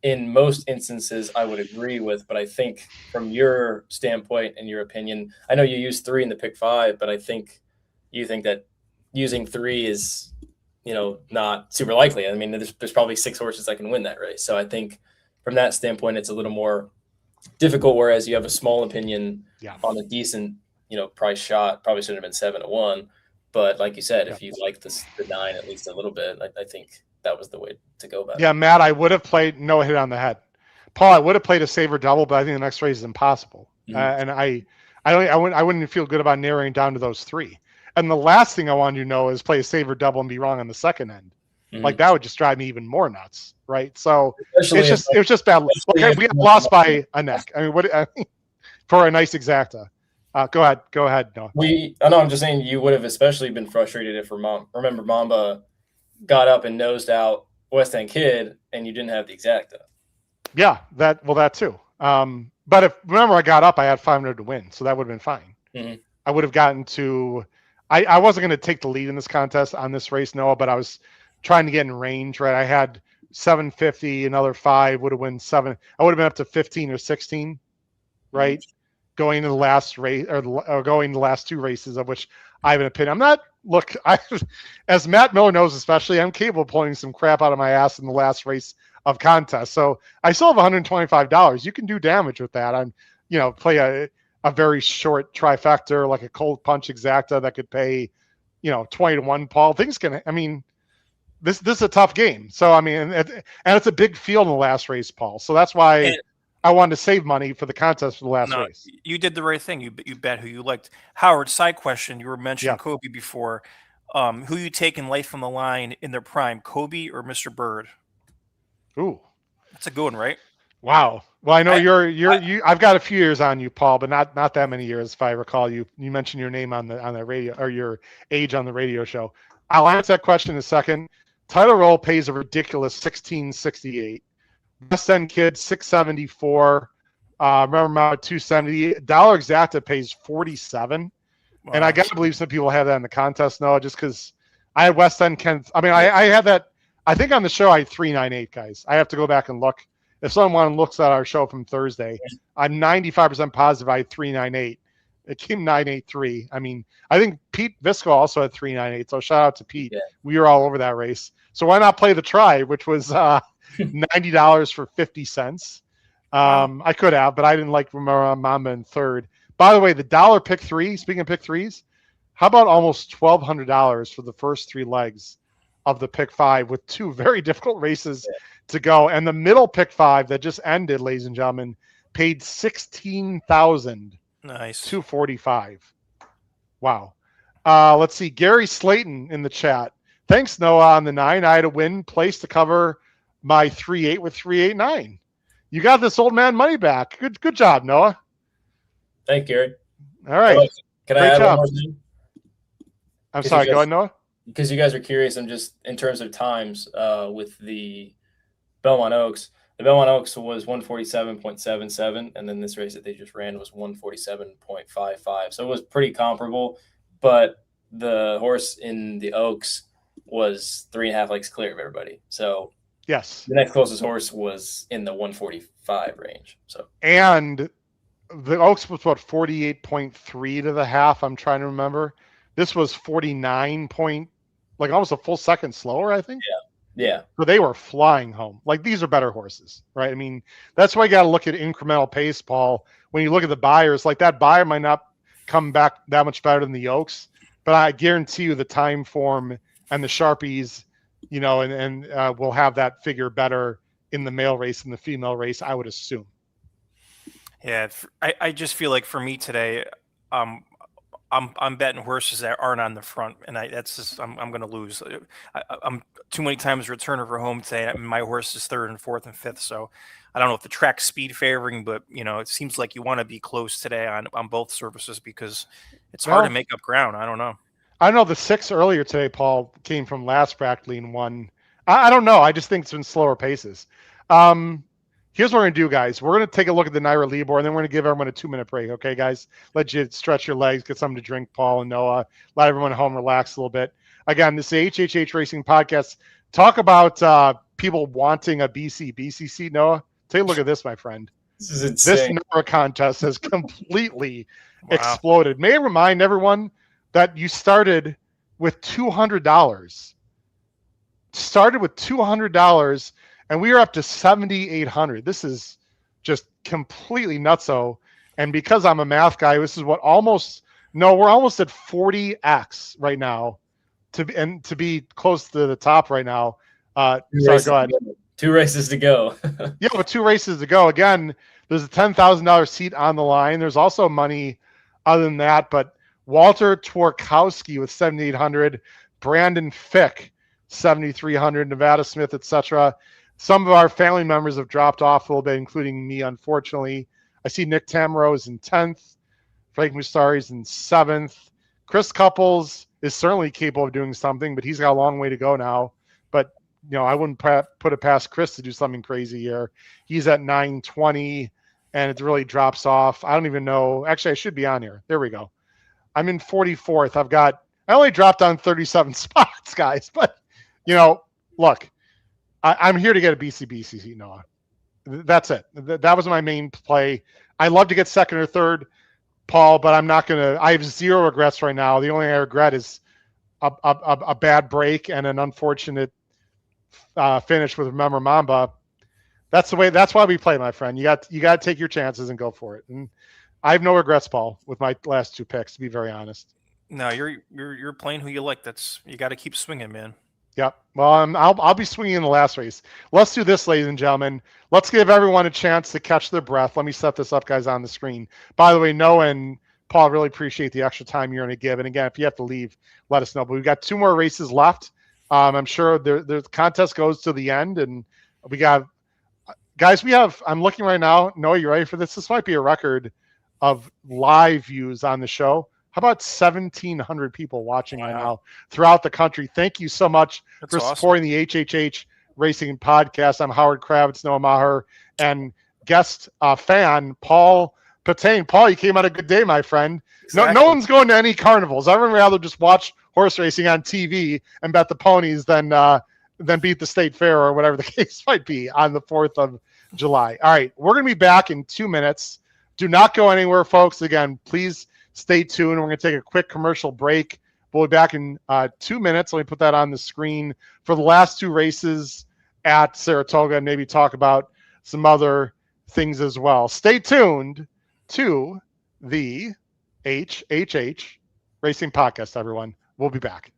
in most instances I would agree with. But I think from your standpoint and your opinion, I know you use 3 in the pick 5, but I think you think that using 3 is, not super likely. I mean, there's probably 6 horses that can win that race. So I think from that standpoint, it's a little more difficult. Whereas you have a small opinion on a decent, price shot, probably should have been 7-1. But like you said, if you like the 9 at least a little bit, I think that was the way to go about it. Yeah, Matt, I would have played no hit on the head. Paul, I would have played a save or double, but I think the next race is impossible. And I wouldn't feel good about narrowing down to those 3. And the last thing I wanted to know is play a save or double and be wrong on the second end. Like that would just drive me even more nuts, right? So it was just bad. Okay, we got lost by a neck. I mean, for a nice exacta. Go ahead, Noah. I'm just saying you would have especially been frustrated if remember Mamba got up and nosed out West End Kid and you didn't have the exacta. Yeah, that too. But if remember I got up, I had 500 to win, so that would have been fine. I would have gotten to. I wasn't going to take the lead in this contest on this race, Noah, but I was trying to get in range, right? I had 750, another 5 would have won 7. I would have been up to 15 or 16, right? Going into the last race or going the last 2 races of which I have an opinion. As Matt Miller knows, especially, I'm capable of pulling some crap out of my ass in the last race of contest. So I still have $125. You can do damage with that. I'm, play a very short trifecta, like a cold punch exacta that could pay, 20-1. Paul, things can. I mean, this is a tough game. So I mean, and it's a big field in the last race, Paul. So that's why I wanted to save money for the contest for the last race. You did the right thing. You bet who you liked. Howard, side question. You were mentioning Kobe before. Who you take in Life on the Line in their prime, Kobe or Mr. Bird? Ooh, that's a good one, right? Wow. Well, I know I've got a few years on you, Paul, but not that many years. If I recall, you mentioned your name on the radio, or your age on the radio show. I'll answer that question in a second. Title Roll pays a ridiculous $16.68. West End Kid $674. Remember my $270. Dollar Exacta pays $47. Wow. And I gotta believe some people have that in the contest, Noah, just because I had West End Kid. I mean, I had that. I think on the show I had 398, guys. I have to go back and look. If someone looks at our show from Thursday, I'm 95% positive I had 398. It came 983. I mean, I think Pete Visco also had 398. So shout out to Pete. Yeah. We were all over that race. So why not play the try, which was $90 for 50 cents. I could have, but I didn't like Mamba in third. By the way, the dollar pick 3, speaking of pick 3s, how about almost $1,200 for the first 3 legs of the pick 5 with 2 very difficult races to go. And the middle pick 5 that just ended, ladies and gentlemen, paid $16,245. Wow. Let's see. Gary Slayton in the chat. Thanks, Noah, on the 9. I had a win place to cover my 3-8 with 389. You got this old man money back. Good job, Noah. Thank you, Gary. All right. Can I add one more thing? I'm sorry. Go ahead, Noah. Because you guys are curious, I'm just in terms of times with the Belmont Oaks. The Belmont Oaks was 147.77, and then this race that they just ran was 147.55. So it was pretty comparable, but the horse in the Oaks was 3.5 legs clear of everybody. So yes, the next closest horse was in the 145 range. So and the Oaks was what 48.3 to the half. I'm trying to remember. This was 49 point, like almost a full second slower, I think. Yeah. So they were flying home. Like these are better horses, right? I mean, that's why you got to look at incremental pace, Paul. When you look at the buyers, like that buyer might not come back that much better than the Oaks, but I guarantee you the time form and the Sharpies, and we'll have that figure better in the male race and the female race, I would assume. Yeah, I just feel like for me today, I'm betting horses that aren't on the front, and I'm going to lose. too many times return over home today. My horse is third and fourth and fifth, so I don't know if the track's speed favoring, but it seems like you want to be close today on both surfaces because it's hard to Well, make up ground. I don't know. I know the 6 earlier today, Paul, came from last practically in one. I don't know. I just think it's been slower paces. Here's what we're going to do, guys. We're going to take a look at the NYRA leaderboard, and then we're going to give everyone a 2-minute break. Okay, guys? Let you stretch your legs, get something to drink, Paul and Noah. Let everyone at home relax a little bit. Again, this is the HHH Racing Podcast. Talk about people wanting a BCC, Noah. Take a look at this, my friend. This is insane. This NYRA contest has completely Wow. exploded. May I remind everyone that you started with $200. Started with $200, and we are up to $7,800. This is just completely nutso. And because I'm a math guy, this is what we're almost at 40x right now to be close to the top right now. Sorry, go ahead. 2 races to go. Yeah, with 2 races to go. Again, there's a $10,000 seat on the line. There's also money other than that, but Walter Twarkowski with 7,800, Brandon Fick 7,300, Nevada Smith, etc. Some of our family members have dropped off a little bit, including me, unfortunately. I see Nick Tamro is in 10th, Frank Mustari is in 7th. Chris Couples is certainly capable of doing something, but he's got a long way to go now. But I wouldn't put it past Chris to do something crazy here. He's at 920, and it really drops off. I don't even know. Actually, I should be on here. There we go. I'm in 44th. I only dropped down 37 spots, guys. But, look, I'm here to get a BCBCC, Noah. That's it. That was my main play. I love to get second or third, Paul, but I'm not going to. I have 0 regrets right now. The only thing I regret is a bad break and an unfortunate finish with Remember Mamba. That's why we play, my friend. You got to take your chances and go for it. And I have no regrets, Paul, with my last 2 picks, to be very honest. No, you're playing who you like. You got to keep swinging, man. Yep. Well, I'll be swinging in the last race. Let's do this, ladies and gentlemen. Let's give everyone a chance to catch their breath. Let me set this up, guys, on the screen. By the way, Noah and Paul, really appreciate the extra time you're going to give. And again, if you have to leave, let us know. But we've got 2 more races left. I'm sure the contest goes to the end, and we got guys. I'm looking right now. Noah, you ready for this? This might be a record of live views on the show. How about 1,700 people watching right now throughout the country? Thank you so much for supporting the HHH Racing Podcast. I'm Howard Kravitz, Noah Maher, and guest fan Paul Patane. Paul, you came on a good day, my friend. Exactly. No one's going to any carnivals. I would rather just watch horse racing on TV and bet the ponies than beat the state fair or whatever the case might be on the 4th of July. All right, we're going to be back in 2 minutes. Do not go anywhere, folks. Again, please stay tuned. We're going to take a quick commercial break. We'll be back in 2 minutes. Let me put that on the screen for the last 2 races at Saratoga and maybe talk about some other things as well. Stay tuned to the HHH Racing Podcast, everyone. We'll be back.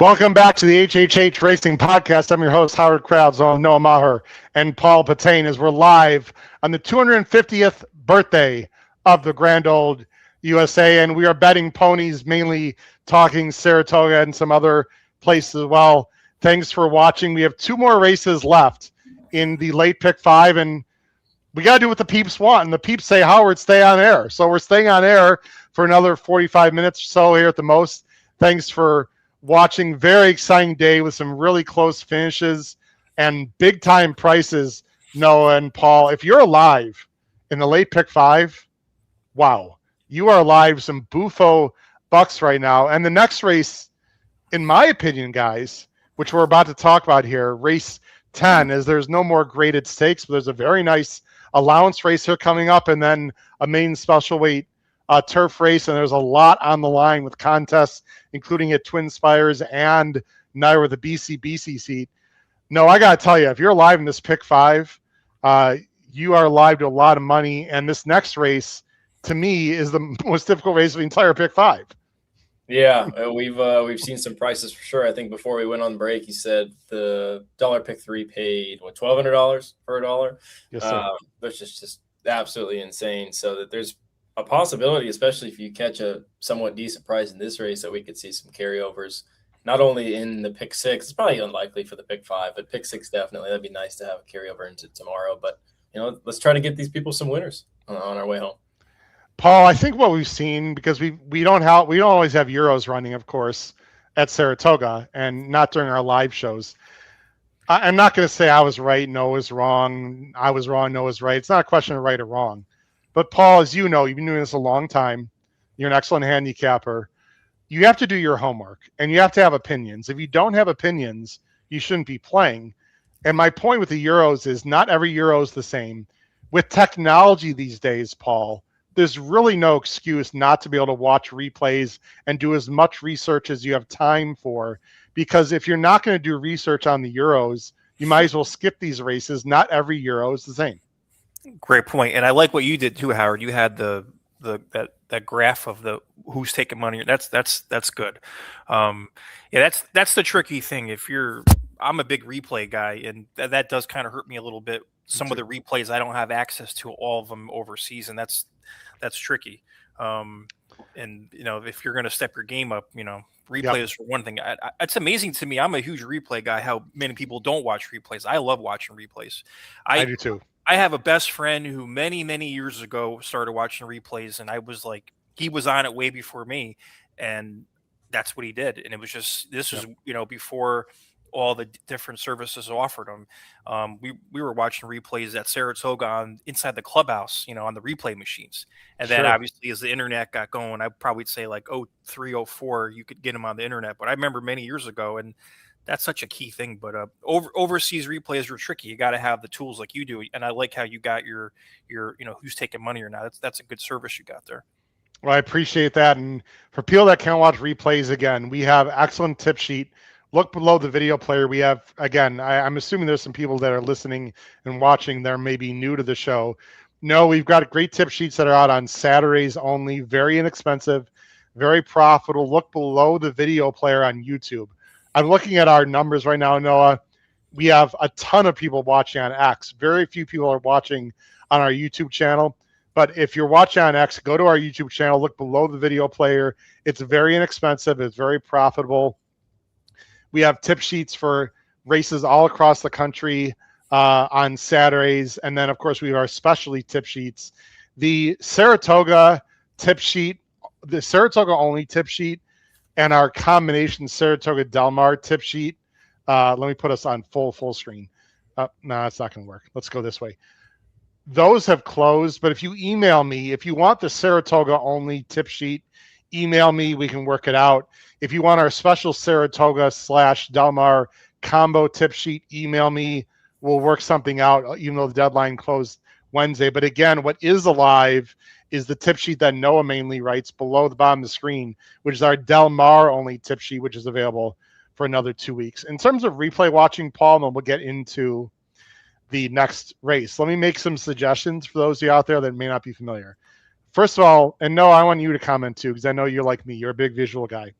Welcome back to the HHH Racing Podcast. I'm your host, Howard Crowds, on Noah Maher and Paul Patane, as we're live on the 250th birthday of the Grand Old USA, and we are betting ponies, mainly talking Saratoga and some other places as well. Thanks for watching. We have 2 more races left in the late pick 5, and we got to do what the peeps want. And the peeps say, Howard, stay on air. So we're staying on air for another 45 minutes or so here at the most. Thanks for watching. Very exciting day with some really close finishes and big time prices. Noah and Paul, if you're alive in the late pick 5, wow, you are alive. Some Bufo bucks right now. And the next race, in my opinion, guys, which we're about to talk about here, race 10, is there's no more graded stakes, but there's a very nice allowance race here coming up, and then a main special weight turf race, and there's a lot on the line with contests, including at Twin Spires and NYRA, the BC seat. No, I got to tell you, if you're alive in this pick 5, you are alive to a lot of money, and this next race, to me, is the most difficult race of the entire pick 5. Yeah, we've seen some prices for sure. I think before we went on break, he said the dollar pick 3 paid $1,200 for a dollar. Yes, sir. Which is just absolutely insane. So that there's a possibility, especially if you catch a somewhat decent price in this race, that we could see some carryovers. Not only in the pick 6, it's probably unlikely for the pick 5, but pick 6 definitely. That'd be nice to have a carryover into tomorrow. But let's try to get these people some winners on our way home. Paul, I think what we've seen, because we don't always have Euros running, of course, at Saratoga, and not during our live shows. I'm not going to say I was right, Noah was wrong, I was wrong, Noah was right. It's not a question of right or wrong. But Paul, as you know, you've been doing this a long time. You're an excellent handicapper. You have to do your homework, and you have to have opinions. If you don't have opinions, you shouldn't be playing. And my point with the Euros is not every Euro is the same. With technology these days, Paul, there's really no excuse not to be able to watch replays and do as much research as you have time for, because if you're not going to do research on the Euros, you might as well skip these races. Not every Euro is the same. Great point. And I like what you did too, Howard. You had that graph of the who's taking money. That's good. That's the tricky thing. I'm a big replay guy, and that does kind of hurt me a little bit. Some of the replays, I don't have access to all of them overseas, and that's tricky. And if you're going to step your game up, replay is for one thing. It's amazing to me. I'm a huge replay guy. How many people don't watch replays? I love watching replays. I do too. I have a best friend who many, many years ago started watching replays, and I was like, he was on it way before me, and that's what he did. And it was just, this was, before all the different services offered them. We were watching replays at Saratoga inside the clubhouse, on the replay machines. And then obviously as the internet got going, I'd probably say like 03, 04, you could get them on the internet. But I remember many years ago, and that's such a key thing. But overseas replays are tricky. You got to have the tools like you do. And I like how you got your who's taking money or not. That's a good service you got there. Well, I appreciate that. And for people that can't watch replays, again, we have excellent tip sheet. Look below the video player. We have, again, I'm assuming there's some people that are listening and watching that are maybe new to the show. No, we've got great tip sheets that are out on Saturdays only. Very inexpensive, very profitable. Look below the video player on YouTube. I'm looking at our numbers right now, Noah. We have a ton of people watching on X. Very few people are watching on our YouTube channel. But if you're watching on X, go to our YouTube channel, look below the video player. It's very inexpensive. It's very profitable. We have tip sheets for races all across the country on Saturdays. And then, of course, we have our specialty tip sheets. The Saratoga tip sheet, the Saratoga only tip sheet, and our combination Saratoga Del Mar tip sheet. Let me put us on full screen. No, that's not going to work. Let's go this way. Those have closed, but if you email me, if you want the Saratoga only tip sheet, email me. We can work it out. If you want our special Saratoga / Del Mar combo tip sheet, email me. We'll work something out, even though the deadline closed Wednesday. But again, what is alive is the tip sheet that Noah mainly writes below the bottom of the screen, which is our Del Mar only tip sheet, which is available for another 2 weeks. In terms of replay watching, Paul, and we'll get into the next race. Let me make some suggestions for those of you out there that may not be familiar. First of all, and Noah, I want you to comment too, because I know you're like me. You're a big visual guy.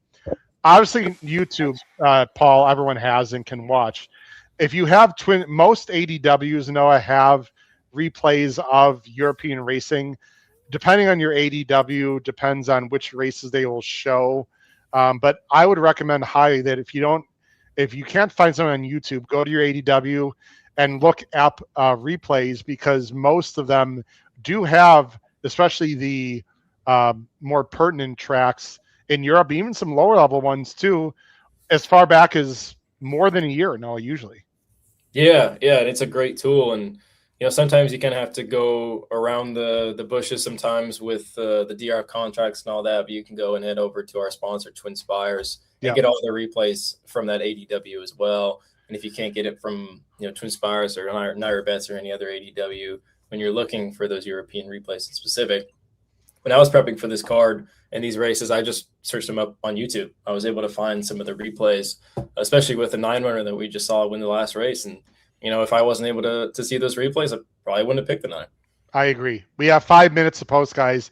obviously YouTube, Paul, everyone has and can watch. If you have most ADWs, Noah, have replays of European racing. Depending on your ADW, depends on which races they will show. But I would recommend highly that if you can't find something on YouTube, go to your ADW and look up replays, because most of them do have, especially the more pertinent tracks in Europe, even some lower level ones too, as far back as more than a year. No, usually. Yeah, and it's a great tool, and sometimes you kind of have to go around the bushes sometimes with the DR contracts and all that, but you can go and head over to our sponsor, Twin Spires, and get all the replays from that ADW as well. And if you can't get it from Twin Spires or NYRA Bets or any other ADW, when you're looking for those European replays in specific, when I was prepping for this card and these races, I just searched them up on YouTube. I was able to find some of the replays, especially with the 9-runner that we just saw win the last race. And, if I wasn't able to see those replays, I probably wouldn't have picked the 9. I agree. We have 5 minutes to post, guys.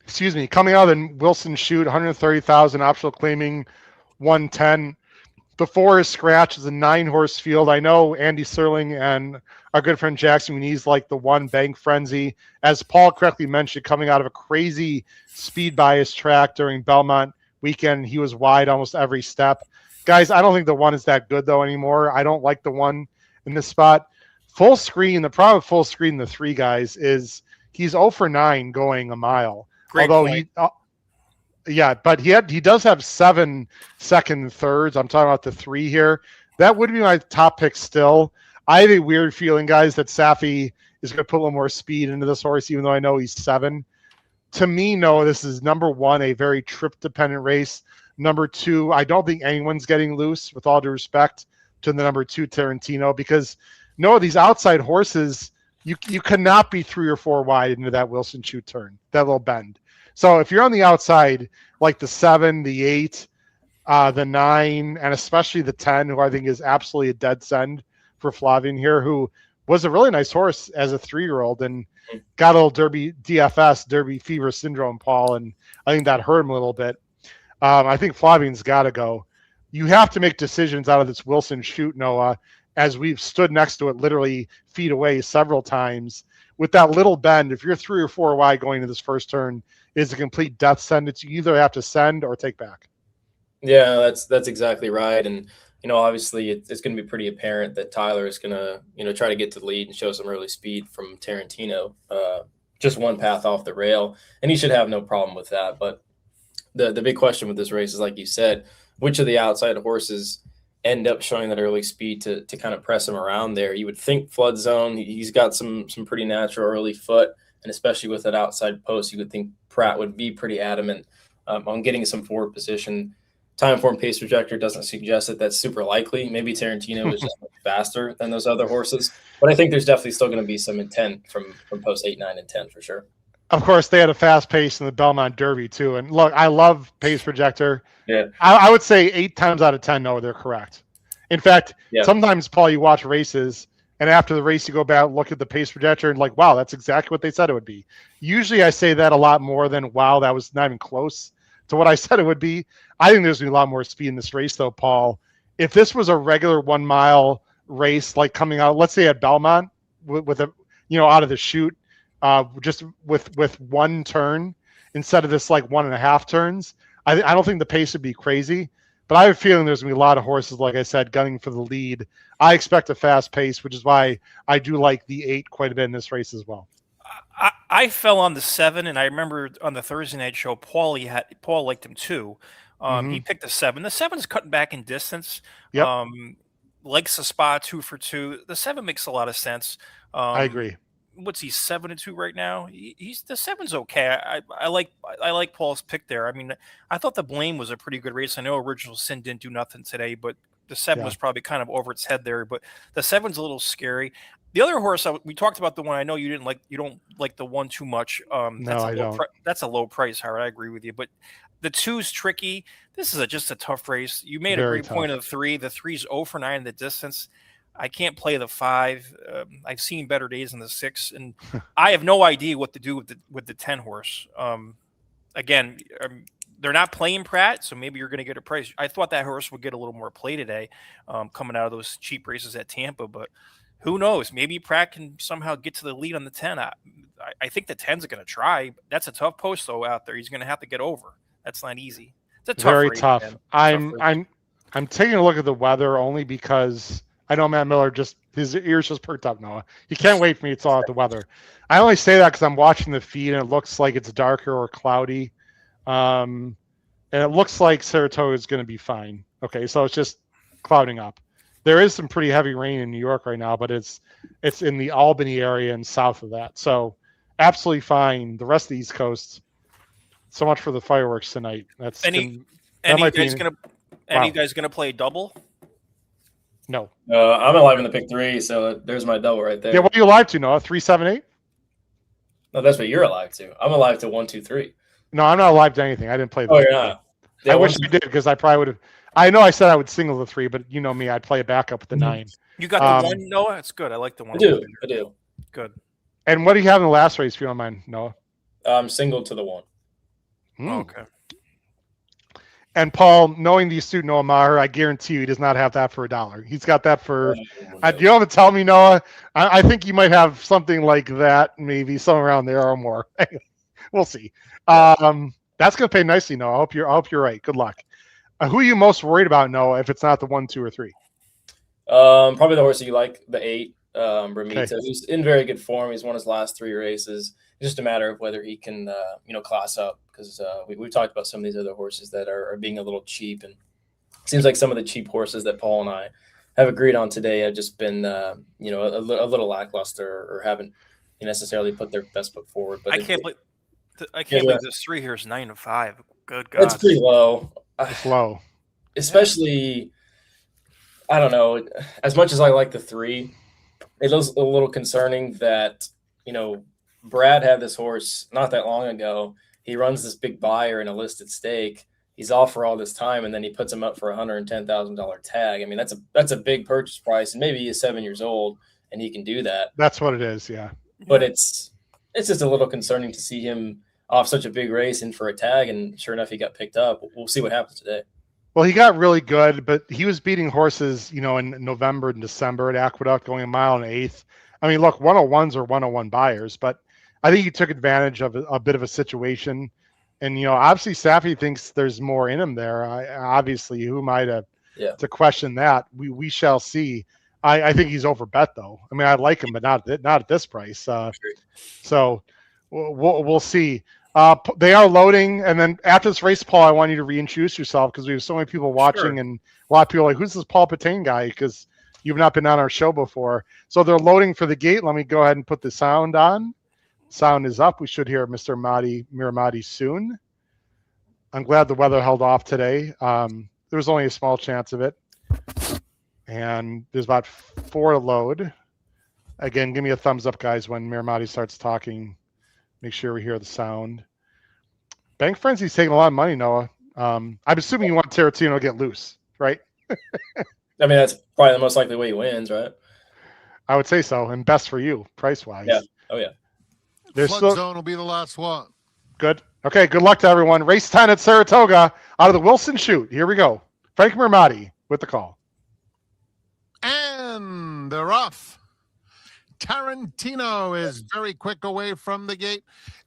Excuse me. Coming out of the Wilson Shoot, 130,000 optional claiming 110. The 4 is scratch. Is a 9-horse field. I know Andy Serling and our good friend Jackson Muniz like the 1 Bank Frenzy. As Paul correctly mentioned, coming out of a crazy speed bias track during Belmont weekend, he was wide almost every step. Guys, I don't think the 1 is that good though anymore. I don't like the 1 in this spot. Full screen. The problem with full screen, the 3 guys, is he's 0 for 9 going a mile. Great Although point. but he does have 7 second thirds. I'm talking about the 3 here. That would be my top pick still. I have a weird feeling, guys, that Safi is going to put a little more speed into this horse, even though I know he's 7. To me, no, this is number 1, a very trip-dependent race. Number 2, I don't think anyone's getting loose, with all due respect to the number 2 Tarantino, because no, these outside horses, you cannot be 3 or 4 wide into that Wilson Shoot turn, that little bend. So if you're on the outside, like the 7, the 8, the 9, and especially the 10, who I think is absolutely a dead send for Flavian here, who was a really nice horse as a 3-year-old and got a little Derby DFS, Derby fever syndrome, Paul, and I think that hurt him a little bit. I think Flavian's got to go. You have to make decisions out of this Wilson Shoot, Noah, as we've stood next to it literally feet away several times. With that little bend, if you're 3 or 4 wide going to this first turn, is a complete death sentence. You either have to send or take back. Yeah, that's exactly right. And obviously it's going to be pretty apparent that Tyler is going to try to get to the lead and show some early speed from Tarantino, just one path off the rail, and he should have no problem with that. But the big question with this race is, like you said, which of the outside horses end up showing that early speed to kind of press him around there. You would think Flood Zone, he's got some pretty natural early foot, and especially with that outside post, you would think Pratt would be pretty adamant on getting some forward position. Time form pace projector doesn't suggest that that's super likely. Maybe Tarantino is just much faster than those other horses, but I think there's definitely still going to be some intent from post 8, 9, and 10 for sure. Of course, they had a fast pace in the Belmont Derby too. And look, I love pace projector. Yeah, I would say 8 times out of 10, no, they're correct. In fact, sometimes, Paul, you watch races and after the race, you go back, look at the pace projector and like, wow, that's exactly what they said it would be. Usually I say that a lot more than, wow, that was not even close to what I said it would be. I think there's going to be a lot more speed in this race though, Paul. If this was a regular 1 mile race, like coming out, let's say at Belmont with a, out of the chute, just with 1 turn instead of this like 1.5 turns, I don't think the pace would be crazy, but I have a feeling there's going to be a lot of horses, like I said, gunning for the lead. I expect a fast pace, which is why I do like the 8 quite a bit in this race as well. I fell on the 7, and I remember on the Thursday night show, Paul liked him too. He picked the 7. The 7 is cutting back in distance. Yep. Likes a spot 2 for 2. The 7 makes a lot of sense. I agree. What's he 7-2 right now? He's the 7's okay. I like Paul's pick there. I mean, I thought the Blame was a pretty good race. I know Original Sin didn't do nothing today, but the 7 was probably kind of over its head there. But the 7's a little scary. The other horse we talked about, the one I know you don't like the 1 too much. No, I don't. That's a low price, Howard. I agree with you, but the 2's tricky. This is just a tough race. You made a great point of the 3. The 3's 0 for 9 in the distance. I can't play the 5. I've seen better days in the 6, and I have no idea what to do with the 10 horse. Again, they're not playing Pratt, so maybe you're going to get a price. I thought that horse would get a little more play today, coming out of those cheap races at Tampa, but who knows? Maybe Pratt can somehow get to the lead on the 10. I think the 10's going to try. That's a tough post though out there. He's going to have to get over. That's not easy. It's a tough Very race, tough. man. I'm taking a look at the weather only because I know Matt Miller his ears just perked up, Noah. He can't wait for me to tell out the weather. I only say that because I'm watching the feed and it looks like it's darker or cloudy. And it looks like Saratoga is going to be fine. Okay, so it's just clouding up. There is some pretty heavy rain in New York right now, but it's in the Albany area and south of that. So absolutely fine. The rest of the East Coast, so much for the fireworks tonight. Any you guys gonna play double? No. I'm alive in the pick 3, so there's my double right there. Yeah, what are you alive to, Noah? 3, 7, 8? No, that's what you're alive to. I'm alive to 1, 2, 3. No, I'm not alive to anything. I didn't play. Oh, you're not. I wish I did because I probably would have. I know I said I would single the 3, but you know me, I'd play a backup with the 9. You got the 1, Noah? It's good. I like the 1. I do. Good. And what do you have in the last race, if you don't mind, Noah? I'm single to the 1. Okay. And Paul, knowing the astute Noah Maher, I guarantee you he does not have that for $1. He's got that for. Do you have to tell me, Noah? I think you might have something like that, maybe somewhere around there or more. We'll see. That's going to pay nicely, Noah. I hope you're right. Good luck. Who are you most worried about, Noah? If it's not the 1, 2, or 3? Probably the horse that you like, the 8, Ramita, Okay. who's in very good form. He's won his last 3 races. It's just a matter of whether he can, class up because we've talked about some of these other horses that are being a little cheap, and it seems like some of the cheap horses that Paul and I have agreed on today have just been, a little lackluster or haven't necessarily put their best foot forward. But I can't believe this 3 here is 9-5. Good God. It's pretty low. It's low. Especially, I don't know, as much as I like the 3, it was a little concerning that, Brad had this horse not that long ago. He runs this big buyer in a listed stake. He's off for all this time, and then he puts him up for $110,000 tag. I mean, that's a big purchase price, and maybe he is 7 years old, and he can do that. That's what it is, yeah. But it's just a little concerning to see him off such a big race in for a tag, and sure enough, he got picked up. We'll see what happens today. Well, he got really good, but he was beating horses, in November and December at Aqueduct, going 1 mile and 1/8. I mean, look, 101s are 101 buyers, but I think he took advantage of a bit of a situation. And, obviously Safi thinks there's more in him there. Obviously, who am I to question that? We shall see. I think he's overbet, though. I mean, I like him, but not at this price. So we'll see. They are loading, and then after this race, Paul, I want you to reintroduce yourself because we have so many people watching, and a lot of people are like, who's this Paul Patain guy? Because you've not been on our show before. So they're loading for the gate. Let me go ahead and put the sound on. Sound is up. We should hear Mr. Miramati soon. I'm glad the weather held off today. There was only a small chance of it. And there's about 4 to load. Again, give me a thumbs up, guys, when Miramati starts talking. Make sure we hear the sound. Bank Frenzy's taking a lot of money, Noah. I'm assuming you want Tarantino to get loose, right? I mean, that's probably the most likely way he wins, right? I would say so, and best for you, price-wise. Yeah. Oh, yeah. Flood zone will be the last one. Good. Okay, good luck to everyone. Race 10 at Saratoga out of the Wilson Chute. Here we go. Frank Miramati with the call. And they're off. Tarantino is very quick away from the gate,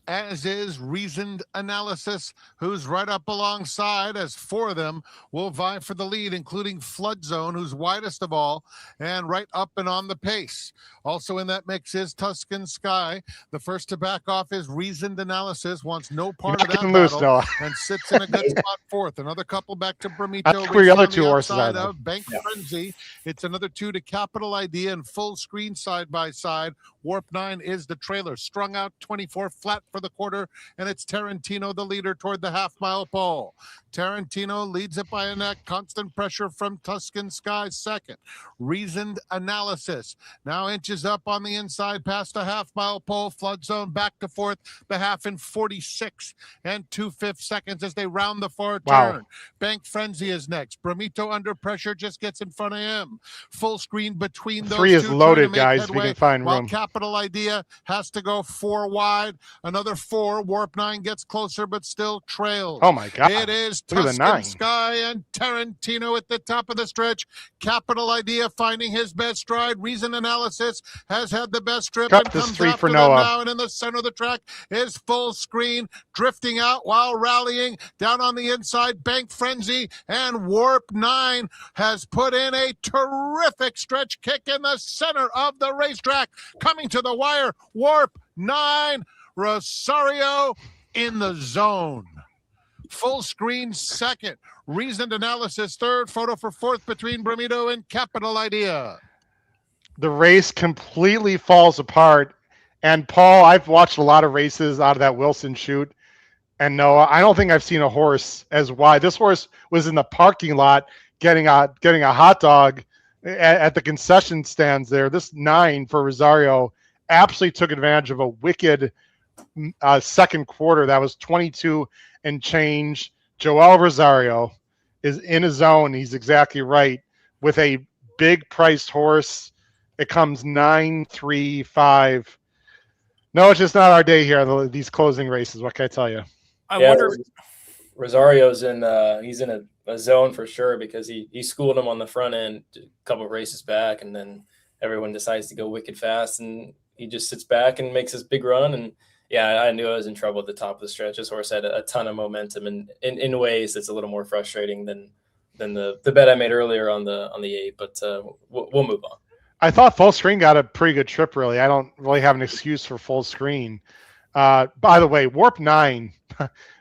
as is Reasoned Analysis, who's right up alongside, as 4 of them will vie for the lead, including Flood Zone, who's widest of all, and right up and on the pace. Also in that mix is Tuscan Sky. The first to back off is Reasoned Analysis, wants no part of that battle, and sits in a good spot 4th. Another couple back to Bramito. That's where your other 2 horses are, though. Bank Frenzy. It's another 2 to Capital Idea and full screen side by side. Warp 9 is the trailer. Strung out 24 flat for the quarter, and it's Tarantino the leader toward the half-mile pole. Tarantino leads it by a neck. Constant pressure from Tuscan Sky second. Reasoned Analysis now inches up on the inside past the half-mile pole. Flood Zone back to 4th. The half in 46 and 2/5 seconds as they round the far turn. Bank Frenzy is next. Bramito under pressure just gets in front of him. Full screen between those 3 is two, loaded, guys. We can find while room. Capital Idea has to go 4 wide. Another 4. Warp 9 gets closer, but still trails. Oh my God. It is Look at the Tuscan 9. Sky and Tarantino at the top of the stretch. Capital Idea finding his best stride. Reason Analysis has had the best strip Cut and this comes 3 after for them Noah. now. And in the center of the track is Full Screen, drifting out while rallying. Down on the inside, Bank Frenzy and Warp 9 has put in a terrific stretch kick in the center of the racetrack. Coming to the wire, Warp 9, Rosario in the zone. Full Screen second, Reasoned Analysis third, photo for fourth between Bramido and Capital Idea. The race completely falls apart. And Paul, I've watched a lot of races out of that Wilson chute. And no, I don't think I've seen a horse as wide. This horse was in the parking lot getting a hot dog at the concession stands there. This 9 for Rosario absolutely took advantage of a wicked second quarter. That was 22 and change. Joel Rosario is in his zone. He's exactly right. With a big priced horse, it comes 9-3-5. No, it's just not our day here on these closing races. What can I tell you? I wonder. Rosario's he's in a zone for sure because he schooled him on the front end a couple of races back, and then everyone decides to go wicked fast, and he just sits back and makes this big run. And yeah, I knew I was in trouble at the top of the stretch. This horse had a ton of momentum, and in ways that's a little more frustrating than the bet I made earlier on the 8. But we'll move on. I thought Full Screen got a pretty good trip. Really, I don't really have an excuse for Full Screen. By the way, Warp 9.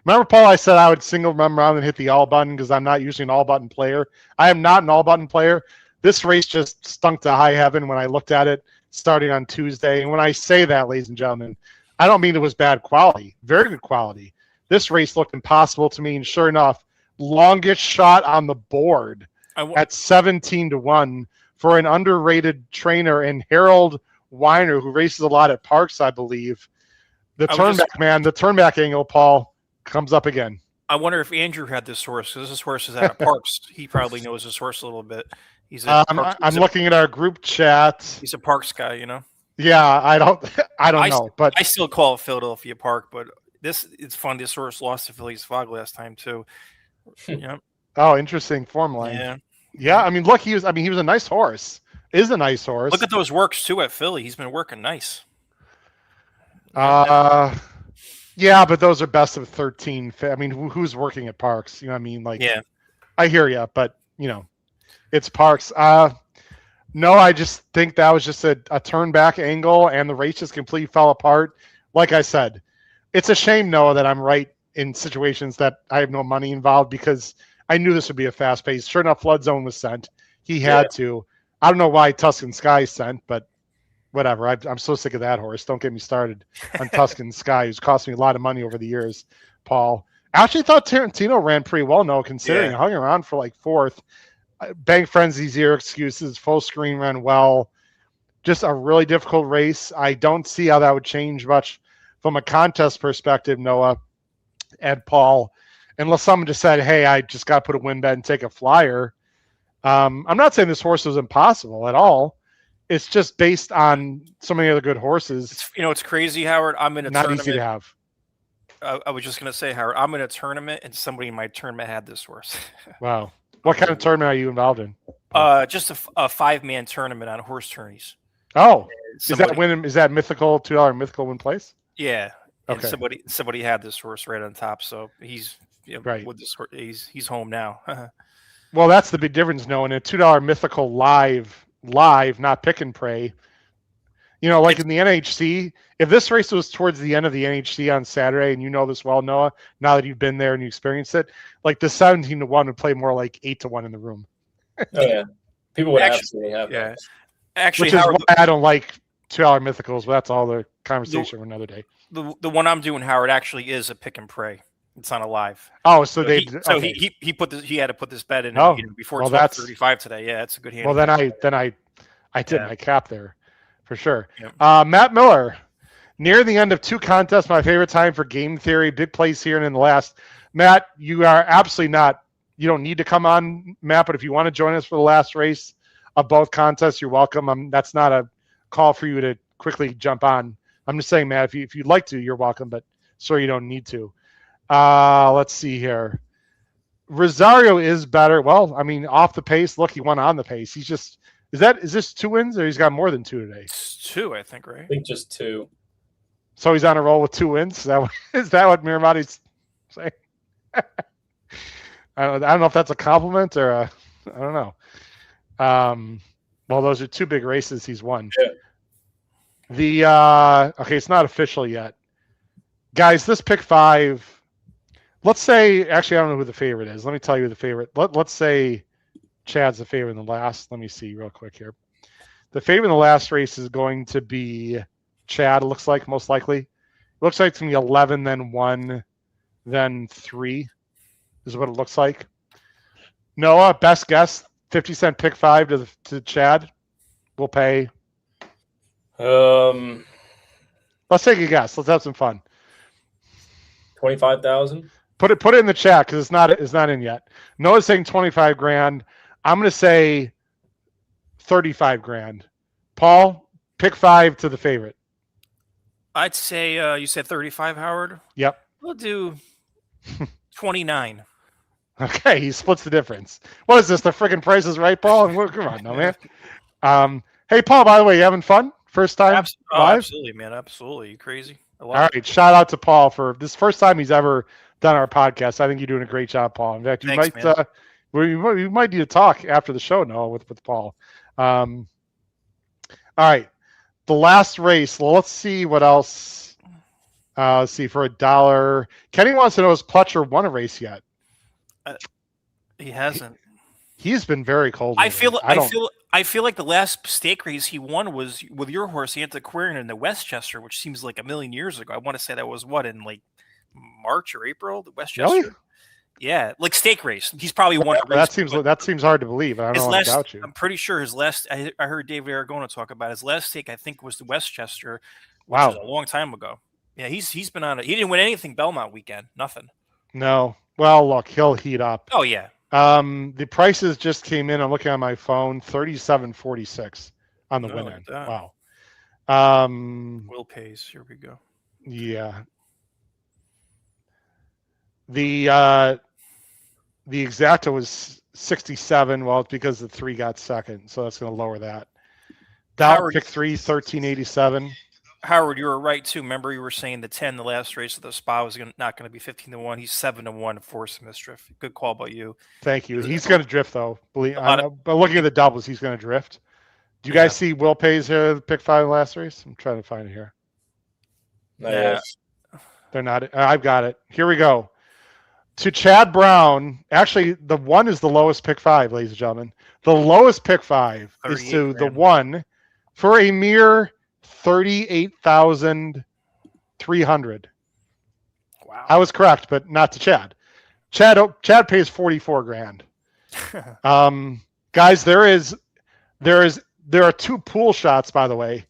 Remember, Paul, I said I would single run around and hit the all button because I'm not usually an all button player. I am not an all button player. This race just stunk to high heaven when I looked at it starting on Tuesday. And when I say that, ladies and gentlemen, I don't mean it was bad quality. Very good quality. This race looked impossible to me. And sure enough, longest shot on the board at 17-1 for an underrated trainer and Harold Weiner, who races a lot at Parks, I believe. The turnback angle, Paul, comes up again. I wonder if Andrew had this horse, because this horse is at Parks. He probably knows this horse a little bit. I'm looking at our group chat. He's a Parks guy, you know? Yeah, I don't know. But I still call it Philadelphia Park, but it's fun. This horse lost to Phillies Fog last time, too. Yeah. Oh, interesting form line. Yeah. Yeah, I mean, look, he was a nice horse. Is a nice horse. Look at those works, too, at Philly. He's been working nice. Yeah, but those are best of 13. I mean, who's working at Parks? You know what I mean? Like, yeah, I hear you, but it's Parks. No, I just think that was just a turn back angle, and the race just completely fell apart. Like I said, it's a shame, Noah, that I'm right in situations that I have no money involved because I knew this would be a fast pace. Sure enough, Flood Zone was sent. He had to. I don't know why Tuscan Sky sent, but whatever. I'm so sick of that horse. Don't get me started on Tuscan Sky, who's cost me a lot of money over the years, Paul. I actually thought Tarantino ran pretty well, no, considering hung around for like 4th. Bank Frenzy's zero excuses. Full Screen ran well. Just a really difficult race. I don't see how that would change much from a contest perspective, Noah and Paul, unless someone just said, hey, I just got to put a win bet and take a flyer. I'm not saying this horse was impossible at all. It's just based on so many other good horses. It's crazy, Howard. I'm in a not tournament. Easy to have. I was just going to say, Howard, I'm in a tournament, and somebody in my tournament had this horse. Wow. What kind of tournament are you involved in? Just a 5-man tournament on horse tourneys. Oh, is that mythical $2 mythical win place? Yeah. Okay. And somebody had this horse right on top, so he's right with this horse. He's home now. Well, that's the big difference, knowing a $2 mythical live, not pick and pray. Like in the NHC, if this race was towards the end of the NHC on Saturday, and you know this well, Noah, now that you've been there and you experienced it, like the 17-1 would play more like 8-1 in the room. Oh yeah, people would absolutely have. Yeah, actually, which is why I don't like $2 mythicals, but that's all the conversation for another day. The one I'm doing, Howard, actually is a pick and pray. It's not a live. Oh, so he had to put this bet in before 12:35 today. Yeah, it's a good hand. Well, then I did my cap there for sure. Yep. Matt Miller, near the end of 2 contests, my favorite time for game theory. Big place here and in the last. Matt, you are absolutely not. You don't need to come on, Matt, but if you want to join us for the last race of both contests, you're welcome. That's not a call for you to quickly jump on. I'm just saying, Matt, if you'd like to, you're welcome, but sorry, you don't need to. Let's see here. Rosario is better. Well, I mean, off the pace. Look, he won on the pace. He's just is this 2 wins or he's got more than 2 today? It's 2, I think, right? I think just 2. So he's on a roll with 2 wins. Is that what Miramati's saying? I don't know if that's a compliment or I don't know. Well, those are 2 big races he's won. Yeah. Okay, it's not official yet, guys. This pick 5. Let's say, actually, I don't know who the favorite is. Let me tell you who the favorite. Let's say Chad's the favorite in the last. Let me see real quick here. The favorite in the last race is going to be Chad. It looks like most likely. It looks like it's going to be 11, then 1, then 3 is what it looks like. Noah, best guess, 50-cent pick 5 to Chad. We'll pay. Let's take a guess. Let's have some fun. 25,000. Put it in the chat because it's not in yet. Noah's saying 25 grand. I'm going to say 35 grand. Paul, pick 5 to the favorite. I'd say you said 35, Howard. Yep. We'll do 29. Okay, he splits the difference. What is this? The freaking Price is Right, Paul? Come on, no man. Hey, Paul. By the way, you having fun? First time live? Absolutely, man. Absolutely. You crazy? All right. Shout out to Paul for this first time he's ever done our podcast. I think you're doing a great job, Paul. In fact, we might need to talk after the show, Noah, with Paul. All right. The last race. Well, let's see what else. Let's see for $1. Kenny wants to know, has Pletcher won a race yet? He hasn't. He's been very cold. I feel like the last stake race he won was with your horse Antiquarian in the Westchester, which seems like a million years ago. I want to say that was what, in like March or April, the Westchester. Really? Yeah, like stake race. He's probably won a race. That seems hard to believe. I don't know about you. I'm pretty sure his last. I heard David Aragona talk about his last stake. I think was the Westchester, which was a long time ago. Yeah, he's been on it. He didn't win anything Belmont weekend. Nothing. No. Well, look, he'll heat up. Oh yeah. The prices just came in. I'm looking on my phone. 37.46 on the winner. Wow. Will pays. Here we go. Yeah. The exacta was 67. Well, it's because the 3 got second, so that's going to lower that. Down pick 3, 1387. Howard, you were right too. Remember, you were saying the 10, the last race of the Spa was not going to be 15-1. He's 7-1 Force Mischief. Good call by you. Thank you. He's going to drift though. But looking at the doubles, he's going to drift. Do you guys see Will Pays here? Pick 5 last race. I'm trying to find it here. Yeah. They're not. I've got it. Here we go. To Chad Brown. Actually, the 1 is the lowest pick 5, ladies and gentlemen. The lowest pick 5 is to the 1 for a mere 38,300. Wow. I was correct, but not to Chad. Chad pays 44 grand. Guys, there are 2 pool shots, by the way.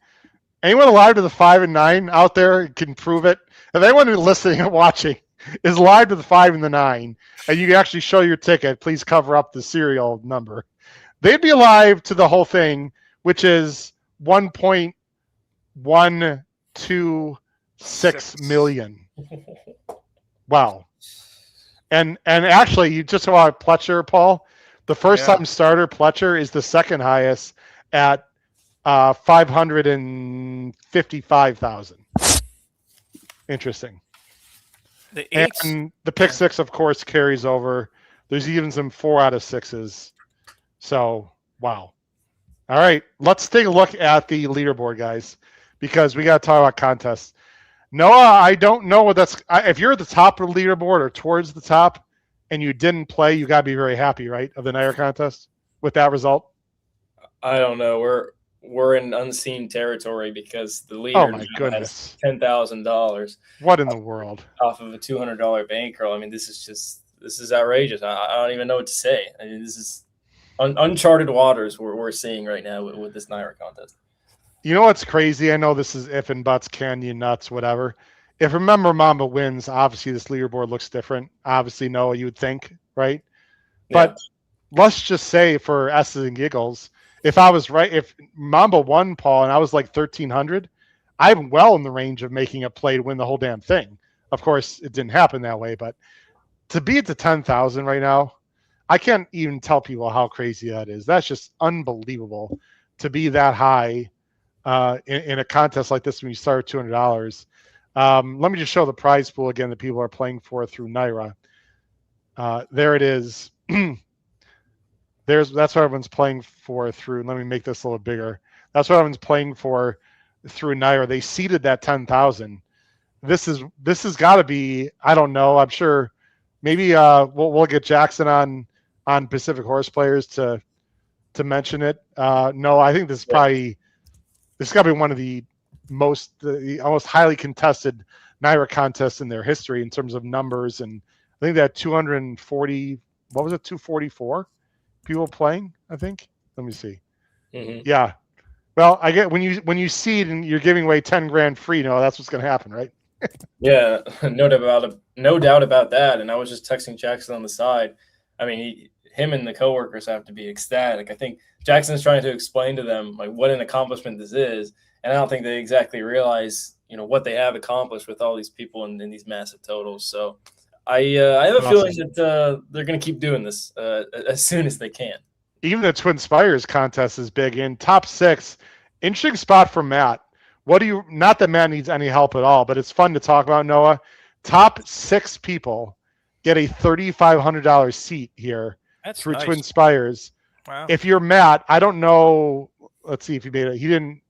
Anyone alive to the 5 and 9 out there can prove it. If anyone who's listening and watching is live to the 5 and the 9, and you can actually show your ticket, please cover up the serial number. They'd be alive to the whole thing, which is 1.126 million. Wow. And actually, you just saw Pletcher, Paul. The first time starter Pletcher is the second highest at 555,000. Interesting. And the pick 6, of course, carries over. There's even some 4 out of 6s. So, wow. All right, let's take a look at the leaderboard, guys, because we got to talk about contests. Noah, I don't know what that's. If you're at the top of the leaderboard or towards the top, and you didn't play, you got to be very happy, right, of the NYRA contest with that result. I don't know. We're in unseen territory because the leader has $10,000. What in the world? Off of a $200 bankroll. I mean, this is outrageous. I don't even know what to say. I mean, this is uncharted waters we're seeing right now with this NYRA contest. You know what's crazy? I know this is if and buts, canyon nuts, whatever. If Remember Mamba wins, obviously this leaderboard looks different. Obviously, Noah, you would think, right? Yeah. But let's just say for S's and giggles, if I was right, if Mamba won, Paul, and I was like 1,300, I'm well in the range of making a play to win the whole damn thing. Of course, it didn't happen that way, but to be at the 10,000 right now, I can't even tell people how crazy that is. That's just unbelievable to be that high in a contest like this when you start at $200. Let me just show the prize pool again that people are playing for through NYRA. There it is. That's what everyone's playing for through. Let me make this a little bigger. That's what everyone's playing for through NYRA. They seeded that 10,000. This has got to be. I don't know. I'm sure. Maybe we'll get Jackson on Pacific Horse Players to mention it. No, I think this got to be one of the most highly contested NYRA contests in their history in terms of numbers. And I think that 240. What was it? 244 people playing. I think. Let me see. Mm-hmm. Yeah. Well, I get when you seed and you're giving away 10 grand free. No, that's what's going to happen, right? Yeah, no doubt about that. And I was just texting Jackson on the side. I mean, him and the coworkers have to be ecstatic. I think Jackson's trying to explain to them like what an accomplishment this is, and I don't think they exactly realize what they have accomplished with all these people in these massive totals. So I have a feeling that they're going to keep doing this as soon as they can. Even the Twin Spires contest is big. In top 6, interesting spot for Matt. Not that Matt needs any help at all, but it's fun to talk about, Noah. Top 6 people get a $3,500 seat here through nice. Twin Spires. Wow. If you're Matt, I don't know. Let's see if he made it. He didn't.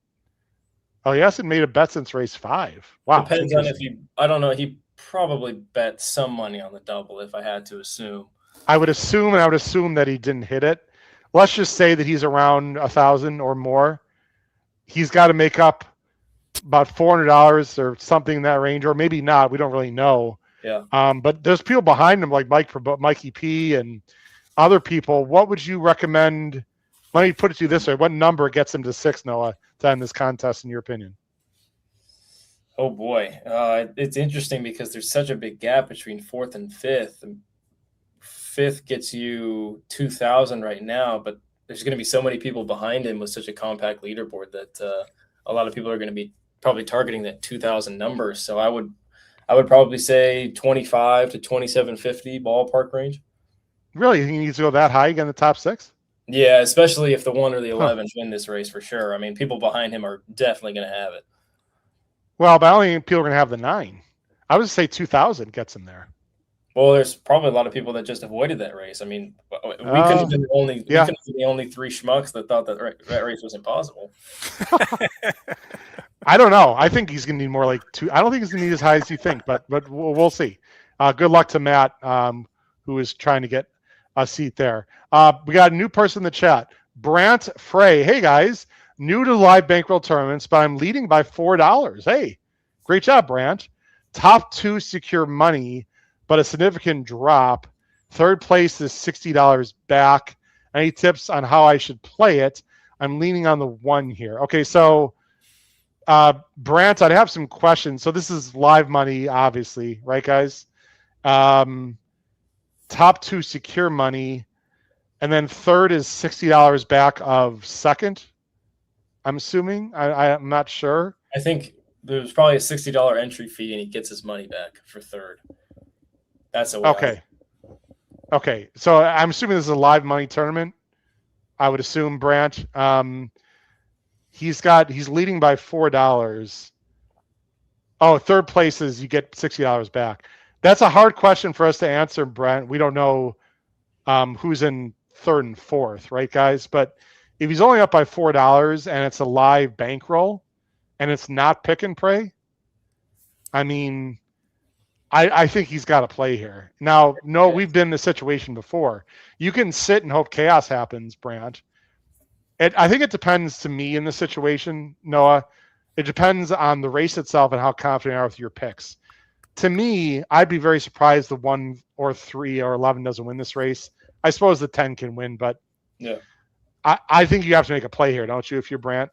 Oh, he hasn't made a bet since race 5. Wow. Depends on I don't know. He probably bet some money on the double if I had to assume. I would assume that he didn't hit it. Let's just say that he's around 1,000 or more. He's got to make up about $400 or something in that range, or maybe not. We don't really know. Yeah. But there's people behind him like Mikey P and other people. What would you recommend? Let me put it to you this way: what number gets him to 6, Noah, to end this contest, in your opinion? Oh boy, it's interesting because there's such a big gap between 4th and 5th. And 5th gets you 2,000 right now, but there's going to be so many people behind him with such a compact leaderboard that a lot of people are going to be probably targeting that 2,000 number. So I would probably say 25 to 2750 ballpark range. Really, you think he needs to go that high again in the top 6? Yeah, especially if the 1 or the 11 win this race for sure. I mean, people behind him are definitely going to have it. Well, but I don't think people are going to have the 9. I would say 2,000 gets him there. Well, there's probably a lot of people that just avoided that race. I mean, we couldn't have been the only 3 schmucks that thought that race was impossible. I don't know. I think he's going to need more like 2. I don't think he's going to need as high as you think, but we'll see. Good luck to Matt, who is trying to get a seat there. We got a new person in the chat, Brant Frey. Hey guys, new to live bankroll tournaments, but I'm leading by $4. Hey, great job, Brant. Top 2 secure money, but a significant drop. 3rd place is $60 back. Any tips on how I should play it? I'm leaning on the 1 here. Okay, so Brant, I'd have some questions. So this is live money, obviously, right, guys? Top 2 secure money, and then 3rd is $60 back of 2nd. I'm assuming. I'm not sure. I think there's probably a $60 entry fee, and he gets his money back for 3rd. That's a okay. Okay, so I'm assuming this is a live money tournament. I would assume, Brant. He's leading by $4. Oh, 3rd place is you get $60 back. That's a hard question for us to answer, Brent. We don't know who's in 3rd and 4th, right, guys? But if he's only up by $4 and it's a live bankroll and it's not pick and pray, I mean, I think he's got to play here. Now, no, we've been in this situation before. You can sit and hope chaos happens, Brant. I think it depends to me in the situation, Noah. It depends on the race itself and how confident you are with your picks. To me, I'd be very surprised the 1 or 3 or 11 doesn't win this race. I suppose the 10 can win, but yeah, I think you have to make a play here, don't you, if you're Brant?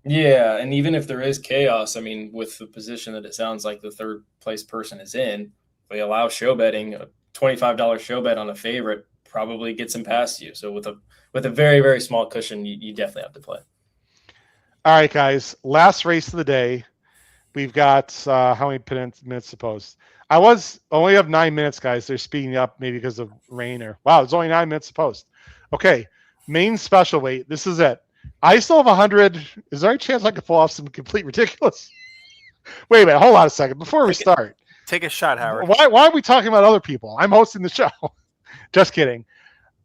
Yeah, and even if there is chaos, I mean, with the position that it sounds like the 3rd place person is in, they allow show betting. A $25 show bet on a favorite probably gets him past you. So with a very, very small cushion, you definitely have to play. All right, guys. Last race of the day. We've got how many minutes to post? I only have 9 minutes, guys. They're speeding up maybe because of rain or wow. It's only 9 minutes to post. Okay, main special weight. This is it. I still have 100. Is there any chance I could pull off some complete ridiculous? Wait a minute. Hold on a second before we start. Take a shot, Howard. Why are we talking about other people? I'm hosting the show. Just kidding.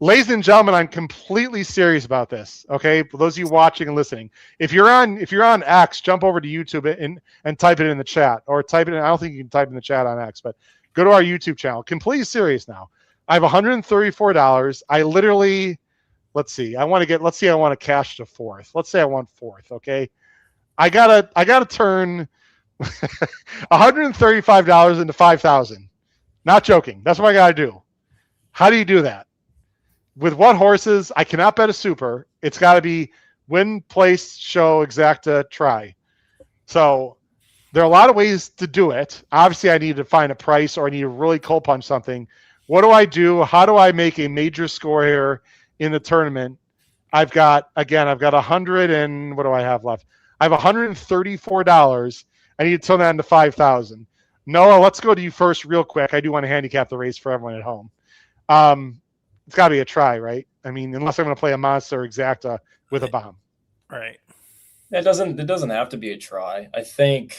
Ladies and gentlemen, I'm completely serious about this. Okay, for those of you watching and listening, if you're on X, jump over to YouTube and type it in the chat, or type it in. I don't think you can type in the chat on X, but go to our YouTube channel. Completely serious now. I have $134. I literally, let's see. I want to cash to fourth. Let's say I want fourth. Okay, I gotta turn $135 into 5,000. Not joking. That's what I gotta do. How do you do that? With what horses? I cannot bet a super. It's got to be win, place, show, exacta, try. So there are a lot of ways to do it. Obviously, I need to find a price, or I need to really cold punch something. What do I do? How do I make a major score here in the tournament? I've got 100 and what do I have left? I have $134. I need to turn that into 5,000. Noah, let's go to you first real quick. I do want to handicap the race for everyone at home. It's got to be a try, right? I mean, unless I'm going to play a monster exacta with a bomb. Right. It doesn't have to be a try. I think,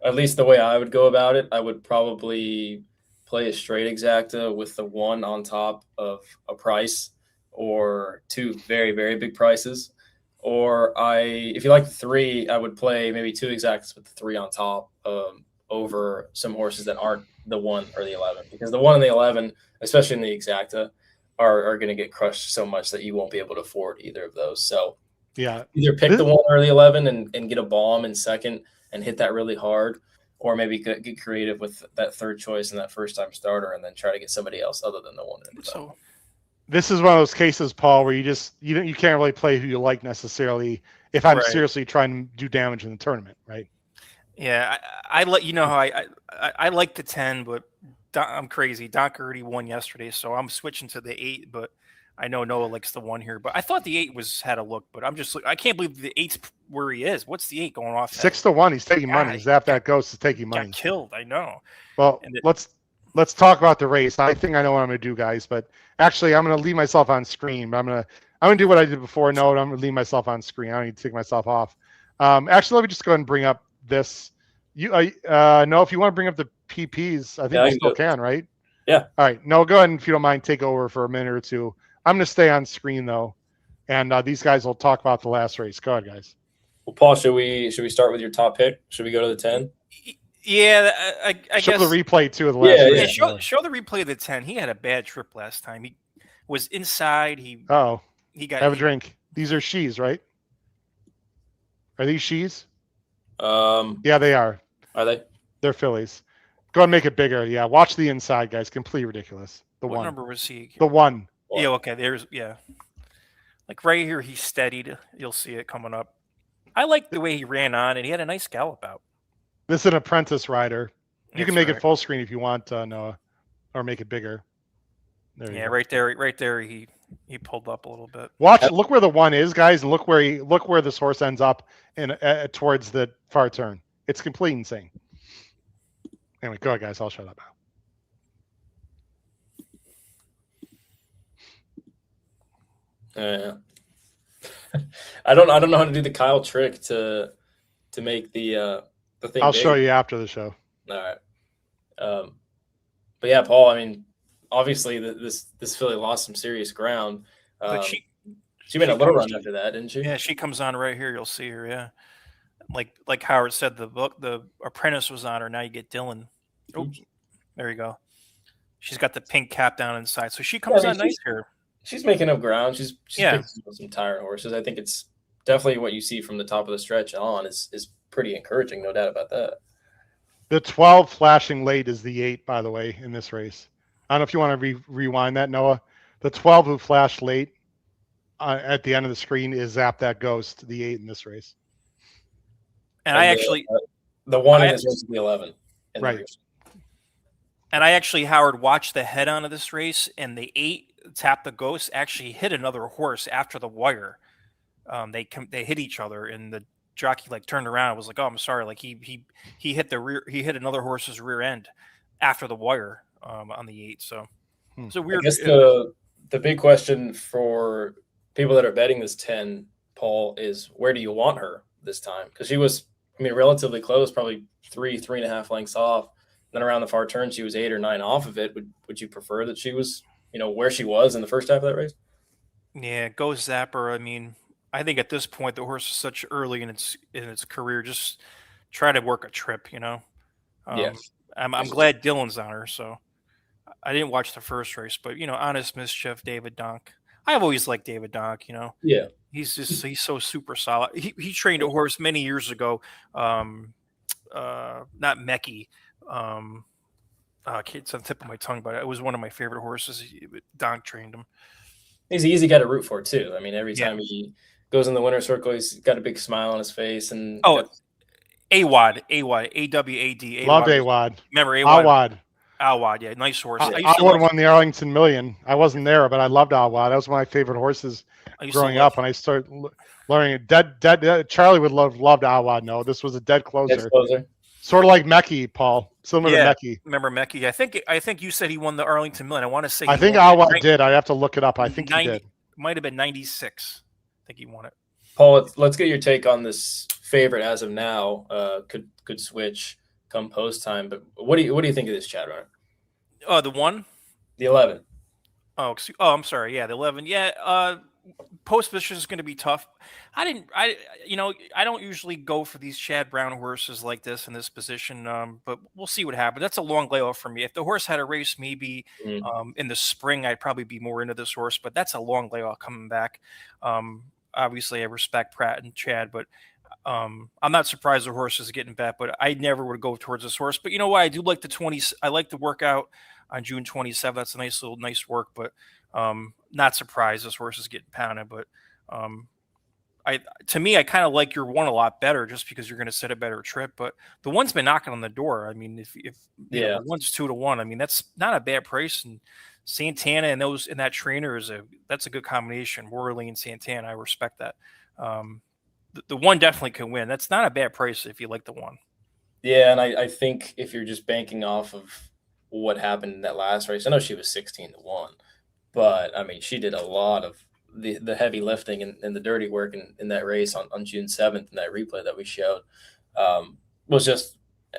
at least the way I would go about it, I would probably play a straight exacta with the one on top of a price, or two very, very big prices. Or if you like the three, I would play maybe two exactas with the three on top over some horses that aren't the 1 or the 11, because the 1 and the 11, especially in the exacta, are going to get crushed so much that you won't be able to afford either of those. So yeah, either pick the 1 or the 11 and get a bomb in second and hit that really hard, or maybe get creative with that third choice and that first time starter, and then try to get somebody else other than the 1 and the 11. So this is one of those cases, Paul, where you can't really play who you like necessarily if I'm seriously trying to do damage in the tournament, right? Yeah, I let you know how I like the 10, but I'm crazy. Doc already won yesterday, so I'm switching to the 8. But I know Noah likes the 1 here. But I thought the 8 had a look, but I can't believe the 8's where he is. What's the 8 going off? 6-1. He's taking money. Zap that ghost is taking money. Got killed. I know. Well, let's talk about the race. I think I know what I'm going to do, guys. But actually, I'm going to leave myself on screen. I'm going to do what I did before. No, I'm going to leave myself on screen. I don't need to take myself off. Actually, let me just go ahead and bring up this. No, if you want to bring up the PPs, I think we still can, right? Yeah. All right. No, go ahead and, if you don't mind, take over for a minute or two. I'm going to stay on screen though, and these guys will talk about the last race. Go ahead, guys. Well, Paul, should we start with your top pick? Should we go to the 10? Yeah, I show guess. the replay too of the last race. Yeah, show the replay of the 10. He had a bad trip last time. He was inside. He got. Have a drink. These are she's, right? Are these she's? Yeah, they are. Are they? They're fillies. Go ahead and make it bigger. Yeah, watch the inside, guys. Completely ridiculous. What number was he? The 1. Yeah, okay. Like right here, he steadied. You'll see it coming up. I like the way he ran on, and he had a nice gallop out. This is an apprentice rider. You can make it full screen if you want, Noah, or make it bigger. There you go. Right there. He pulled up a little bit. Look where the 1 is, guys, and look where this horse ends up towards the far turn. It's complete insane. Anyway, go ahead, guys. I'll shut up now. I don't know how to do the Kyle trick to make the thing. I'll big. show you after the show. All right. But yeah, Paul. I mean, obviously this filly lost some serious ground. But she made a little run after that, didn't she? Yeah, she comes on right here. You'll see her. Yeah, like Howard said, the apprentice was on her. Now you get Dylan. Oops, there you go. She's got the pink cap down inside, so she comes on nice here. She's making up ground. She's picking some tired horses. I think it's definitely what you see from the top of the stretch on is pretty encouraging, no doubt about that. The 12 flashing late is the 8, by the way, in this race. I don't know if you want to rewind that, Noah. The 12 who flashed late at the end of the screen is Zap That Ghost, the 8 in this race. And I actually... the 1 in this race is the 11. Right. And I actually, Howard, watched the head on of this race, and the 8, Tap the Ghost, actually hit another horse after the wire. They hit each other, and jockey like turned around and was like, "Oh, I'm sorry." Like he hit he hit another horse's rear end after the wire on the 8. So it's a I weird. guess the big question for people that are betting this 10, Paul, is where do you want her this time? Because she was, I mean, relatively close, probably 3.5 lengths off. Then around the far turn, she was 8 or 9 off of it. Would you prefer that she was, where she was in the first half of that race? Yeah, go Zapper. I mean, I think at this point the horse is such early in its career. Just try to work a trip. Yes. I'm glad Dylan's on her. So I didn't watch the first race, but Honest Mischief, David Donk. I've always liked David Donk. Yeah. He's so super solid. He trained a horse many years ago. Not Mekki. It's on the tip of my tongue, but it was one of my favorite horses. Donk trained him. He's an easy guy to root for too. I mean, every time he goes in the winner's circle, he's got a big smile on his face. And Awad, AWAD. Loved Awad. Remember Awad? Awad. Yeah, nice horse. Awad won the Arlington Million. I wasn't there, but I loved Awad. That was one of my favorite horses growing up. And I started learning dead. Charlie would loved Awad. No, this was a dead closer. Sort of like Mekki, Paul. Similar to Mekki. Remember Mekki? I think you said he won the Arlington Million. I want to say. I think Awad did. I have to look it up. I think he did. Might have been 96. I think he won it. Paul, let's get your take on this favorite as of now. Could switch come post time, but what do you think of this, Chad Runner? Oh, the 1? The 11. Oh, I'm sorry. Yeah, the 11. Yeah, post position is going to be tough. I don't usually go for these Chad Brown horses like this in this position, but we'll see what happens. That's a long layoff for me. If the horse had a race maybe in the spring, I'd probably be more into this horse, but that's a long layoff coming back. Obviously, I respect Pratt and Chad, but I'm not surprised the horse is getting bet, but I never would go towards this horse. But you know what? I do like the 20. I like the workout on June 27th. That's a nice work, but not surprised this horse is getting pounded. But to me, I kind of like your 1 a lot better just because you're going to set a better trip. But the 1's been knocking on the door. I mean, if the 1's 2-1, I mean, that's not a bad price. And Santana and that trainer that's a good combination. Worley and Santana, I respect that. The 1 definitely can win. That's not a bad price if you like the 1. Yeah, and I think if you're just banking off of what happened in that last race, I know she was 16-1, but I mean, she did a lot of the heavy lifting and the dirty work in that race on June 7th in that replay that we showed. Was just,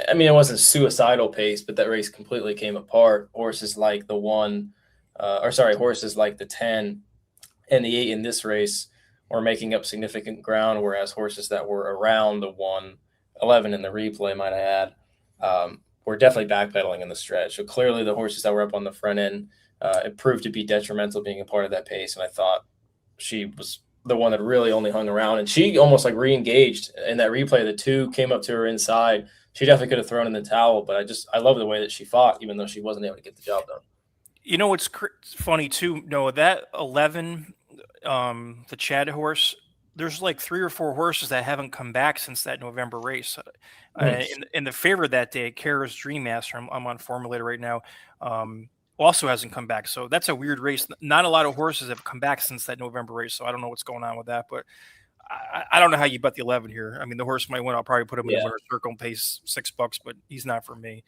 I mean, it wasn't suicidal pace, but that race completely came apart. Horses like the 1, horses like the 10 and the 8 in this race were making up significant ground, whereas horses that were around the 1, 11 in the replay, might I add, were definitely backpedaling in the stretch. So clearly the horses that were up on the front end, it proved to be detrimental being a part of that pace. And I thought she was the one that really only hung around. And she almost like re-engaged in that replay. The 2 came up to her inside. She definitely could have thrown in the towel, but I love the way that she fought, even though she wasn't able to get the job done. You know what's funny too? No, that 11, the Chad horse, there's like 3 or 4 horses that haven't come back since that November race. In the favorite that day, Kara's Dream Master, I'm on Formulator right now, also hasn't come back. So that's a weird race. Not a lot of horses have come back since that November race. So I don't know what's going on with that, but I don't know how you bet the 11 here. I mean, the horse might win. I'll probably put him in the winner's circle and pay $6, but he's not for me.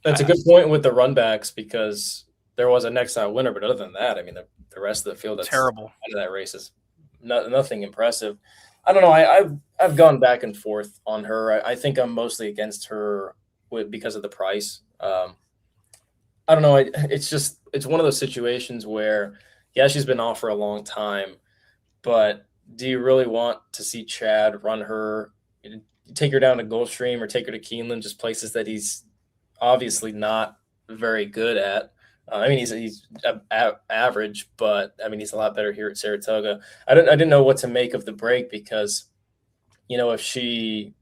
That's a good point with the runbacks because there was a next time winner, but other than that, I mean, the rest of the field that's terrible out of that race is nothing impressive. I don't know. I've gone back and forth on her. I think I'm mostly against her because of the price. I don't know. It's one of those situations where, she's been off for a long time, but do you really want to see Chad run her, take her down to Gulfstream or take her to Keeneland, just places that he's obviously not very good at? I mean, he's average, but I mean, he's a lot better here at Saratoga. I didn't know what to make of the break because, if she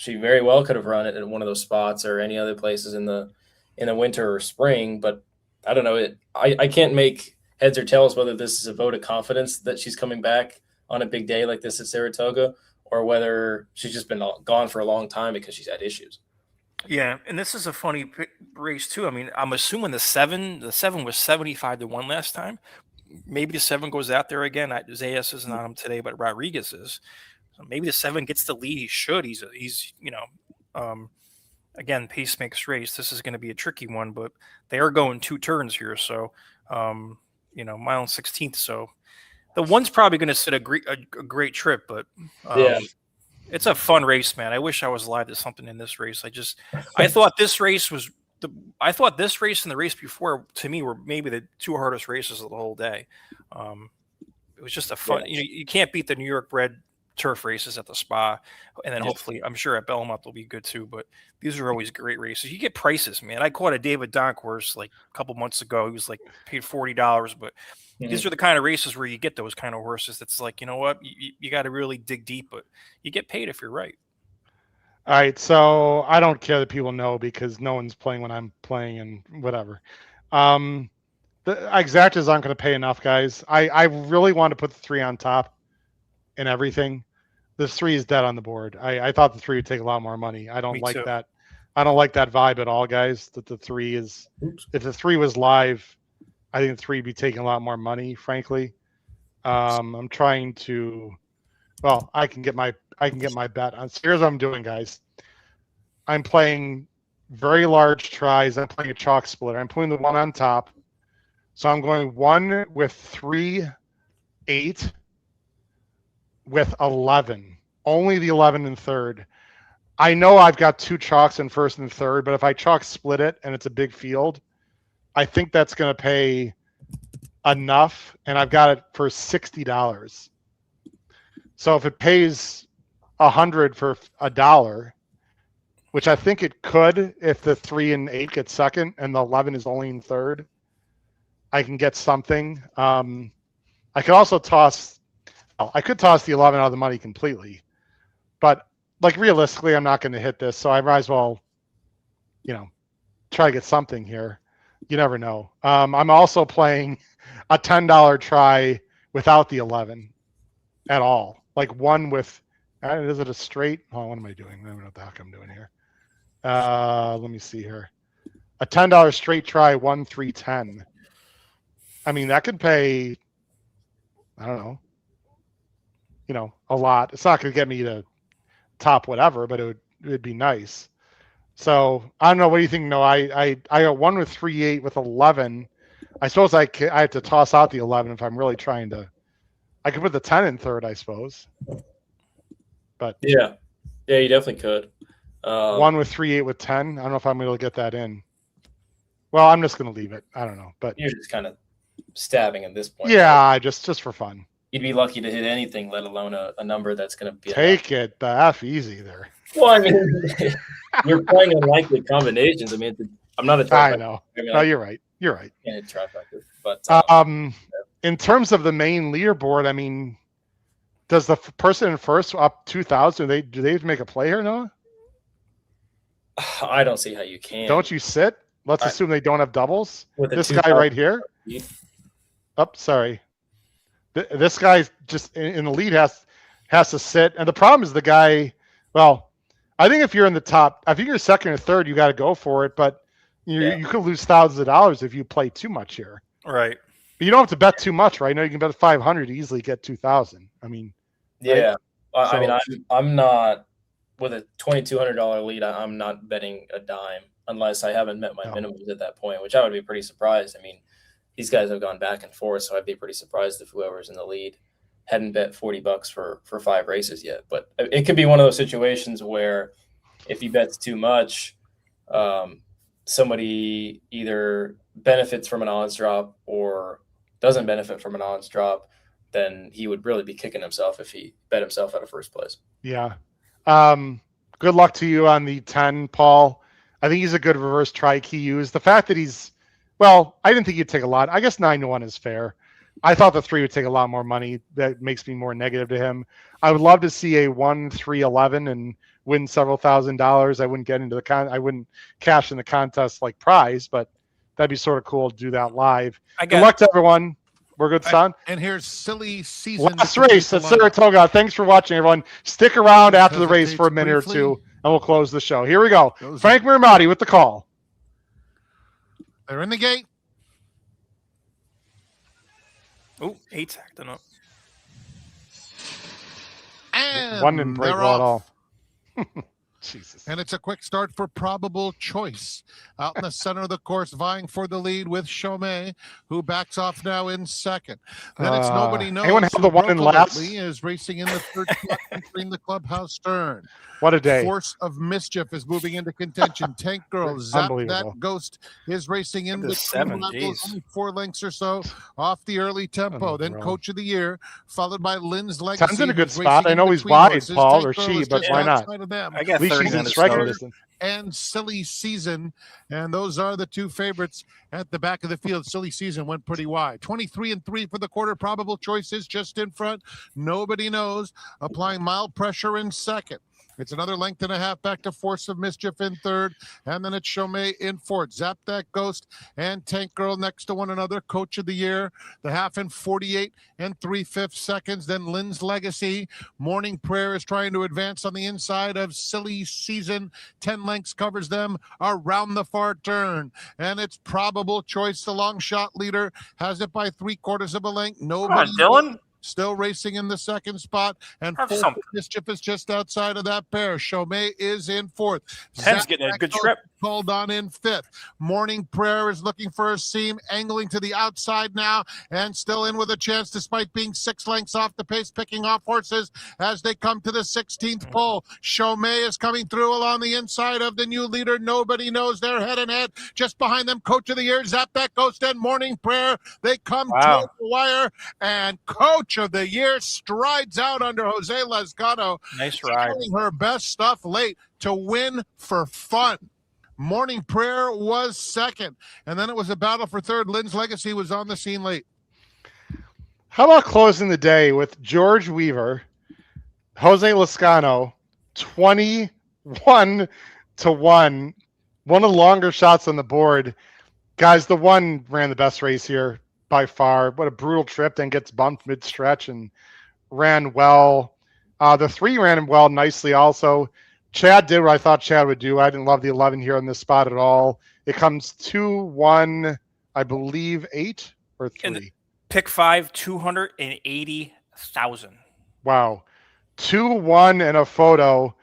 very well could have run it at one of those spots or any other places in the winter or spring, but I don't know. I can't make heads or tails whether this is a vote of confidence that she's coming back on a big day like this at Saratoga, or whether she's just been gone for a long time because she's had issues. Yeah, and this is a funny race too. I mean, I'm assuming the 7 was 75-1 last time. Maybe the 7 goes out there again. Zayas isn't on him today, but Rodriguez is. So maybe the 7 gets the lead. He should. He's again, pace makes race. This is going to be a tricky one, but they are going 2 turns here. So, mile and 16th. So the 1's probably going to sit a great trip, but Yeah. it's a fun race, man. I wish I was alive to something in this race. I thought this race was this race and the race before, to me, were maybe the 2 hardest races of the whole day. It was just a fun. Yeah. You can't beat the New York bred turf races at the Spa, and then hopefully, I'm sure at Belmont they'll be good too. But these are always great races. You get prices, man. I caught a David Donk horse like a couple months ago. He was like paid $40, but these are the kind of races where you get those kind of horses. That's like, you know what, you got to really dig deep, but you get paid if you're right. All right, so I don't care that people know because no one's playing when I'm playing and whatever. The exactas aren't going to pay enough, guys. I really want to put the 3 on top and everything. This 3 is dead on the board. I thought the 3 would take a lot more money. I don't Me like too. that. I don't like that vibe at all, guys. That the 3 is. If the 3 was live, I think the 3 would be taking a lot more money. Frankly, I'm trying to. Well, I can get my bet on. So here's what I'm doing, guys. I'm playing very large tries. I'm playing a chalk splitter. I'm putting the 1 on top. So I'm going 1 with 3, 8 with 11. Only the 11 in third. I know I've got 2 chalks in first and third, but if I chalk split it and it's a big field, I think that's going to pay enough, and I've got it for $60. So if it pays $100 for $1, which I think it could if the 3 and 8 get second and the 11 is only in third, I can get something. I could also toss the 11 out of the money completely, but like realistically, I'm not going to hit this, so I might as well, try to get something here. You never know. I'm also playing a $10 try without the 11 at all, like 1 with. Is it a straight? Oh, what am I doing? I don't know what the heck I'm doing here. Let me see here. A $10 straight try, 1, 3, 10. I mean, that could pay, I don't know, a lot. It's not going to get me to top whatever, but it would be nice. So I don't know. What do you think? No, I got 1 with 3, 8 with 11. I suppose I have to toss out the 11 if I'm really trying to. I could put the 10 in third, I suppose. But yeah, you definitely could. 1 with 3, 8 with 10. I don't know if I'm able to get that in. Well, I'm just going to leave it. I don't know, but You're just kind of stabbing at this point. Yeah, right? just for fun. You'd be lucky to hit anything, let alone a number that's going to be take it the F easy there. Well, I mean, you're playing unlikely combinations. I mean, I'm not a trifecta. I know. No, you're right. You're right. Can't hit trifecta, but in terms of the main leaderboard, I mean, does the person in first up 2,000? Do they make a play here, Noah? I don't see how you can. Don't you sit? Let's assume they don't have doubles. With This guy right here. Oh, sorry. This guy's just in the lead has to sit, and the problem is the guy. Well, I think if you're in the top, I think you're second or third, you got to go for it. But you could lose thousands of dollars if you play too much here. Right. But you don't have to bet too much, right? Now you can bet 500 to easily get 2,000. I mean. Yeah. Right? I mean, I'm not with a $2,200 lead. I'm not betting a dime unless I haven't met my minimums at that point, which I would be pretty surprised. I mean, these guys have gone back and forth, so I'd be pretty surprised if whoever's in the lead hadn't bet $40 for 5 races yet. But it could be one of those situations where if he bets too much, somebody either benefits from an odds drop or doesn't benefit from an odds drop, then he would really be kicking himself if he bet himself out of first place. Yeah. Good luck to you on the 10, Paul. I think he's a good reverse trike he used. The fact that I didn't think he'd take a lot. I guess 9-1 is fair. I thought the 3 would take a lot more money. That makes me more negative to him. I would love to see a 1-3-11 and win several $1,000s. I wouldn't get into I wouldn't cash in the contest like prize, but that'd be sort of cool to do that live. Good luck to everyone. We're good, son. And here's silly season. Last race at Saratoga. Thanks for watching, everyone. Stick around after the race for a minute or two, and we'll close the show. Here we go. Frank Mirmati with the call. They're in the gate. Oh, 8's acting up. And And one didn't break they're well at all. off. Jesus. And it's a quick start for Probable Choice. Out in the center of the course, vying for the lead with Chaumet, who backs off now in second. Then it's Nobody Knows. Anyone have who the one in broke last? alertly is racing in the third spot, entering the clubhouse turn. What a day. Force of Mischief is moving into contention. Tank Girl, Zap Unbelievable. That Ghost is racing in Look at the this 7, levels, geez. only 4 lengths or so off the early tempo. Then Unreal. Coach of the Year, followed by Lynn's Legacy. Ten's in a good who's spot. racing I in know he's between wide, horses. Paul, Tank or Girl she, is but just why not? outside of them. I At got least 30 she's in minutes striking though. distance. And Silly Season. And those are the 2 favorites at the back of the field. Silly Season went pretty wide. 23-3 for the quarter. Probable Choice is just in front. Nobody Knows. Applying mild pressure in second. It's another length and a half back to Force of Mischief in third. And then it's Chaumet in fourth. Zap That Ghost and Tank Girl next to one another. Coach of the Year. The half in 48 3/5 seconds. Then Lynn's Legacy. Morning Prayer is trying to advance on the inside of Silly Season. 10 lengths covers them around the far turn. And it's Probable Choice. The long shot leader has it by 3/4 of a length. Come Nobody on, Dylan. Still racing in the second spot, and Have Force something. of Mischief is just outside of that pair. Chaumet is in fourth. Ten's Zap getting a That good Ghost trip. called on in fifth. Morning Prayer is looking for a seam, angling to the outside now, and still in with a chance despite being 6 lengths off the pace, picking off horses as they come to the 16th pole. Chaumet is coming through along the inside of the new leader. Nobody Knows. They're head and head. Just behind them, Coach of the Year, Zap That Ghost, and Morning Prayer. They come Wow. to the wire, and Coach of the Year strides out under Jose Lescano, Nice ride. showing her best stuff late to win for fun. Morning Prayer was second, and then it was a battle for third. Lynn's Legacy was on the scene late. How about closing the day with George Weaver, Jose Lescano, 21-1, one of the longer shots on the board. Guys, the one ran the best race here by far. What a brutal trip, then gets bumped mid-stretch and ran well. The 3 ran well nicely also. Chad did what I thought Chad would do. I didn't love the 11 here on this spot at all. It comes 2-1, I believe, 8 or 3. And pick 5, 280,000. Wow. 2-1 and a photo.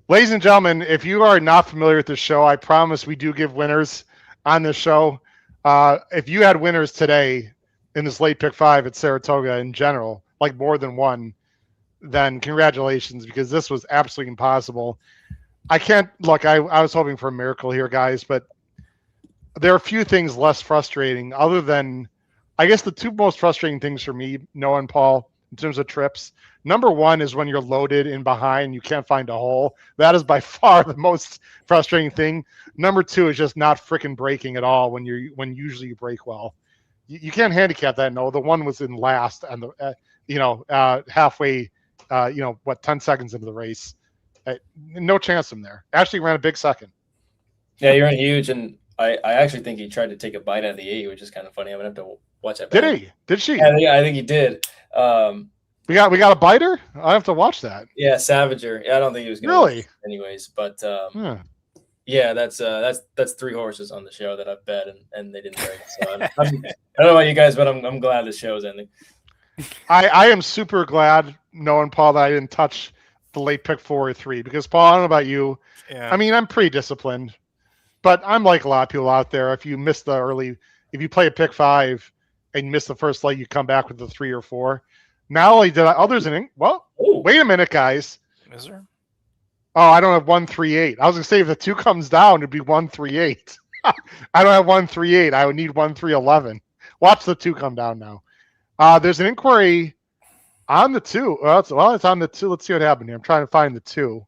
Ladies and gentlemen, if you are not familiar with the show, I promise we do give winners on this show. If you had winners today in this late pick 5 at Saratoga in general, like more than one, then congratulations, because this was absolutely impossible. I can't look. I was hoping for a miracle here, guys, but there are a few things less frustrating other than, I guess the 2 most frustrating things for me, Noah and Paul, in terms of trips. Number 1 is when you're loaded in behind, you can't find a hole. That is by far the most frustrating thing. Number 2 is just not freaking braking at all when usually you brake well. You can't handicap that. No, the one was in last and the halfway, 10 seconds into the race. No chance from there. Actually ran a big second. Yeah, he ran huge, and I actually think he tried to take a bite out of the 8, which is kind of funny. I'm gonna have to watch that back. Did he? Did she? Yeah, I think he did. We got a biter? I have to watch that. Yeah, Savager. Yeah, I don't think he was gonna Really? win anyways, but Yeah. yeah, that's 3 horses on the show that I've bet and they didn't break. So I don't know about you guys, but I'm glad the show's ending. I am super glad, knowing Paul, that I didn't touch the late pick 4 or 3, because Paul, I don't know about you. Yeah. I mean, I'm pretty disciplined, but I'm like a lot of people out there. If you miss the early, if you play a pick 5 and you miss the first leg, you come back with the 3 or 4. Not only did others wait a minute, guys. Is there? Oh, I don't have 138. I was gonna say if the 2 comes down, it'd be 138. I don't have 138. I would need 1311. Watch the 2 come down now. There's an inquiry on the 2. It's on the 2. Let's see what happened here. I'm trying to find the 2.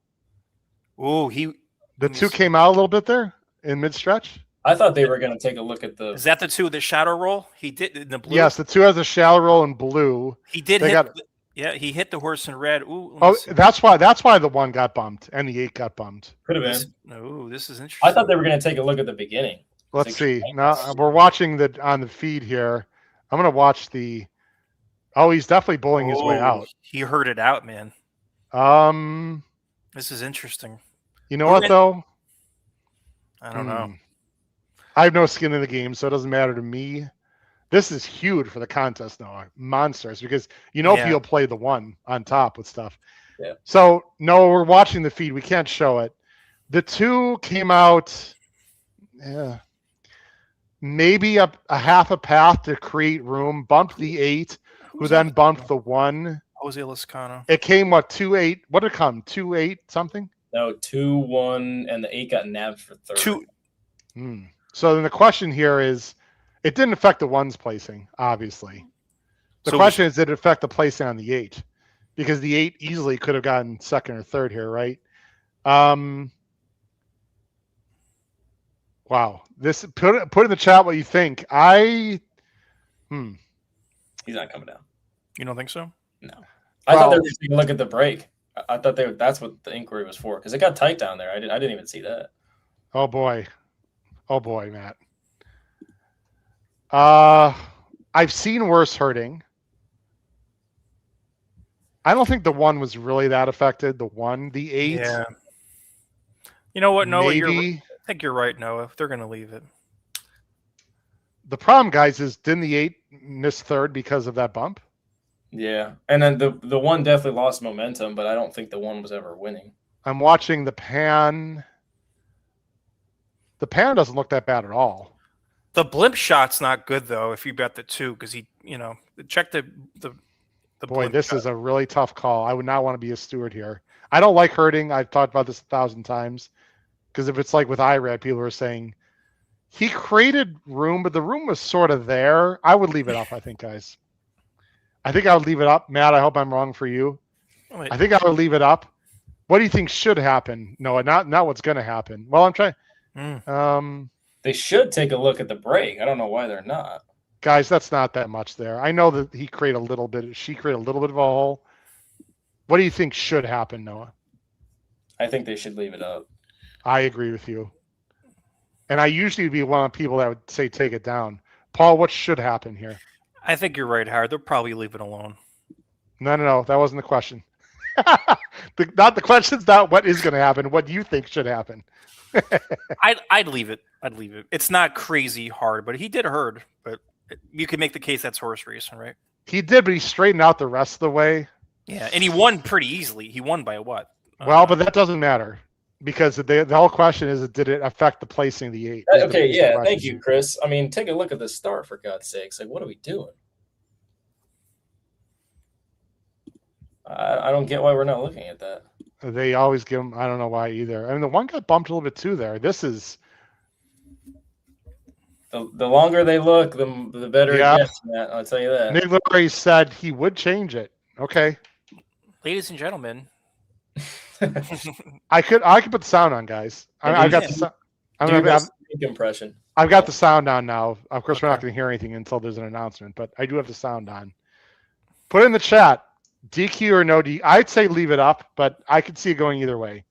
Oh, The 2 came out a little bit there in mid-stretch. I thought they were going to take a look at the. Is that the 2 with the shadow roll? He did in the blue. Yes, the 2 has a shallow roll in blue. He did They hit. got- Yeah, he hit the horse in red. Ooh. Oh, that's why the 1 got bumped and the 8 got bumped. Could have been. Oh, this is interesting. I thought they were going to take a look at the beginning. Let's see. Now we're watching on the feed here. I'm gonna watch the. Oh, he's definitely bowling his way out. He heard it out, man. Um, This is interesting. you know what though? I don't know. I have no skin in the game, so it doesn't matter to me. This is huge for the contest, Noah. Monsters, because Yeah. he'll play the 1 on top with stuff. Yeah. So no, we're watching the feed. We can't show it. The 2 came out, maybe a half a path to create room. Bumped the 8, who then bumped the 1. Jose Lascano. It came 2-8. What did it come? 2-8 something. No, 2-1, and the 8 got nabbed for third. 2. So then the question here is, it didn't affect the 1's placing, obviously. The So question is, did it affect the placing on the 8? Because the 8 easily could have gotten second or third here, right? Wow. This put in the chat what you think. He's not coming down. You don't think so? No. I thought they were just taking a look at the break. I thought that's what the inquiry was for, because it got tight down there. I didn't even see that. Oh boy, Matt. I've seen worse hurting. I don't think the 1 was really that affected. The 1, the 8. Yeah. You know what, Noah? Maybe. I think you're right, Noah. They're going to leave it. The problem, guys, is didn't the 8 miss third because of that bump? Yeah, and then the 1 definitely lost momentum, but I don't think the 1 was ever winning. I'm watching the pan. The pan doesn't look that bad at all. The blimp shot's not good though. If you bet the 2, because check the Boy, this is a really tough call. I would not want to be a steward here. I don't like hurting. I've talked about this 1,000 times. Because if it's like with IRAD, people are saying he created room, but the room was sort of there. I would leave it up, I think, guys. I think I would leave it up. Matt, I hope I'm wrong for you. I think I would leave it up. What do you think should happen? No, not what's going to happen. Well, I'm trying. They should take a look at the break. I don't know why they're not. Guys, that's not that much there. I know that she created a little bit of a hole. What do you think should happen, Noah? I think they should leave it up. I agree with you. And I usually would be one of the people that would say take it down. Paul, what should happen here? I think you're right, Howard. They'll probably leave it alone. No. That wasn't the question. The question's not what is going to happen. What do you think should happen? I'd leave it. It's not crazy hard, but he did hurt. But you can make the case that's horse racing, right? He did, but he straightened out the rest of the way. Yeah, and he won pretty easily. He won by what? Well, but that doesn't matter. Because the whole question is, did it affect the placing of the 8? Okay, yeah, thank you, Chris. I mean, take a look at the start, for God's sakes. Like, what are we doing? I don't get why we're not looking at that. They always give them, I don't know why either. I mean, the 1 got bumped a little bit too there. This is... The longer they look, the better it gets, Matt. I'll tell you that. Nick Laurie said he would change it. Okay. Ladies and gentlemen. I could put the sound on, guys. I've got the impression. I've got the sound on now. Of course, we're not going to hear anything until there's an announcement, but I do have the sound on. Put in the chat, DQ or no DQ. I'd say leave it up, but I could see it going either way.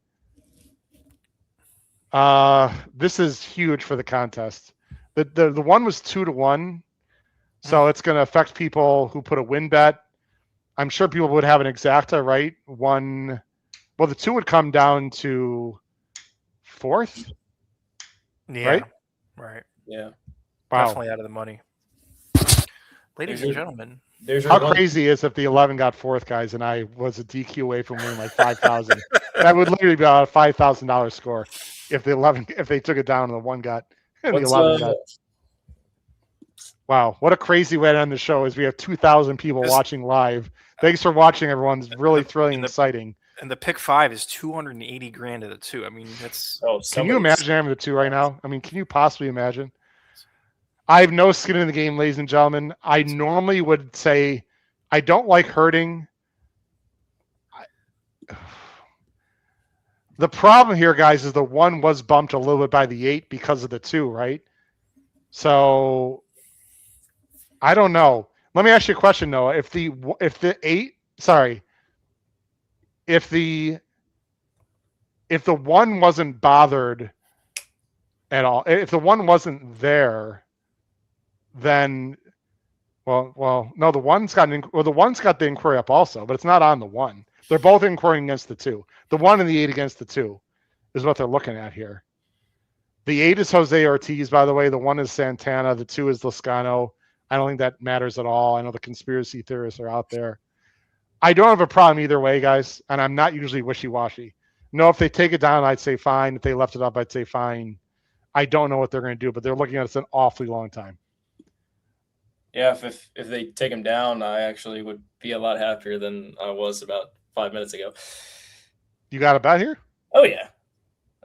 This is huge for the contest. The 1 was 2-1, so it's going to affect people who put a win bet. I'm sure people would have an exacta, right? Well, the 2 would come down to 4th. Yeah. Right? Yeah. Wow. Definitely out of the money. Ladies and gentlemen. How crazy is if the 11 got 4th, guys, and I was a DQ away from winning like 5,000? That would literally be about a $5,000 score if they took it down and the 1 got and the 11 got. Wow, what a crazy way to end the show! Is we have 2,000 people watching live. Thanks for watching, everyone. It's really thrilling and exciting. And the pick 5 is $280,000 at the 2. I mean, that's. Can you imagine having the 2 right now? I mean, can you possibly imagine? I have no skin in the game, ladies and gentlemen. I normally would say I don't like hurting. The problem here, guys, is the 1 was bumped a little bit by the 8 because of the 2, right? So I don't know. Let me ask you a question, Noah. If the 1 wasn't bothered at all, if the 1 wasn't there, then no, the 1's got the inquiry up also, but it's not on the 1. They're both inquiring against the 2. The 1 and the 8 against the 2 is what they're looking at here. The 8 is Jose Ortiz, by the way. The 1 is Santana. The 2 is Lascano. I don't think that matters at all. I know the conspiracy theorists are out there. I don't have a problem either way, guys, and I'm not usually wishy-washy. No, if they take it down, I'd say fine. If they left it up, I'd say fine. I don't know what they're going to do, but they're looking at us an awfully long time. Yeah, if they take him down, I actually would be a lot happier than I was about 5 minutes ago. You got a bet here? Oh yeah,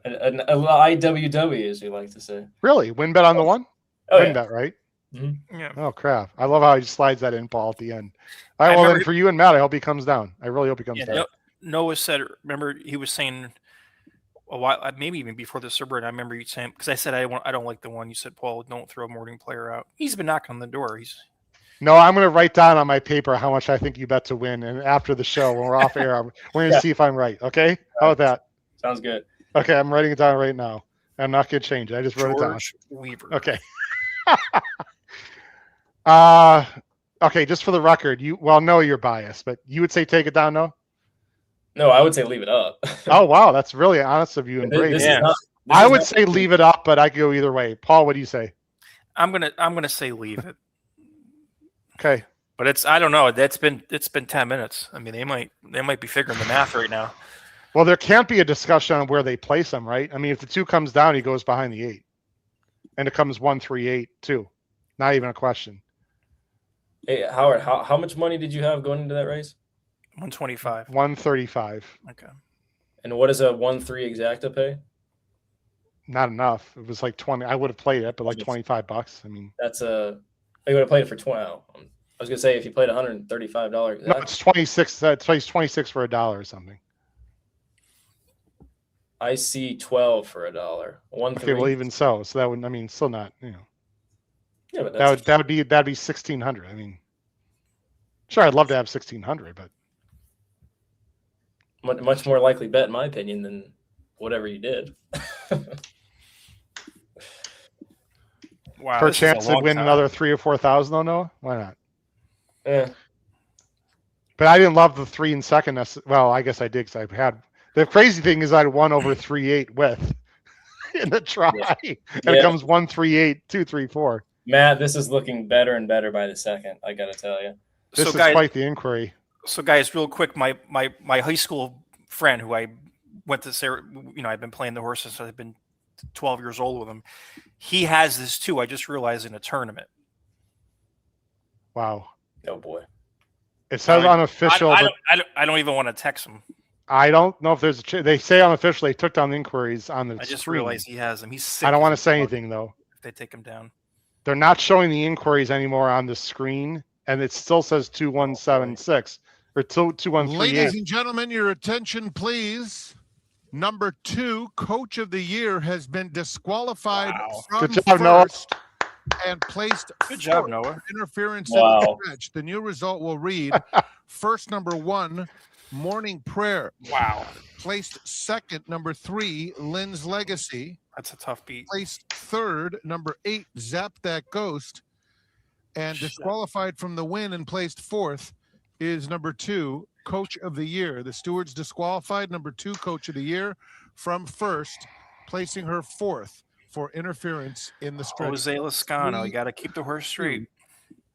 an IWW, as we like to say. Really? Win bet on the one? Oh Win yeah. bet, right? Mm-hmm. Yeah. Oh, crap. I love how he slides that in, Paul, at the end. All right, well, then for you and Matt, I hope he comes down. I really hope he comes down. Noah said, remember, he was saying a while, maybe even before the Super, and I remember you saying, because I said, I don't like the one. You said, Paul, don't throw a morning player out. He's been knocking on the door. No, I'm going to write down on my paper how much I think you bet to win. And after the show, when we're off air, we're going to see if I'm right. Okay? How about that? Sounds good. Okay, I'm writing it down right now. I'm not going to change it. I just wrote it down. George Weaver. Okay. Okay, just for the record, no, you're biased, but you would say take it down, no? No, I would say leave it up. Oh, wow, that's really honest of you and brave. I would say leave it up, but I could go either way. Paul, what do you say? I'm gonna say leave it. Okay. But I don't know. It's been 10 minutes. I mean, they might be figuring the math right now. Well, there can't be a discussion on where they place him, right? I mean, if the 2 comes down, he goes behind the 8. And it comes 1-3-8 too. Not even a question. Hey, Howard, how much money did you have going into that race? 125. 135. Okay. And what does a 1-3 exacta pay? Not enough. It was like 20. I would have played it, but like $25. I mean, that's you would have played it for 20. I was gonna say if you played $135. No, it's 26. It plays 26 for $1 or something. I see 12 for $1. 1-3. Okay, well, even so that would, I mean, still not, Yeah, but that'd be 1,600. I mean, sure, I'd love to have 1,600, but much more likely bet, in my opinion, than whatever you did. Wow, for a chance to win another 3,000 or 4,000, though, Noah? Why not? Yeah. But I didn't love the 3 in second. Well, I guess I did because I had. The crazy thing is I won over 3-8 with in the try, and it comes 1-3-8, 2-3-4. Matt, this is looking better and better by the second. I got to tell you. This is quite the inquiry. So, guys, real quick, my high school friend who I went to, I've been playing the horses since I've been 12 years old with him. He has this too. I just realized in a tournament. Wow. Oh boy. It says unofficial. I don't even want to text him. I don't know if there's they say unofficial. They took down the inquiries on the I just screen. realized he has them. He's sick. I don't want to say anything though. If they take him down. They're not showing the inquiries anymore on the screen, and it still says 2176 or 2138. Ladies and gentlemen, your attention, please. Number 2, Coach of the Year, has been disqualified from Good job, Noah. first and placed Good job, Noah. Interference in the stretch. The new result will read: first, number 1, Morning Prayer. Wow. Placed second, number 3, Lynn's Legacy. That's a tough beat. Placed third, number 8, Zap That Ghost. And disqualified from the win and placed fourth is number 2, Coach of the Year. The stewards disqualified number 2, Coach of the Year, from first, placing her fourth for interference in the stretch. Jose Lascano, you got to keep the horse straight.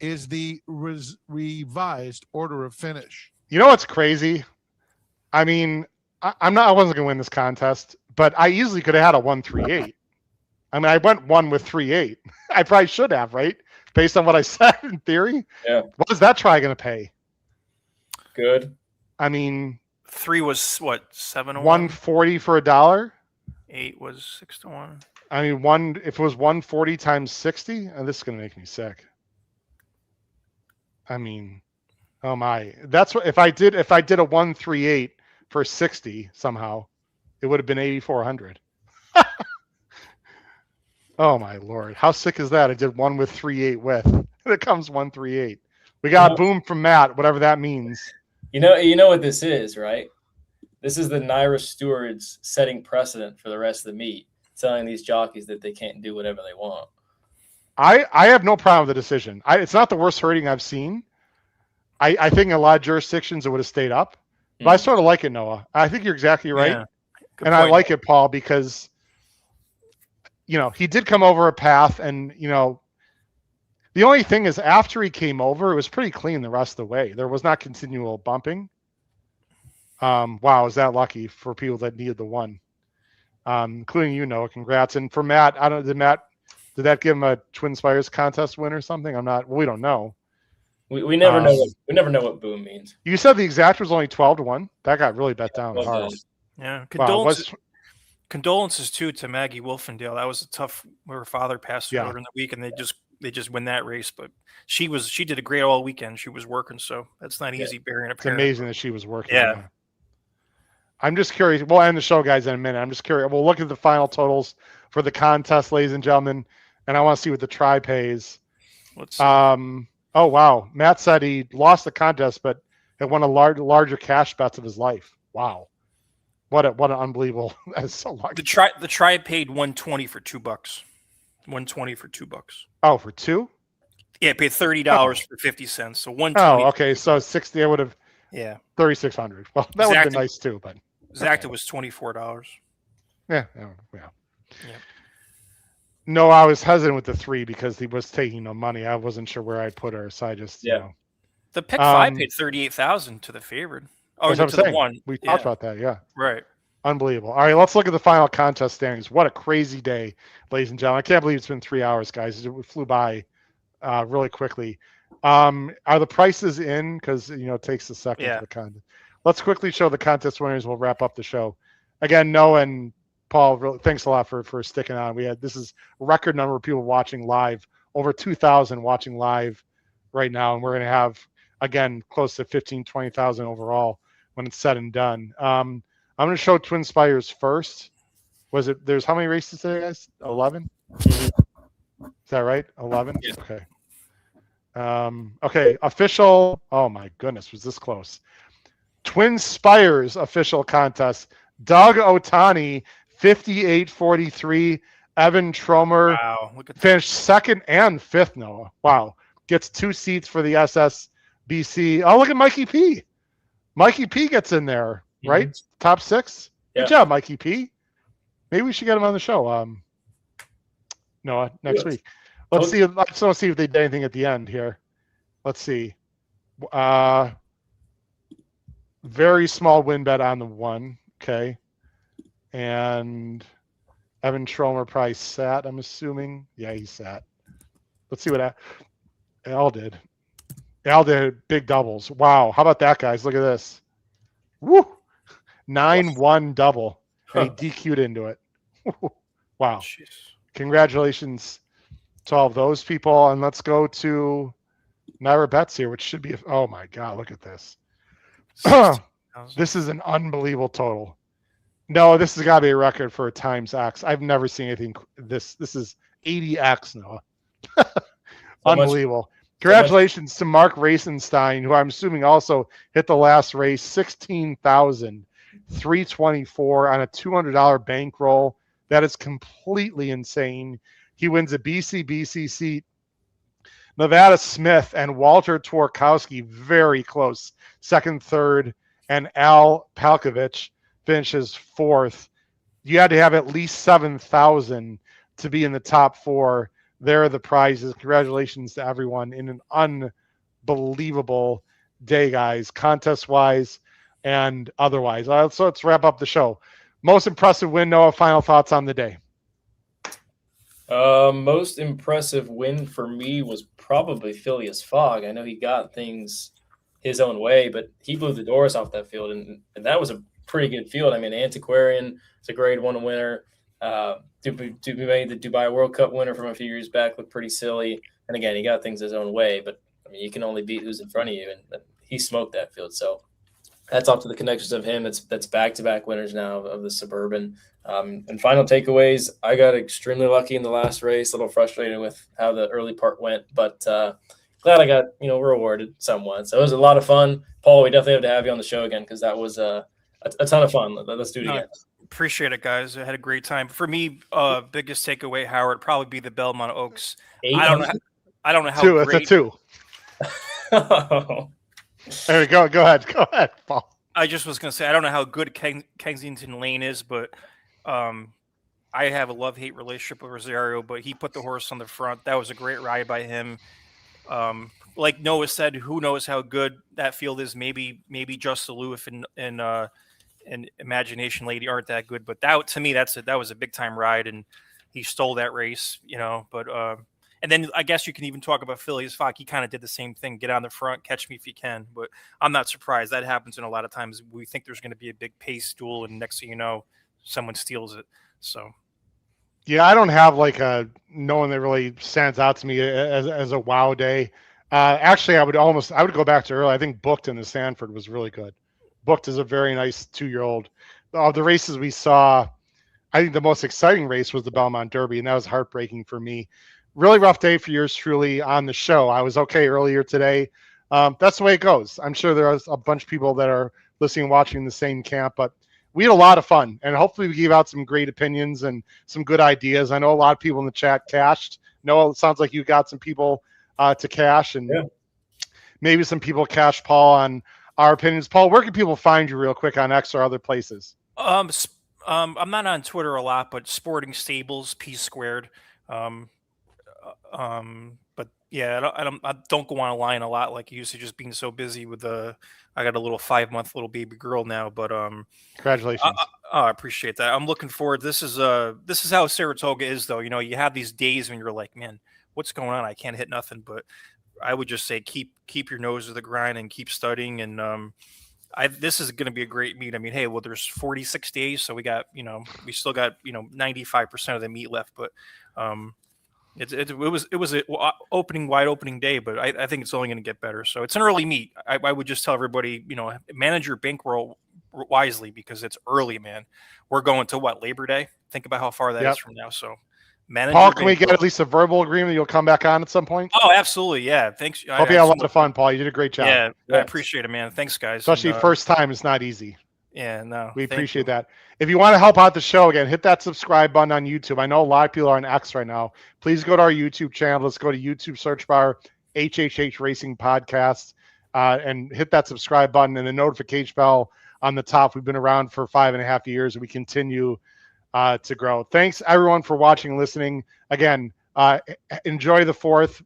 Is the revised order of finish. You know what's crazy? I mean, I wasn't gonna win this contest, but I easily could have had a 1-3-8. I mean, I went 1 with 3-8. I probably should have, right? Based on what I said in theory. Yeah. What is that try gonna pay? Good. I mean, 3 was what, 7-1? 140 for $1. 8 was 6-1. I mean, if it was 140 times 60, this is gonna make me sick. I mean, oh my! That's what if I did a 138 for 60 somehow, it would have been 8,400. Oh my lord! How sick is that? I did 1 with 3-8 with. It comes 138. We got a boom from Matt, whatever that means. You know what this is, right? This is the NYRA stewards setting precedent for the rest of the meet, telling these jockeys that they can't do whatever they want. I have no problem with the decision. It's not the worst hurting I've seen. I think in a lot of jurisdictions it would have stayed up. But I sort of like it, Noah. I think you're exactly right. Yeah. And I like it, Paul, because he did come over a path, and The only thing is, after he came over, it was pretty clean the rest of the way. There was not continual bumping. Wow, is that lucky for people that needed the one, including congrats. And for Matt, did that give him a Twin Spires contest win or something? We don't know. We never know. We never know what boom means. You said the exact was only 12-1. That got really bet down hard. Yeah, condolences too to Maggie Wolfendale. That was a tough. Her father passed away during the week, and they just win that race. But she did a great all weekend. She was working, so that's not easy bearing a parent. It's amazing that she was working. Yeah. I'm just curious. We'll end the show, guys, in a minute. I'm just curious. We'll look at the final totals for the contest, ladies and gentlemen, and I want to see what the try pays. Let's see. Oh wow, Matt said he lost the contest, but it won a larger cash bets of his life. Wow, what an unbelievable! That's so lucky. The try paid $120 for $2. $120 for $2. Oh, for two? Yeah, it paid $30 for 50 cents. So $120. Oh, okay. So 60. I would have. Yeah. 3,600. Well, that would have been nice too, but Exacta was $24. Yeah. No, I was hesitant with the 3 because he was taking no money. I wasn't sure where I'd put her, so I just The pick 5 paid $38,000 to the favorite. Oh, to the 1. We talked about that, yeah. Right. Unbelievable. All right, let's look at the final contest standings. What a crazy day, ladies and gentlemen. I can't believe it's been 3 hours, guys. It flew by really quickly. Are the prices in? Because it takes a second for the contest. Let's quickly show the contest winners. We'll wrap up the show. Again, Noah and Paul, really, thanks a lot for sticking on. This is a record number of people watching live, over 2,000 watching live right now, and we're going to have again close to 15, 20,000 overall when it's said and done. I'm going to show Twin Spires first. There's how many races today, guys? 11? Is that right? 11? Yeah. Okay. Okay, official. Oh my goodness, was this close? Twin Spires official contest. Doug Otani, 58.43. Evan Tromer finished second and fifth, Noah. Wow. Gets 2 seats for the SSBC. Oh, look at Mikey P. Mikey P gets in there, right? Top 6. Yeah. Good job, Mikey P. Maybe we should get him on the show. Noah, next week. Let's see if they did anything at the end here. Let's see. Very small win bet on the 1. Okay. And Evan Tromer probably sat, I'm assuming. Yeah, he sat. Let's see what Al did. Al did big doubles. Wow. How about that, guys? Look at this. Woo! 9-1 double. And he DQ'd into it. Wow. Jeez. Congratulations to all of those people. And let's go to NYRA bets here, which should be, oh my God, look at this. This is an unbelievable total. No, this has got to be a record for a times X. I've never seen anything. This is 80X, Noah. Unbelievable. Congratulations to Mark Racenstein, who I'm assuming also hit the last race, 16,324 on a $200 bankroll. That is completely insane. He wins a BC seat. Nevada Smith and Walter Twarkowski, very close, second, third, and Al Palkovich finishes 4th. You had to have at least 7,000 to be in the top 4. There are the prizes. Congratulations to everyone in an unbelievable day, guys, contest-wise and otherwise. So let's wrap up the show. Most impressive win, Noah, final thoughts on the day. Most impressive win for me was probably Phileas Fogg. I know he got things his own way, but he blew the doors off that field, and that was a pretty good field. I mean, Antiquarian is a grade 1 winner. Dubai, the Dubai World Cup winner from a few years back, looked pretty silly. And again, he got things his own way, but I mean, you can only beat who's in front of you, and he smoked that field. So that's off to the connections of him. That's back-to-back winners now of the Suburban. And final takeaways, I got extremely lucky in the last race, a little frustrated with how the early part went, but glad I got, rewarded somewhat. So it was a lot of fun. Paul, we definitely have to have you on the show again because that was a ton of fun. Let's do it again. Appreciate it, guys. I had a great time. For me, biggest takeaway, Howard, would probably be the Belmont Oaks. I don't know how great. It's a 2. There we go. Go ahead, Paul. I just was going to say, I don't know how good Kensington Lane is, but I have a love-hate relationship with Rosario, but he put the horse on the front. That was a great ride by him. Like Noah said, who knows how good that field is? Maybe Just Aloof and Imagination Lady aren't that good, but to me that was a big time ride, and he stole that race, But and then I guess you can even talk about Phileas Fogg. He kind of did the same thing: get on the front, catch me if you can. But I'm not surprised. That happens in a lot of times. We think there's going to be a big pace duel, and next thing you know, someone steals it. So. Yeah, I don't have like no one that really stands out to me as a wow day. Actually, I would go back to early. I think Booked in the Sanford was really good. Booked is a very nice 2-year-old. Of the races we saw, I think the most exciting race was the Belmont Derby, and that was heartbreaking for me. Really rough day for yours truly on the show. I was okay earlier today. That's the way it goes. I'm sure there's a bunch of people that are listening and watching the same camp, but we had a lot of fun, and hopefully we gave out some great opinions and some good ideas. I know a lot of people in the chat cashed. Noah, it sounds like you got some people to cash, and maybe some people cashed Paul on our opinions. Paul, where can people find you real quick on X or other places? I'm not on Twitter a lot, but Sporting Stables, P squared. But yeah, I don't go online a lot like I used to, just being so busy with I got a little 5-month little baby girl now, but Congratulations. I appreciate that. I'm looking forward. This is how Saratoga is, though. You have these days when you're like, man, what's going on? I can't hit nothing. But I would just say keep your nose to the grind and keep studying. And this is going to be a great meet. I mean, hey, well, there's 46 days, so we still got 95% of the meet left, but it was a wide opening day, but I think it's only going to get better. So it's an early meet. I would just tell everybody, manage your bankroll wisely, because it's early, man. We're going to Labor Day. Think about how far that is from now. So manage. Paul, can we get at least a verbal agreement you'll come back on at some point? Oh, absolutely. Yeah. Thanks. Hope you had a lot of fun, Paul. You did a great job. Yeah. I appreciate it, man. Thanks, guys. Especially first time. It's not easy. Yeah, no. We appreciate that. If you want to help out the show, again, hit that subscribe button on YouTube. I know a lot of people are on X right now. Please go to our YouTube channel. Let's go to YouTube search bar, HHH Racing Podcast, and hit that subscribe button and the notification bell on the top. We've been around for 5.5 years. We continue to grow. Thanks, everyone, for watching and listening. Again, enjoy the 4th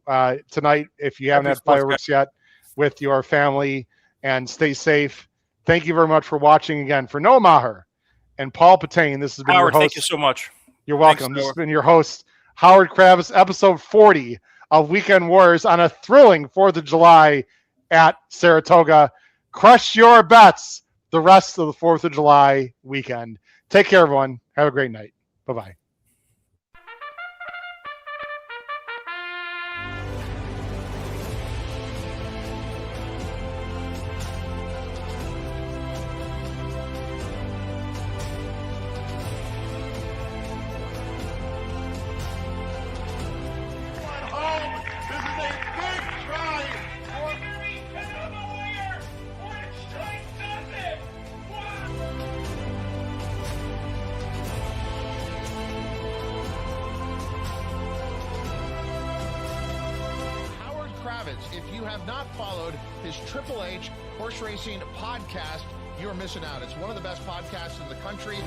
tonight if you haven't had fireworks yet with your family, and stay safe. Thank you very much for watching. Again, for Noah Maher and Paul Patane, this has been Howard, your host. thank you so much. You're welcome. Thanks, this has been your host, Howard Kravis, episode 40 of Weekend Warriors on a thrilling 4th of July at Saratoga. Crush your bets the rest of the 4th of July weekend. Take care, everyone. Have a great night. Bye-bye. If you have not followed his Triple H Horse Racing podcast, you're missing out. It's one of the best podcasts in the country.